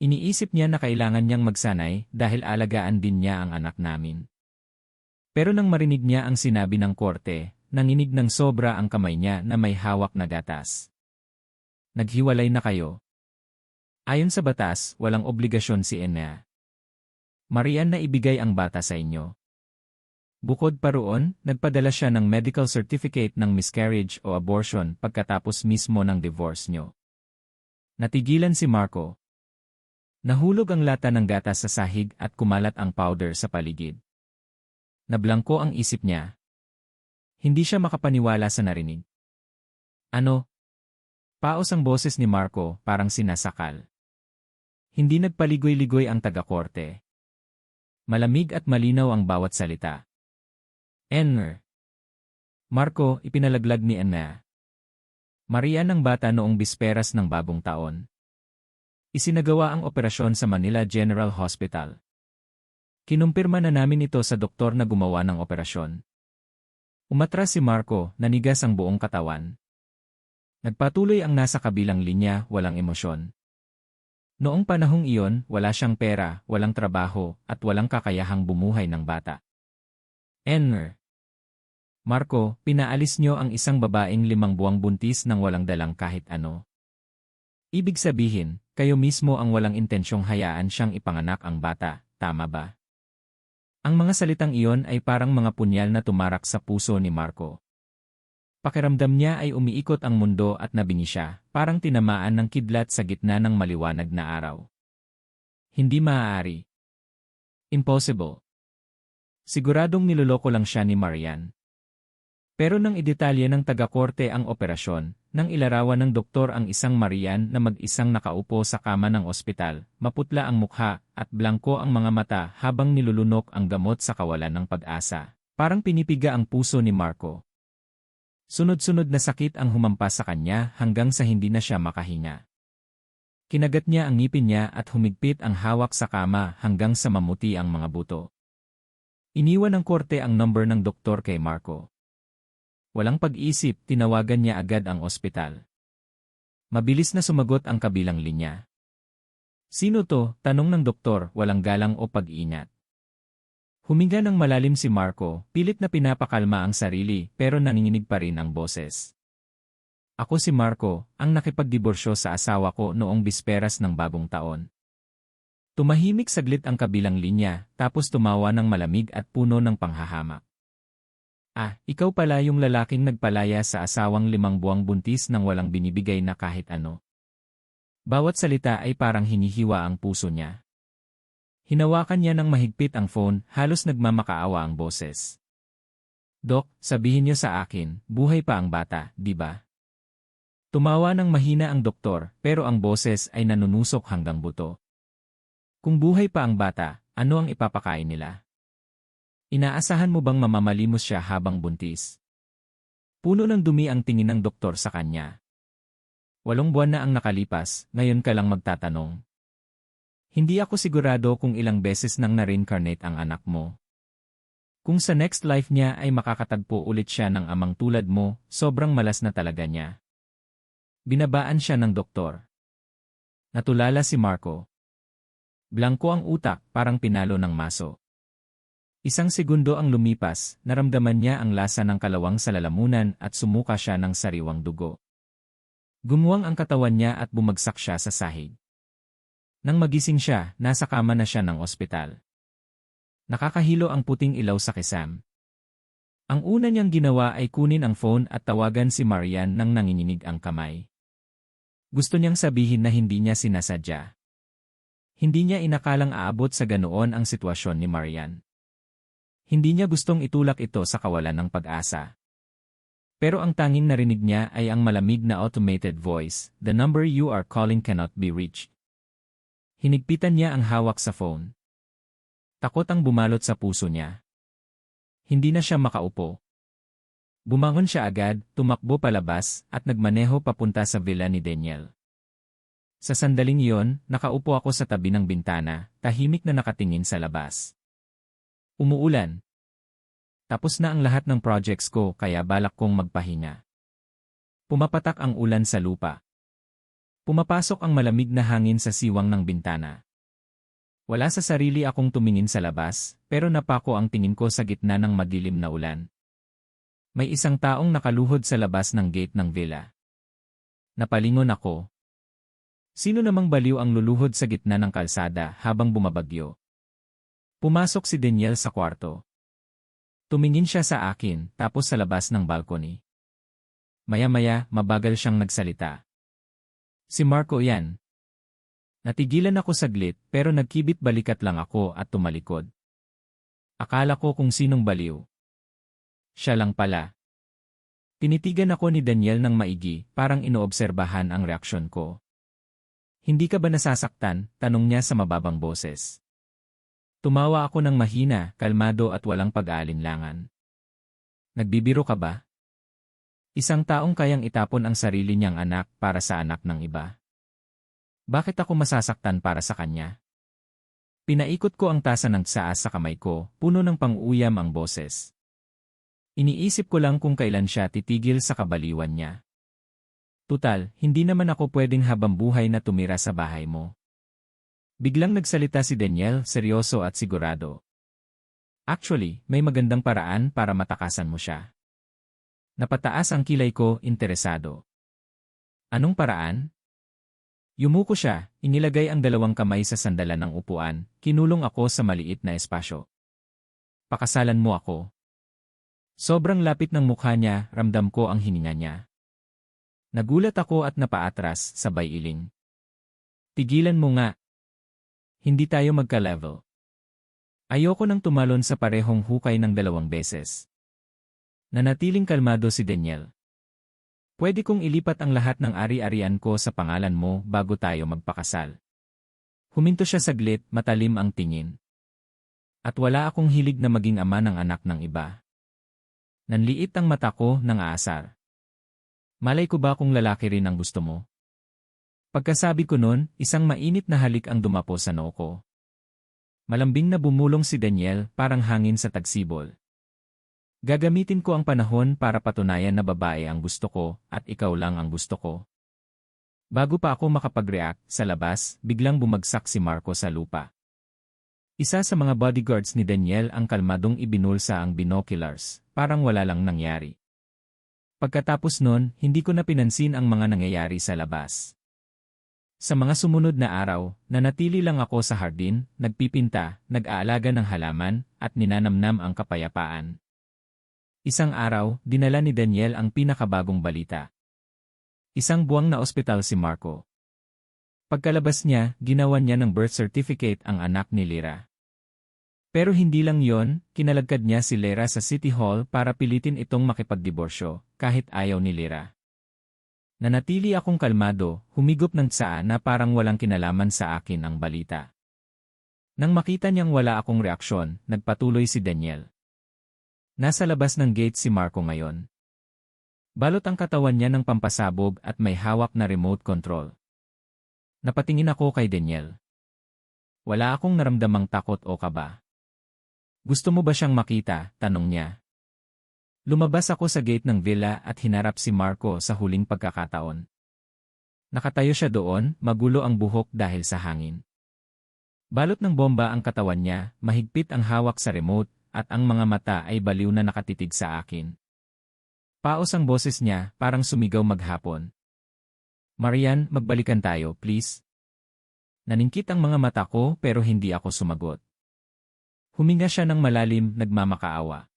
Iniisip niya na kailangan niyang magsanay dahil alagaan din niya ang anak namin. Pero nang marinig niya ang sinabi ng korte, nanginig ng sobra ang kamay niya na may hawak na gatas. Naghiwalay na kayo. Ayon sa batas, walang obligasyon si Enea. Marian na ibigay ang bata sa inyo. Bukod pa roon, nagpadala siya ng medical certificate ng miscarriage o abortion pagkatapos mismo ng divorce nyo. Natigilan si Marco. Nahulog ang lata ng gatas sa sahig at kumalat ang powder sa paligid. Nablangko ang isip niya. Hindi siya makapaniwala sa narinig. Ano? Paos ang boses ni Marco, parang sinasakal. Hindi nagpaligoy-ligoy ang taga-korte. Malamig at malinaw ang bawat salita. Enner. Marco, ipinalaglag ni Enna. Marian ang bata noong bisperas ng bagong taon. Isinagawa ang operasyon sa Manila General Hospital. Kinumpirma na namin ito sa doktor na gumawa ng operasyon. Umatras si Marco, nanigas ang buong katawan. Nagpatuloy ang nasa kabilang linya, walang emosyon. Noong panahong iyon, wala siyang pera, walang trabaho, at walang kakayahang bumuhay ng bata. Enner. Marco, pinaalis nyo ang isang babaeng 5 buwang buntis nang walang dalang kahit ano. Ibig sabihin, kayo mismo ang walang intensyong hayaan siyang ipanganak ang bata, tama ba? Ang mga salitang iyon ay parang mga punyal na tumarak sa puso ni Marco. Pakiramdam niya ay umiikot ang mundo at nabingi siya, parang tinamaan ng kidlat sa gitna ng maliwanag na araw. Hindi maaari. Impossible. Siguradong niloloko lang siya ni Marian. Pero nang idetalye ng taga-korte ang operasyon, nang ilarawan ng doktor ang isang Marian na mag-isang nakaupo sa kama ng ospital, maputla ang mukha at blangko ang mga mata habang nilulunok ang gamot sa kawalan ng pag-asa. Parang pinipiga ang puso ni Marco. Sunod-sunod na sakit ang humampas sa kanya hanggang sa hindi na siya makahinga. Kinagat niya ang ngipin niya at humigpit ang hawak sa kama hanggang sa mamuti ang mga buto. Iniwan ng korte ang number ng doktor kay Marco. Walang pag-isip, tinawagan niya agad ang ospital. Mabilis na sumagot ang kabilang linya. Sino to? Tanong ng doktor, walang galang o pag-ingat. Huminga ng malalim si Marco, pilit na pinapakalma ang sarili pero nanginginig pa rin ang boses. Ako si Marco, ang nakipagdiborsyo sa asawa ko noong bisperas ng bagong taon. Tumahimik saglit ang kabilang linya, tapos tumawa ng malamig at puno ng panghahamak. Ikaw pala yung lalaking nagpalaya sa asawang 5 buwang buntis nang walang binibigay na kahit ano. Bawat salita ay parang hinihiwa ang puso niya. Hinawakan niya ng mahigpit ang phone, halos nagmamakaawa ang boses. Dok, sabihin niyo sa akin, buhay pa ang bata, di ba? Tumawa ng mahina ang doktor, pero ang boses ay nanunusok hanggang buto. Kung buhay pa ang bata, ano ang ipapakain nila? Inaasahan mo bang mamamalimos siya habang buntis? Puno ng dumi ang tingin ng doktor sa kanya. 8 buwan na ang nakalipas, ngayon ka lang magtatanong. Hindi ako sigurado kung ilang beses nang na-reincarnate ang anak mo. Kung sa next life niya ay makakatagpo ulit siya ng amang tulad mo, sobrang malas na talaga niya. Binabaan siya ng doktor. Natulala si Marco. Blangko ang utak, parang pinalo ng maso. Isang segundo ang lumipas, naramdaman niya ang lasa ng kalawang sa lalamunan at sumuka siya ng sariwang dugo. Gumuwang ang katawan niya at bumagsak siya sa sahig. Nang magising siya, nasa kama na siya ng ospital. Nakakahilo ang puting ilaw sa kisam. Ang una niyang ginawa ay kunin ang phone at tawagan si Marian nang nanginginig ang kamay. Gusto niyang sabihin na hindi niya sinasadya. Hindi niya inakalang aabot sa ganoon ang sitwasyon ni Marian. Hindi niya gustong itulak ito sa kawalan ng pag-asa. Pero ang tanging narinig niya ay ang malamig na automated voice, "The number you are calling cannot be reached." Hinigpitan niya ang hawak sa phone. Takot ang bumalot sa puso niya. Hindi na siya makaupo. Bumangon siya agad, tumakbo palabas, at nagmaneho papunta sa villa ni Daniel. Sa sandaling iyon, nakaupo ako sa tabi ng bintana, tahimik na nakatingin sa labas. Umuulan. Tapos na ang lahat ng projects ko kaya balak kong magpahinga. Pumapatak ang ulan sa lupa. Pumapasok ang malamig na hangin sa siwang ng bintana. Wala sa sarili akong tumingin sa labas, pero napako ang tingin ko sa gitna ng madilim na ulan. May isang taong nakaluhod sa labas ng gate ng villa. Napalingon ako. Sino namang baliw ang luluhod sa gitna ng kalsada habang bumabagyo? Pumasok si Daniel sa kwarto. Tumingin siya sa akin, tapos sa labas ng balcony. Maya-maya, mabagal siyang nagsalita. Si Marco yan. Natigilan ako saglit, pero nagkibit balikat lang ako at tumalikod. Akala ko kung sinong baliw. Siya lang pala. Tinitigan ako ni Daniel ng maigi, parang inoobserbahan ang reaksyon ko. Hindi ka ba nasasaktan? Tanong niya sa mababang boses. Tumawa ako ng mahina, kalmado at walang pag-aalinlangan. Nagbibiro ka ba? Isang taong kayang itapon ang sarili niyang anak para sa anak ng iba. Bakit ako masasaktan para sa kanya? Pinaikot ko ang tasa ng tsaa sa kamay ko, puno ng pang-uyam ang boses. Iniisip ko lang kung kailan siya titigil sa kabaliwan niya. Tutal, hindi naman ako pwedeng habang buhay na tumira sa bahay mo. Biglang nagsalita si Daniel, seryoso at sigurado. Actually, may magandang paraan para matakasan mo siya. Napataas ang kilay ko, interesado. Anong paraan? Yumuko siya, inilagay ang dalawang kamay sa sandalan ng upuan, kinulong ako sa maliit na espasyo. Pakasalan mo ako. Sobrang lapit ng mukha niya, ramdam ko ang hininga niya. Nagulat ako at napaatras, sabay iling. Tigilan mo nga. Hindi tayo magka-level. Ayoko nang tumalon sa parehong hukay ng 2 beses. Nanatiling kalmado si Daniel. Pwede kong ilipat ang lahat ng ari-arian ko sa pangalan mo bago tayo magpakasal. Huminto siya saglit, matalim ang tingin. At wala akong hilig na maging ama ng anak ng iba. Nanliit ang mata ko ng aasar. Malay ko ba kung lalaki rin ang gusto mo? Pagkasabi ko nun, isang mainit na halik ang dumapo sa noo ko. Malambing na bumulong si Daniel, parang hangin sa tagsibol. Gagamitin ko ang panahon para patunayan na babae ang gusto ko at ikaw lang ang gusto ko. Bago pa ako makapag-react, sa labas, biglang bumagsak si Marco sa lupa. Isa sa mga bodyguards ni Daniel ang kalmadong ibinulsa ang binoculars, parang wala lang nangyari. Pagkatapos nun, hindi ko na pinansin ang mga nangyayari sa labas. Sa mga sumunod na araw, nanatili lang ako sa hardin, nagpipinta, nag-aalaga ng halaman, at ninanamnam ang kapayapaan. Isang araw, dinala ni Daniel ang pinakabagong balita. Isang buwang na ospital si Marco. Pagkalabas niya, ginawan niya ng birth certificate ang anak ni Lyra. Pero hindi lang yon, kinalagkad niya si Lyra sa City Hall para pilitin itong makipagdiborsyo, kahit ayaw ni Lyra. Nanatili akong kalmado, humigop ng tsaa na parang walang kinalaman sa akin ang balita. Nang makita niyang wala akong reaksyon, nagpatuloy si Daniel. Nasa labas ng gate si Marco ngayon. Balot ang katawan niya ng pampasabog at may hawak na remote control. Napatingin ako kay Daniel. Wala akong naramdamang takot o kaba. Gusto mo ba siyang makita? Tanong niya. Lumabas ako sa gate ng villa at hinarap si Marco sa huling pagkakataon. Nakatayo siya doon, magulo ang buhok dahil sa hangin. Balot ng bomba ang katawan niya, mahigpit ang hawak sa remote, at ang mga mata ay baliw na nakatitig sa akin. Paos ang boses niya, parang sumigaw maghapon. Marian, magbalikan tayo, please. Naningkit ang mga mata ko pero hindi ako sumagot. Huminga siya ng malalim, nagmamakaawa.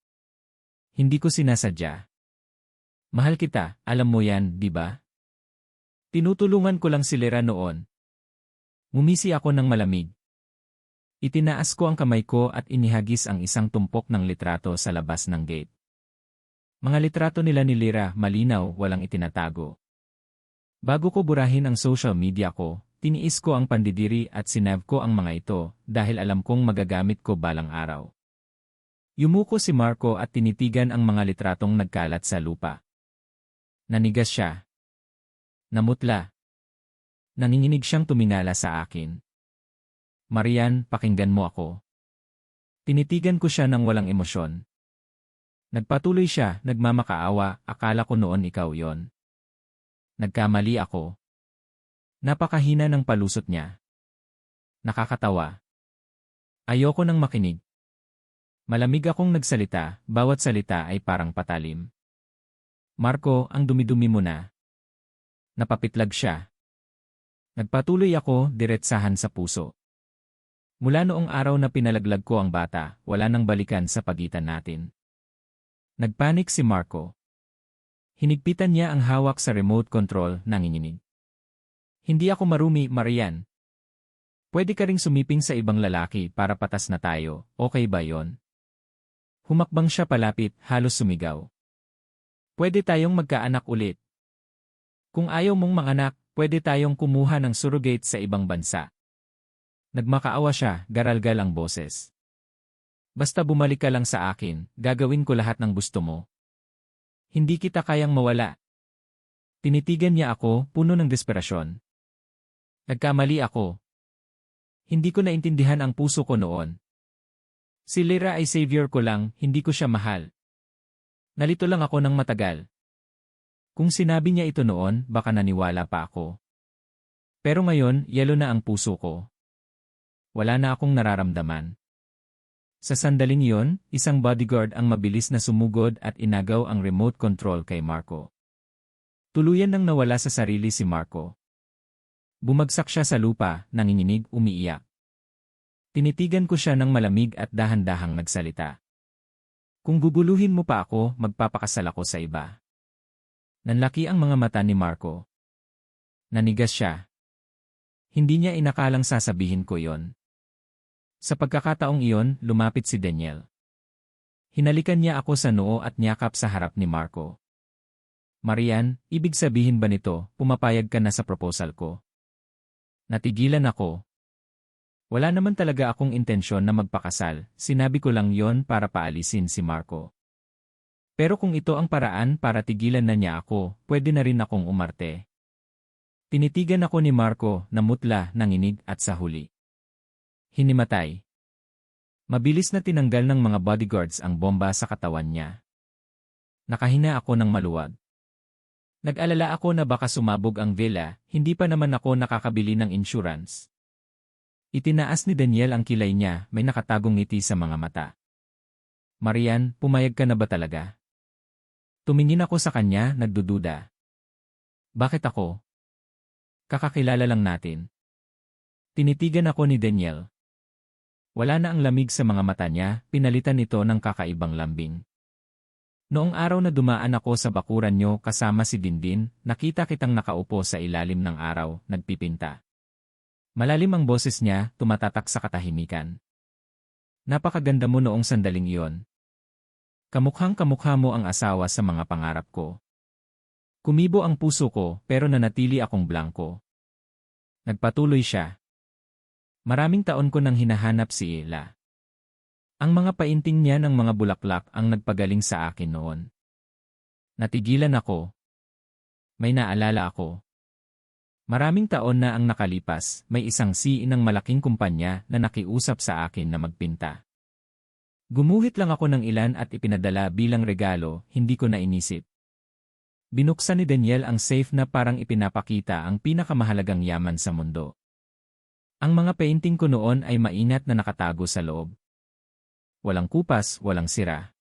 Hindi ko sinasadya. Mahal kita, alam mo yan, di ba? Tinutulungan ko lang si Lyra noon. Ngumisi ako ng malamig. Itinaas ko ang kamay ko at inihagis ang isang tumpok ng litrato sa labas ng gate. Mga litrato nila ni Lyra, malinaw, walang itinatago. Bago ko burahin ang social media ko, tiniis ko ang pandidiri at sinave ko ang mga ito dahil alam kong magagamit ko balang araw. Yumuko si Marco at tinitigan ang mga litratong nagkalat sa lupa. Nanigas siya. Namutla. Nanginginig siyang tumingala sa akin. Marian, pakinggan mo ako. Tinitigan ko siya ng walang emosyon. Nagpatuloy siya, nagmamakaawa, akala ko noon ikaw yon. Nagkamali ako. Napakahina ng palusot niya. Nakakatawa. Ayoko nang makinig. Malamig akong nagsalita, bawat salita ay parang patalim. Marco, ang dumi-dumi mo na. Napapitlag siya. Nagpatuloy ako, diretsahan sa puso. Mula noong araw na pinalaglag ko ang bata, wala nang balikan sa pagitan natin. Nagpanik si Marco. Hinigpitan niya ang hawak sa remote control, nanginginig. Hindi ako marumi, Marian. Pwede ka ring sumiping sa ibang lalaki para patas na tayo, okay ba yon? Humakbang siya palapit, halos sumigaw. Pwede tayong magkaanak ulit. Kung ayaw mong manganak, pwede tayong kumuha ng surrogate sa ibang bansa. Nagmakaawa siya, garalgal ang boses. Basta bumalik ka lang sa akin, gagawin ko lahat ng gusto mo. Hindi kita kayang mawala. Tinitigan niya ako, puno ng desperasyon. Nagkamali ako. Hindi ko naintindihan ang puso ko noon. Si Lyra ay savior ko lang, hindi ko siya mahal. Nalito lang ako ng matagal. Kung sinabi niya ito noon, baka naniwala pa ako. Pero ngayon, yelo na ang puso ko. Wala na akong nararamdaman. Sa sandaling iyon, isang bodyguard ang mabilis na sumugod at inagaw ang remote control kay Marco. Tuluyan nang nawala sa sarili si Marco. Bumagsak siya sa lupa, nanginginig, umiiyak. Tinitigan ko siya ng malamig at dahan-dahang nagsalita. Kung guguluhin mo pa ako, magpapakasal ako sa iba. Nanlaki ang mga mata ni Marco. Nanigas siya. Hindi niya inakalang sasabihin ko yon. Sa pagkakataong iyon, lumapit si Daniel. Hinalikan niya ako sa noo at niyakap sa harap ni Marco. Marian, ibig sabihin ba nito, pumapayag ka na sa proposal ko? Natigilan ako. Wala naman talaga akong intensyon na magpakasal, sinabi ko lang yon para paalisin si Marco. Pero kung ito ang paraan para tigilan na niya ako, pwede na rin akong umarte. Tinitigan ako ni Marco, namutla, nanginig at sa huli. Hinimatay. Mabilis na tinanggal ng mga bodyguards ang bomba sa katawan niya. Nakahina ako ng maluwag. Nag-alala ako na baka sumabog ang villa, hindi pa naman ako nakakabili ng insurance. Itinaas ni Daniel ang kilay niya, may nakatagong ngiti sa mga mata. Marian, pumayag ka na ba talaga? Tumingin ako sa kanya, nagdududa. Bakit ako? Kakakilala lang natin. Tinitigan ako ni Daniel. Wala na ang lamig sa mga mata niya, pinalitan ito ng kakaibang lambing. Noong araw na dumaan ako sa bakuran niyo kasama si Dindin, nakita kitang nakaupo sa ilalim ng araw, nagpipinta. Malalim ang boses niya, tumatatak sa katahimikan. Napakaganda mo noong sandaling iyon. Kamukhang kamukha mo ang asawa sa mga pangarap ko. Kumibo ang puso ko, pero nanatili akong blanko. Nagpatuloy siya. Maraming taon ko nang hinahanap si Ella. Ang mga painting niya ng mga bulaklak ang nagpagaling sa akin noon. Natigilan ako. May naalala ako. Maraming taon na ang nakalipas, may isang CEO ng malaking kumpanya na nakiusap sa akin na magpinta. Gumuhit lang ako ng ilan at ipinadala bilang regalo, hindi ko na inisip. Binuksan ni Daniel ang safe na parang ipinapakita ang pinakamahalagang yaman sa mundo. Ang mga painting ko noon ay maingat na nakatago sa loob. Walang kupas, walang sira.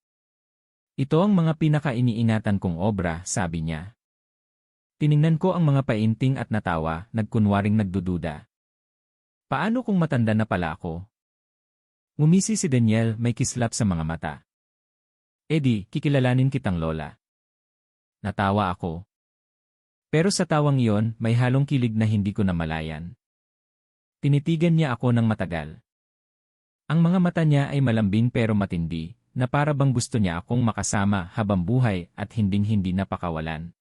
Ito ang mga pinaka-iniingatan kong obra, sabi niya. Tiningnan ko ang mga painting at natawa, nagkunwaring nagdududa. Paano kung matanda na pala ako? Ngumisi si Daniel, may kislap sa mga mata. Eddie, kikilalanin kitang lola. Natawa ako. Pero sa tawang iyon, may halong kilig na hindi ko namalayan. Tinitigan niya ako ng matagal. Ang mga mata niya ay malambing pero matindi, na para bang gusto niya akong makasama habang buhay at hinding-hindi napakawalan.